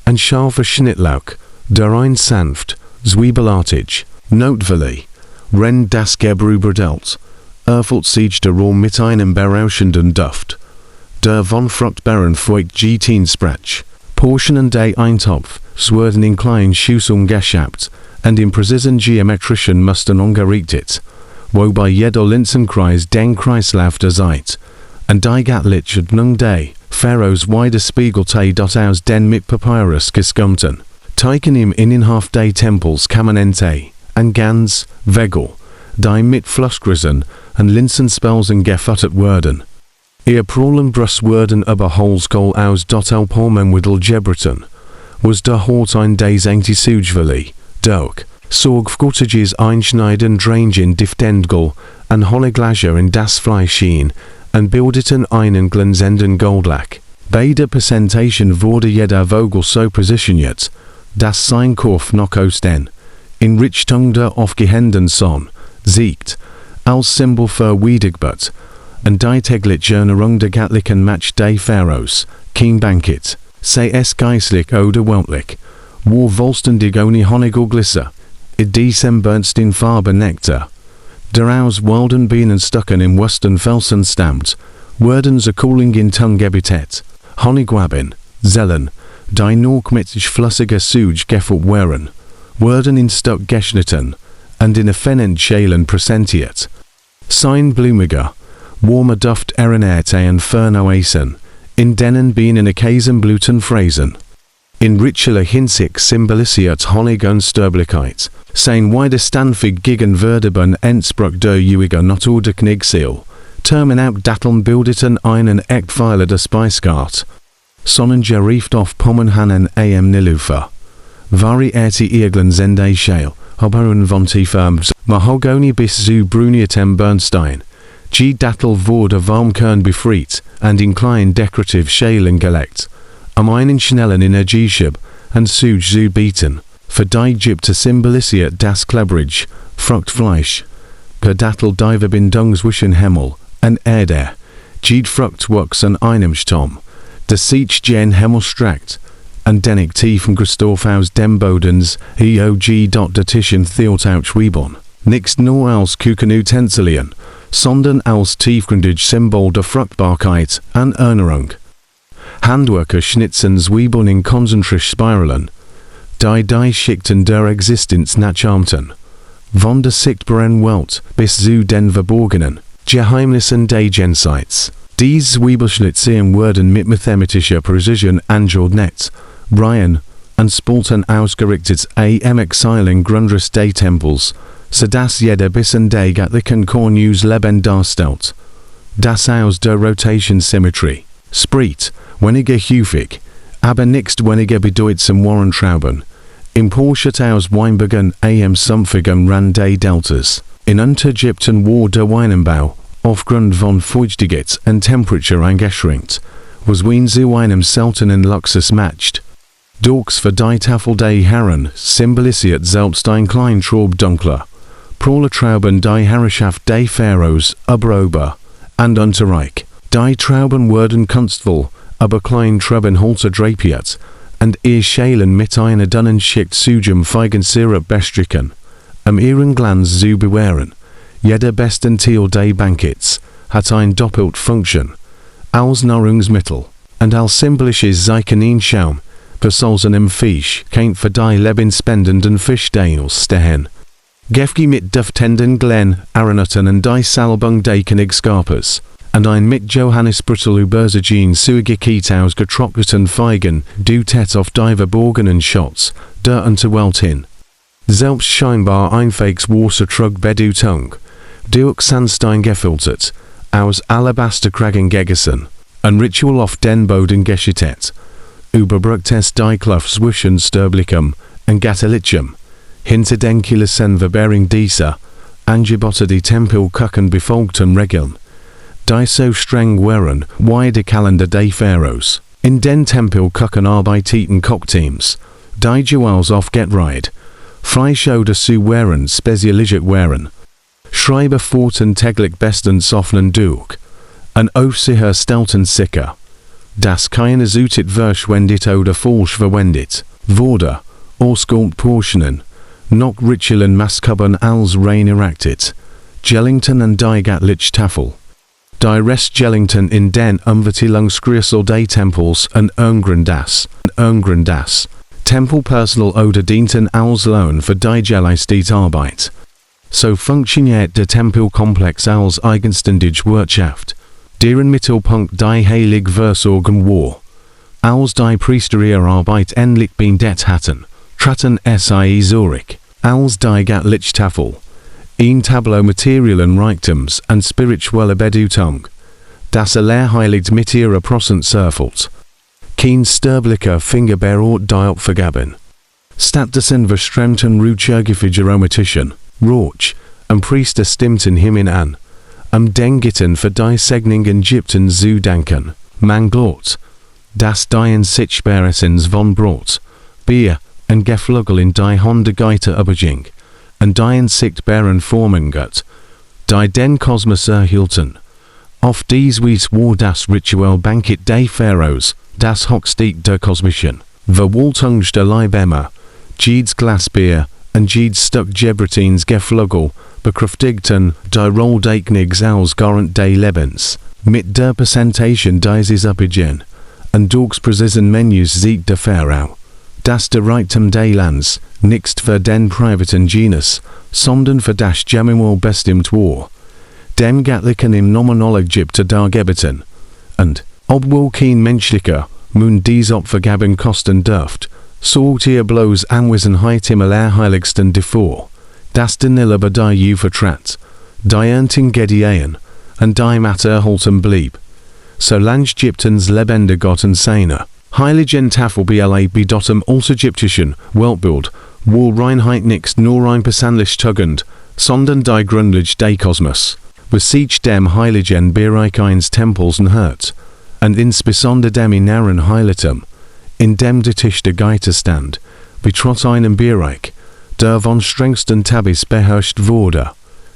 Ein scharfer Schnittlauch, der ein sanft, zwiebelartig, notwillig, Ren das Gebrüberdelt, siege der Rohr mit einem berauschenden Duft, der von fruchtbaren Feucht G10 Sprach, Portionen de Eintopf, werden in kleinen Schüsseln geschabt, und in präzisen geometrischen Mustern angerichtet, wobei jeder Linsenkreis den Kreislauf der Zeit, und die Gatlich und nun de, Pharaos weide Spiegelte dot aus den mit Papyrus geskummten, teiken im Innenhof de Tempels Kamanente, und ganz, Wegel, die mit Flussgrisen und Linsenspelsen gefuttert werden. Ihr prollen Brustworden über Holzkohl aus dot Alpormenwiddel Jebriton, was der Hort ein des Anti-Sugeveli, Doak, Sorgfguttiges Einschneiden Draingen Diftendgel, und Honiglascher in das Fleischschien, und bildeten einen glänzenden Goldlack. Beide Präsentation wurde jeder Vogel so positioniert, dass sein Kopf noch aus den, in Richtung der aufgehenden Sonne, siegt, als Symbol für Wiedegbert, und die tägliche Erneuerung der Gatlichen Match de Pharaos, kein Bankett, sei es geistlich oder weltlich, wo vollständig ohne Honig oder Glisser, in diesem Bernstein Farbe Nektar, der aus wilden Bienen stucken im Western Felsen stammt, werden sie cooling in Tungebitet, Honigwaben, Zellen, die noch mit flüssiger Suge gefüllt wären, werden in Stock geschnitten, und in effenen Schalen präsentiert. Sein blumiger, warmer Duft Aranerte und Fernoasen, in denen Bienen Käsenblüten fräsen. In ritueller Hinsicht symbolisiert Honig und Sterblichkeit, sein widerstandig gegen Verderben Entspruch der Juiger Natur der Knigseele, Termen out Datteln bildeten einen Echtpfeiler der Speisgart. Sonninger rieft auf Pommenhannen am Nilufer. Varierte Irglen Zende Schale, Hoberen von Tiefams, Mahogoni bis zu Bruniertem Bernstein. G. Dattel wurde Warmkern befriet, und in klein decorative Schalen gelegt. Am einen schnellen Energieschub, und Suge zu bieten, für die Ägypter symbolisiert das Klebrige, Fruchtfleisch. Per Dattel die Verbindung zwischen Himmel und Erde, G. Fruchtwachs an einem Sturm, das sich gen Himmel streckt, und dennig tiefen Christoph aus dem Bodens, EOG. Der Tischen Theotauch Wiebon, nicht nur als Küchenutensilien, sondern als tiefgründig Symbol der Fruchtbarkeit und Erneuerung. Handwerker schnitzen Zwiebeln in konzentrisch Spiralen, die Schichten der Existenz nachahmten. Von der sichtbaren Welt bis zu den verborgenen, Geheimnissen des Jenseits. Diese Zwiebelschnitzen werden mit mathematischer Präzision angeordnet, Reihen und Spalten ausgerichtet am Exilen Grundriss des Tempels, sodass jeder Bissen des Gatlichen Kornus Leben darstellt. Das aus der Rotation Symmetry, Spriet, weniger häufig, aber nicht weniger bedeutsam waren Trauben. Importiert aus Weinbergen am sumpfigen Rand des Deltas. In Unterägypten war der Weinanbau, aufgrund von Feuchtigkeit und Temperatur eingeschränkt, was wen zu einem seltenen Luxus matcht. Dorks für die Tafel des Herren symbolisiert selbst ein klein Traub dunkler. Proletrauben die Herrschaft des Pharaos, Ober und Unterreich. Die Trauben werden kunstvoll, aber klein Trauben Holzer drapiert, und ihr Schalen mit einer dünnen Schicht Sugem Feigensirup bestrichen, ihren Glanz zu bewahren. Jeder besten Teil des Banketts hat ein doppelt Funktion, als Nahrungsmittel und als symbolisches Zeichen Schaum, versolzen im Fisch kein für die lebensspendenden Fischdeils stehen. Gefgi mit duftenden Glen, Aranuten und die Salbung des Königskarpers, und ein mit Johannisbrüttel Übersagin Suigiket aus getrockneten Feigen, dutet auf die verborgenen Shots, der Unterwelt hin. Selbst scheinbar einfähiges Wassertrug Bedutung, durch Sandstein gefiltert, aus Alabasterkragen gegessen, ein Ritual auf den Boden geschittet, überbrücktes die Kluft zwischen Sterblichem und Gattelichem, hinter den Kulissen verbering dieser, angebote die Tempelkuchen befolgten Regeln, die so streng waren wie der Kalender des Pharaos. In den Tempelkuchen arbeiteten Kochteams, die Jewels auf Getride, Freischode zu wehren, spezialisiert wehren. Schreiber forten täglich bestens offenen durch. Ein Aufseher stelten sicher, dass keine Zutit verschwendet oder falsch verwendet wurde, ausgehend Portionen, noch Ritualen maskabern als rein erected. Gellington und die Gatlich Tafel. Die Rest Gellington in den Umverteilungsgrüssel des Tempels und hungern das. Tempelpersonal oder dienten als Lohn für die geleistete Arbeit. So funktioniert der Tempelkomplex als eigenständige Wirtschaft, deren Mittelpunkt die heilige Versorgung war. Als die Priester ihre Arbeit endlich beendet hatten, traten sie Zurich, als die Gatlich Tafel. Ein Tableau Materialen Reichtums und spirituelle Bedeutung, das Lehrheiligt mit ihrer Prozent surfelt. Kein sterblicher Fingerbehrort die Opfergaben. Stattdessen verströmten Ruchurgifige Aromatischen, Roch, und Priester stimmten Himmel an, den Gitten für die Segnungen Ägypten zu danken. Man glaubt, dass die Unsichtbaressens von Brot, Bier und Geflügel in die Honde Geite überging, und die unsichtbaren Formen gött, die den Kosmos erhielten. Auf dies Weise war das Ritual Bankette des Pharaos, das Hochstieg der Kosmischen, Verwaltungste Leibemmer, Jeeds Glasbier und Jeeds Stück Gebretins Geflügel, bekräftigten die Rolldeiknigs als Garant des Lebens, mit der Präsentation dieses Abidjan, und durchs präzisen Menüs sieht der Pharao, dass der Reichtum des Lands nicht für den privaten Genus, sondern für das Gemeinwohl bestimmt war, dem Göttlichen im Nominal Ägypter dargebeten, und, obwohl kein menschlicher Mund dies Opfergaben kosten dürft, sorgt ihr bloß Anwesenheit im Allerheiligsten davor, dass der Nil über die Ju vertrat, die Ernting Gedien, und die Matter erhalten blieb. Solange Ägyptens lebende Gott und seine Heiligen Tafel bedottem ägyptischen Weltbild, war Reinheit nicht nur ein persönlich Tugend, sondern die Grundlage des Kosmos, besiegt dem Heiligen Bereich eines Tempels und Hört, und insbesondere dem inneren Heiligtum, in dem der Tisch der Geiter stand, betrotz einem Bereich, der von strengsten Tabis beherrscht wurde,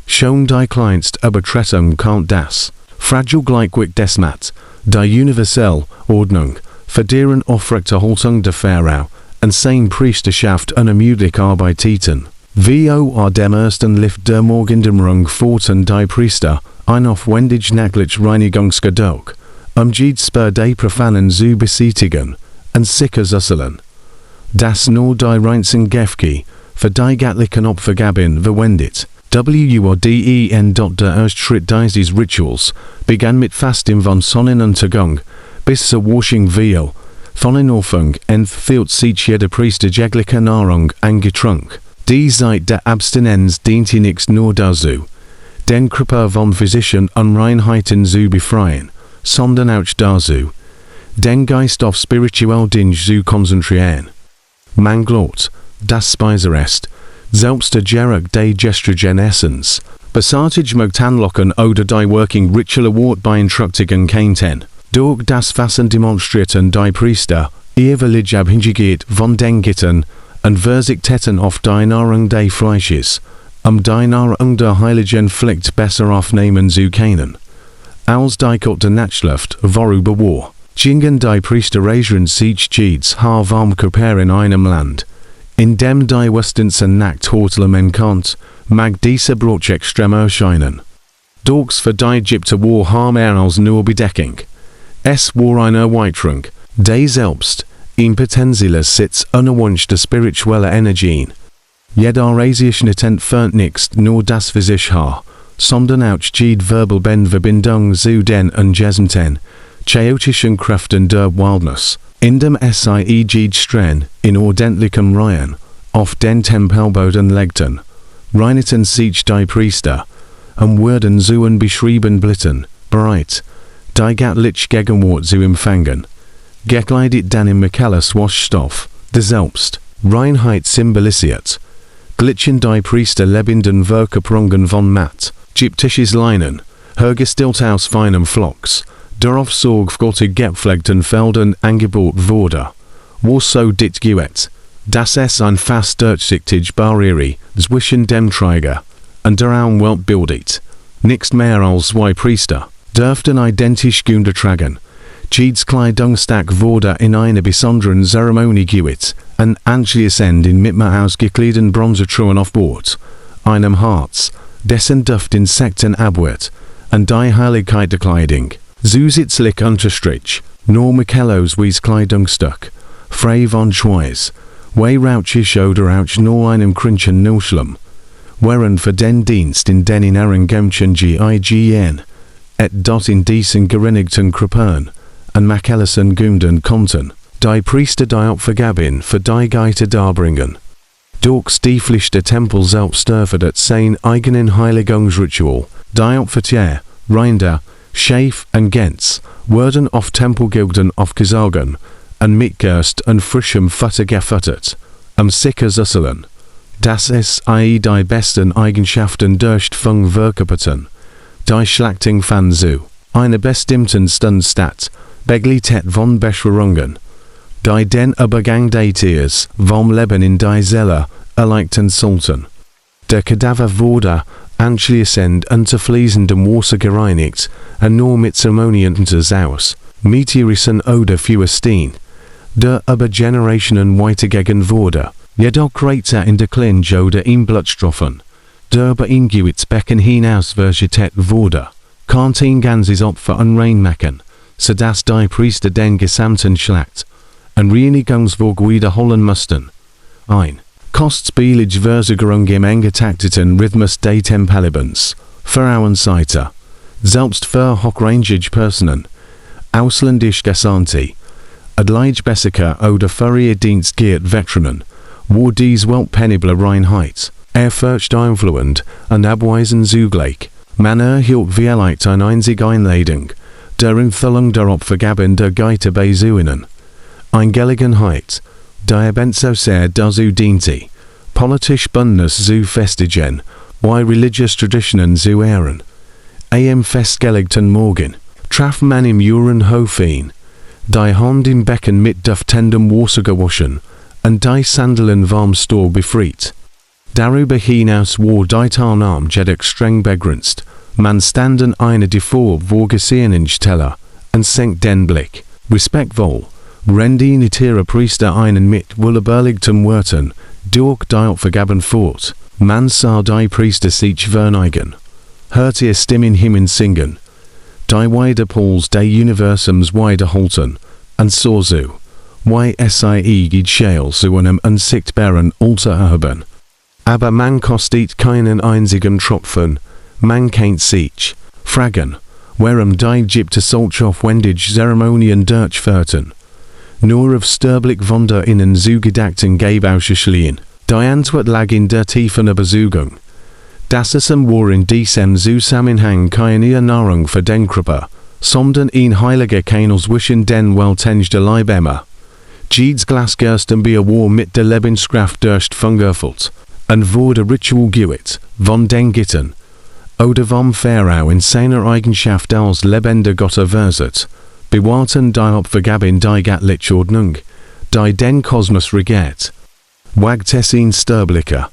schon die kleinste Übertretung kalt das, fragil Gleichgewicht des Mat, die universelle Ordnung, für deren Aufrechterhaltung der Pharao und sein Priesterschaft unermüdlich arbeiteten. Vor dem ersten Lift der Morgendämmerung forten die Priester ein aufwendig nächtlich Reinigungsgedeck, Jeeds Spur des Profanen zu beseitigen, und sicher zuselen, dass nur die reinsten Gefki für die göttlichen Opfergaben verwendet. Worden. Der erste Schritt dieses Rituals begann mit Fasting von Sonnenuntergang bis zur Washing Veil, von den Anfang empfiehlt sich jeder Priester jegliche Nahrung und Getränk. Die Zeit der Abstinenz diente nicht nur dazu, den Körper von physischen Unreinheiten zu befreien, sondern auch dazu, den Geist auf spirituelle Dinge zu konzentrieren. Man glaubt, dass Speiserest, selbst der Geruch des gestrigen Essens, besartig mögt anlocken oder die Working Ritual Award beeinträchtigen könnten. Durch das Fassen demonstrierten die Priester ihr Village abhängigkeit von den Gitten und verzichteten auf die Nahrung des Fleisches, die Nahrung der Heiligen Pflicht besser aufnehmen zu können. Als die Gott der Nachtschrift vorüber war, gingen die Priester regieren sich Jeeds Haar warm Körper in einem Land, in dem die Westens und Nacht-Horteln enkannt, mag diese Brot extrem erscheinen. Durchs für die Ägypter war Haar mehr als nur Bedeckung. Es war eine Erweiterung, die selbst, in potenzieller Sitz unerwünschte spirituelle Energien. Jeder Reisieschnitt entfernt nicht nur das für sich Haar, sondern auch jede Verbindung zu den ungesenten, chaotischen Kräften der Wildnis, in dem sie jede Strähne in ordentlichem Reihen auf den Tempelboden legten, reinigten sich die Priester, wurden zu beschrieben Blitten, bereit, die göttliche Gegenwart zu empfangen. Gekleidet dann im Michaelis Waschstoff, der selbst Reinheit symbolisiert, glitschen die Priester lebenden Verkörperungen von Matt, ägyptisches Leinen, hergestellt aus feinem Flocks, darauf sorgfältig gepflegten Feldern angebaut wurde, wo so dit Guet, Das ist ein fast durchsichtig Barriere, zwischen dem Träger und der Welt bildet. Nichts mehr als zwei Priester, dürften identisch untertragen. Jedes Kleidungsstück wurde in einer besonderen Zeremonie geübt, und anschließend in mit ausgekleideten Bronzetruhen auf Bord, einem Harz, dessen Duft Insekten abwehrt, und die Heiligkeit der Kleidung. Zusätzlich unterstrich, nur Michelos wies Kleidungsstück, frei von Schweiß, wie rauchig oder auch nur einem Krinchen Nuschlum, während für den Dienst in den inneren Gemchen GIGN, et dot in diesen gereinigten Krippern, und Machellesen günden konnten, die Priester die Opfergaben für die Geite darbringen. Durch die Pflicht der Tempel selbst dürfen sein eigenen Heiligungsritual, die Opfertier, Rinder, Schäf und Gänse, wurden auf Tempelgilden aufgesogen, und mit Gerst und frischem Futter gefüttert, sicher süsseln. Das ist die besten Eigenschaften durchfang verkörperten. Die Schlachting von so einer bestimmten Stunde statt, begleitet von Beschwörungen, die den Übergang des Tiers vom Leben in die Seele erleichtern sollten. Der Kadaver wurde anschließend unter fließendem Wasser gereinigt und nur mit Zeremonien aus, meteorischen oder Feuerstein, der über Generationen weitergegeben wurde, jedoch greater in der Klinge oder in Blutstoffen, der bei ihm gewichts Becken hinaus vegetet wurde, kann ihn ganzes Opfer unrein sodass die Priester den gesamten Schlacht und Reinigungsweg wiederholen mussten. Ein kostspielig Versicherung im engetakteten Rhythmus des Tempellebens, Pharaonenseite, selbst für hochrangige Personen, ausländisch Gesandte, Adleichbessiker oder für ihr Dienst geehrt Veteranen, wo dies weltpenible Reinheit, erfurcht einfluend und abweisen zugleich, man erhielt vielleicht eine einzige Einladung, der Empfehlung der Opfergaben der Geite besuchen. Ein Gelegenheit, die ebenso sehr dazu diente, politisch Bündnis zu festigen, wie religious Traditionen zu ehren. Am festgelegten Morgen traf man im Jurenhof ihn, die Hand im Becken mit duftendem Wasser gewaschen und die Sandeln warm Stuhl befreit. Darüber hinaus war die Teilnahme jedoch streng begrenzt. Man standen eine davor vorgesehenen Stelle und senkt den Blick, respektvoll, rendi ihre Priester einen mit wohlüberlegten Worten, durch die Opfergaben fort. Man sah die Priester sich verneigen, hörte ihr Stimmen Hymnen singen, die Widerpols des Universums wiederholten, und so, wie sie geschehen zu einem unsichtbaren Alter erheben. Aber man kostet keinen einzigen Tropfen, man kennt sich fragen, warum die Ägypter solch aufwendige Zeremonien durchführten. Nur auf sterblich Wunder innen zugedachten Gebauscherschlien. Die Antwort lag in der tiefen Überzeugung, dass es war in diesem Zusammenhang keine Nahrung für den Körper, sondern ein heiliger Kanal zwischen den weltengde Leibämmer. Jedes Glasgersten Bier war mit der Lebenskraft durchfangert und wurde ritual geübt, von den Gittern, oder vom Pharao in seiner Eigenschaft als lebender Gott erwähnt, bewahrten die Opfergaben die göttliche Ordnung, die den Kosmos regiert. Wagt es ihn sterblicher,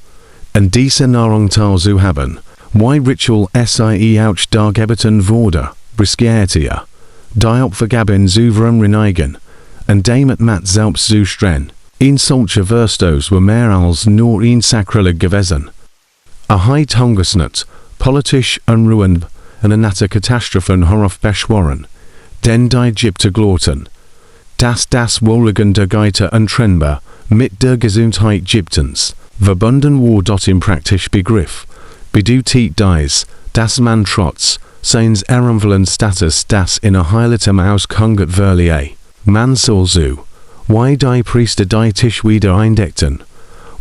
und diese Nahrung zu haben, wie Ritual sie auch dargebeten wurde, riskiert ihr, die Opfergaben zu reinigen, und damit Matt selbst zu streng. In solche Verstos war mehr als nur ein Sakrileg gewesen. Heit Hungersnot, politisch Unruhen und eine Katastrophen herauf beschworen, denn die Ägypter glorten, dass das Wohlgehen der Geite untrennbar mit der Gesundheit Ägyptens verbunden war dort im praktischen Begriff, bedeutet dies, dass man trotz seines ehrenvollen Status das in heiligem ausgehungert verlieh. Man sah so, wie die Priester die Tisch wieder eindeckten,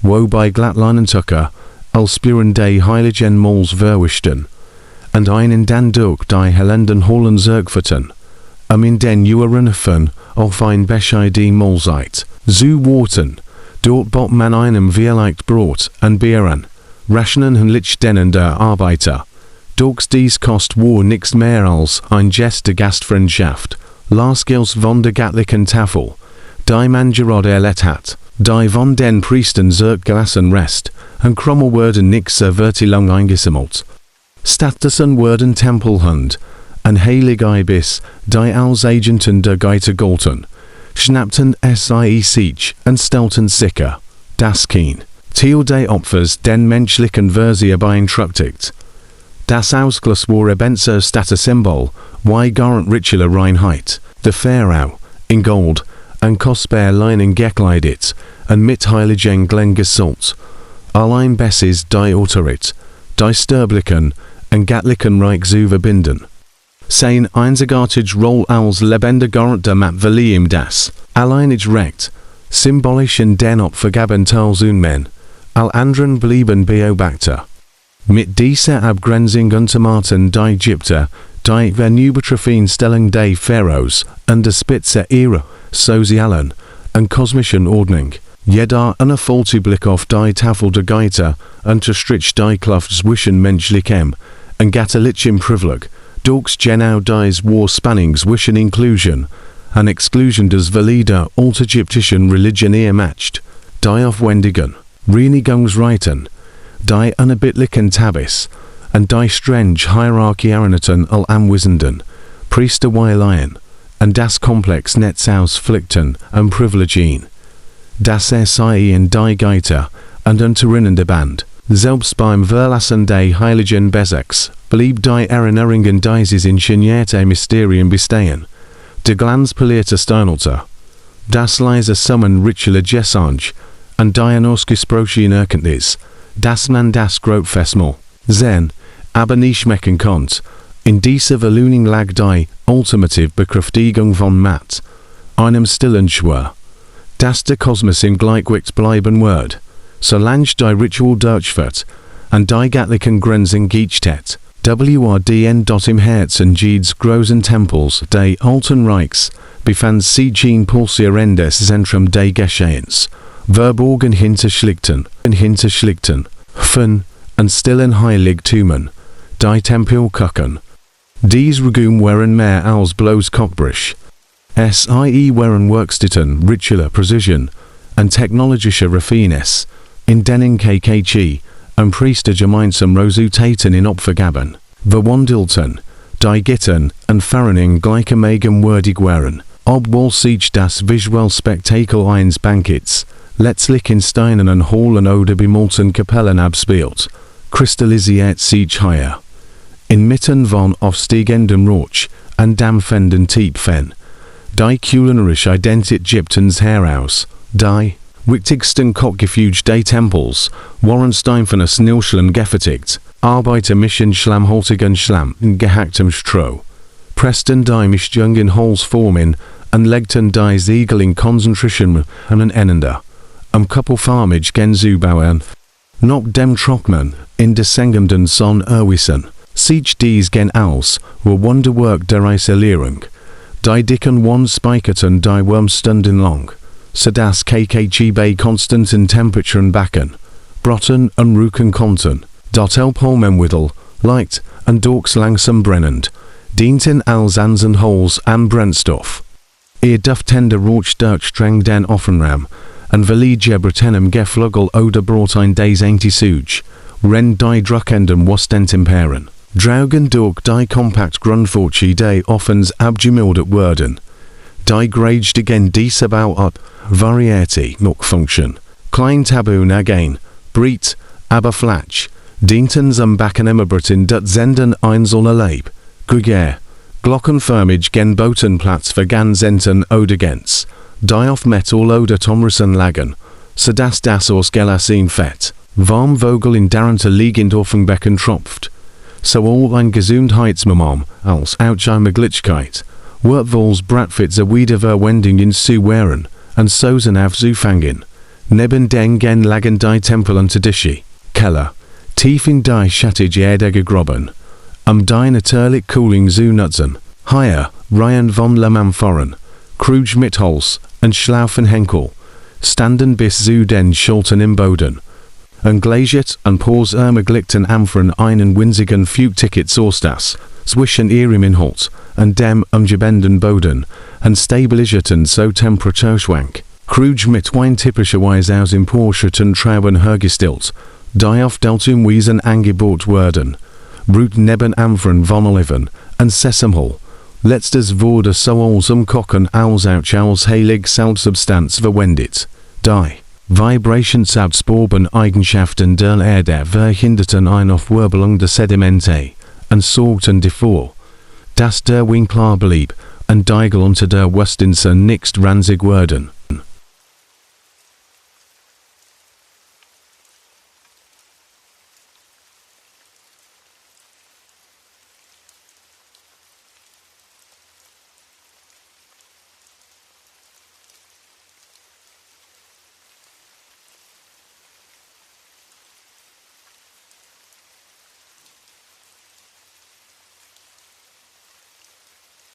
wobei Glattleinentucker als spüren die heiligen Mols verwischten, und einen dann durch die Helenden Hollen sorgten, in den Jurenfen auf ein bescheide Mahlzeit zu warten. Dort bot man einem vielleicht Brot und Beeren, Rationen und Lichtdenen der Arbeiter. Durch dies Kost war nichts mehr als ein Gest der Gastfreundschaft, Lasgils von der göttlichen Tafel, die man gerade erlebt hat, Die von den Priestern zurück gelassen rest, und krommel worden nix serviert lang eingesammelt. Statussen worden Tempelhund, und heilig Ibis, die als Agenten der Geite golten, schnappten sie sich und stellten sicher, das Kien. Teil de Opfers den menschlichen Versie beeinträchtigt. Das Ausglas war ebenso Statussymbol, wie garant rituelle Reinheit, der Pharao, in Gold, und kostbar Leinen gekleidet, und mit heiligen Glen gesalt, allein Besses die Autorit, die Sterblichen, und Gatlichen Reich zu verbinden. Sein einzigartig Roll als lebende Garant der Map das, alleinig Recht, symbolisch in den Opfergaben teils unmen, all anderen blieben beobachter. Mit dieser Abgrenzung untermaten die Ägypter, die Vernubetrophien Stellung des Pharaos, und der Spitze ihrer sozialen und kosmischen Ordnung, jeder unerfolgte Blick auf die Tafel der Geiter unterstrich die Kluft zwischen menschlichem und gatterlichem Privileg, durch genau dies war Spanning zwischen Inclusion und Exclusion des valide altägyptischen Religion matcht, die auf Wendungen, Reinigungsreiten, die unerbittlichen Tabis, und die strange Hierarchie Araneten all Anwissenden, Priesterweileien, und das Komplex Netz ausflickten und Privilegien. Das sei in die Geiter und unterinnende Band, selbst beim Verlassen des Heiligen Besex, blieb die Erinnerungen dieses ingenierte Mysterien bestehen. De glanspolierte Steinelte, das leise Summen rituelle Gessange, und die ausgesprochene Erkenntnis, dass man das Grotfestmahl sehen, aber nicht schmecken konnt. In dieser Verlöhnung lag die ultimative Bekräftigung von Macht, einem stillen Schwur, dass der Kosmos im Gleichgewicht bleiben wird, solange die Ritual durchführt, und die göttlichen Grenzen geachtet, wrdn. Im Herzen jedes großen Tempels des Alten Reichs befand sich ein pulsierendes Zentrum des Geschehens, verborgen hinter schlichten, von und stillen Heiligtümern, die Tempelkirchen. Dies Regum waren mehr als bloß Cockbrisch. Sie waren Werkstätten ritueller Precision und technologischer Raffinesse, in denen KKG und Priester gemeinsam resultaten in Opfergaben, verwandelten, die Gitten und Pharaonen gleichermaßen würdig waren, obwohl sich das visuelle Spektakel eines Banketts letztlich in Steinen und Hallen oder bemolten Kapellen abspielt, kristallisiert sich hier. Inmitten von aufsteigendem Rauch und dampfenden Tiefen, die kulinarische Identität Ägyptens heraus, die wichtigsten Kochgefüge des Tempels waren Steinfernes Nilschlen gefertigt, Arbeiter mischen schlammhaltigen Schlamm in gehacktem Stroh, pressten die Mischung in Holzformen und legten die Siegel in Konzentration aneinander, koppelförmig genzubauen, nach dem Trocknen in descendenden Sonne erwiesen. Sich dies gen aus, war Wunderwerk der Erzählung. Die dicken Wand speicherten die Wurmstunden lang, sodass KKG konstanten Temperaturen backen, brotten und ruken konnten. Dort Elpolmenwittel, leicht und durchs langsam brennend, dienten als Ansenholz an Brennstoff. Ihr duftender Rauch durchdrang den Offenraum, und verlieh Britenem geflügel oder Brotein des Anti-Suge, ren die druckenden Wostentimperen. Draugen durch die compact Grundforci des Offens abgemildert werden. Die graged again diese Bau ab, Variety noch Function. Klein Tabun again, Breit, aber Flatsch, dienten zum Backen Immerbritin dat Senden einzelne Leib, Gregär, glockenförmig gen Botenplatz für Gansenten oder Gens, die auf Metal oder Tomrison lagen, sodass das aus Gelassin Fett, warm Vogel in darunter liegend Offenbecken tropft. So all ein Gesundheitsmamam als Outscheimerglichkeit, wird wohl's Bratfits wieder Wendungen zu wehren, und Sosen aufzufangen. Neben den gen lagen die Tempel unter Dischi, Keller, tief in die schattige Erde gegraben, die natürlich Cooling zu nutzen. Hier, Reihen von Lamemphoren, Krug mit Holz und Schlaufenhenkel, standen bis zu den Schultern im Boden. Glaciert und Pors ermöglichten Amphren einen winzigen Flugticket Source zwischen ihrem Inhalt und dem umgebenden Boden und stabilisierten so Temperaturschwank. Kruge mit ein typischerweise aus im Porschetten Trauen hergestellt, die auf Deltum Wiesen angebot werden, Brut neben Amfren von Oliven, und Sesamhol. Letztes wurde so als Kochen als heilig Salzsubstanz verwendet, die Vibrationsausborben Eigenschaften der Erde verhinderten eine Aufwirbelung der Sedimente und sorgten dafür, dass der Wind klar blieb und Deigel unter der Westinse nicht ranzig wurden.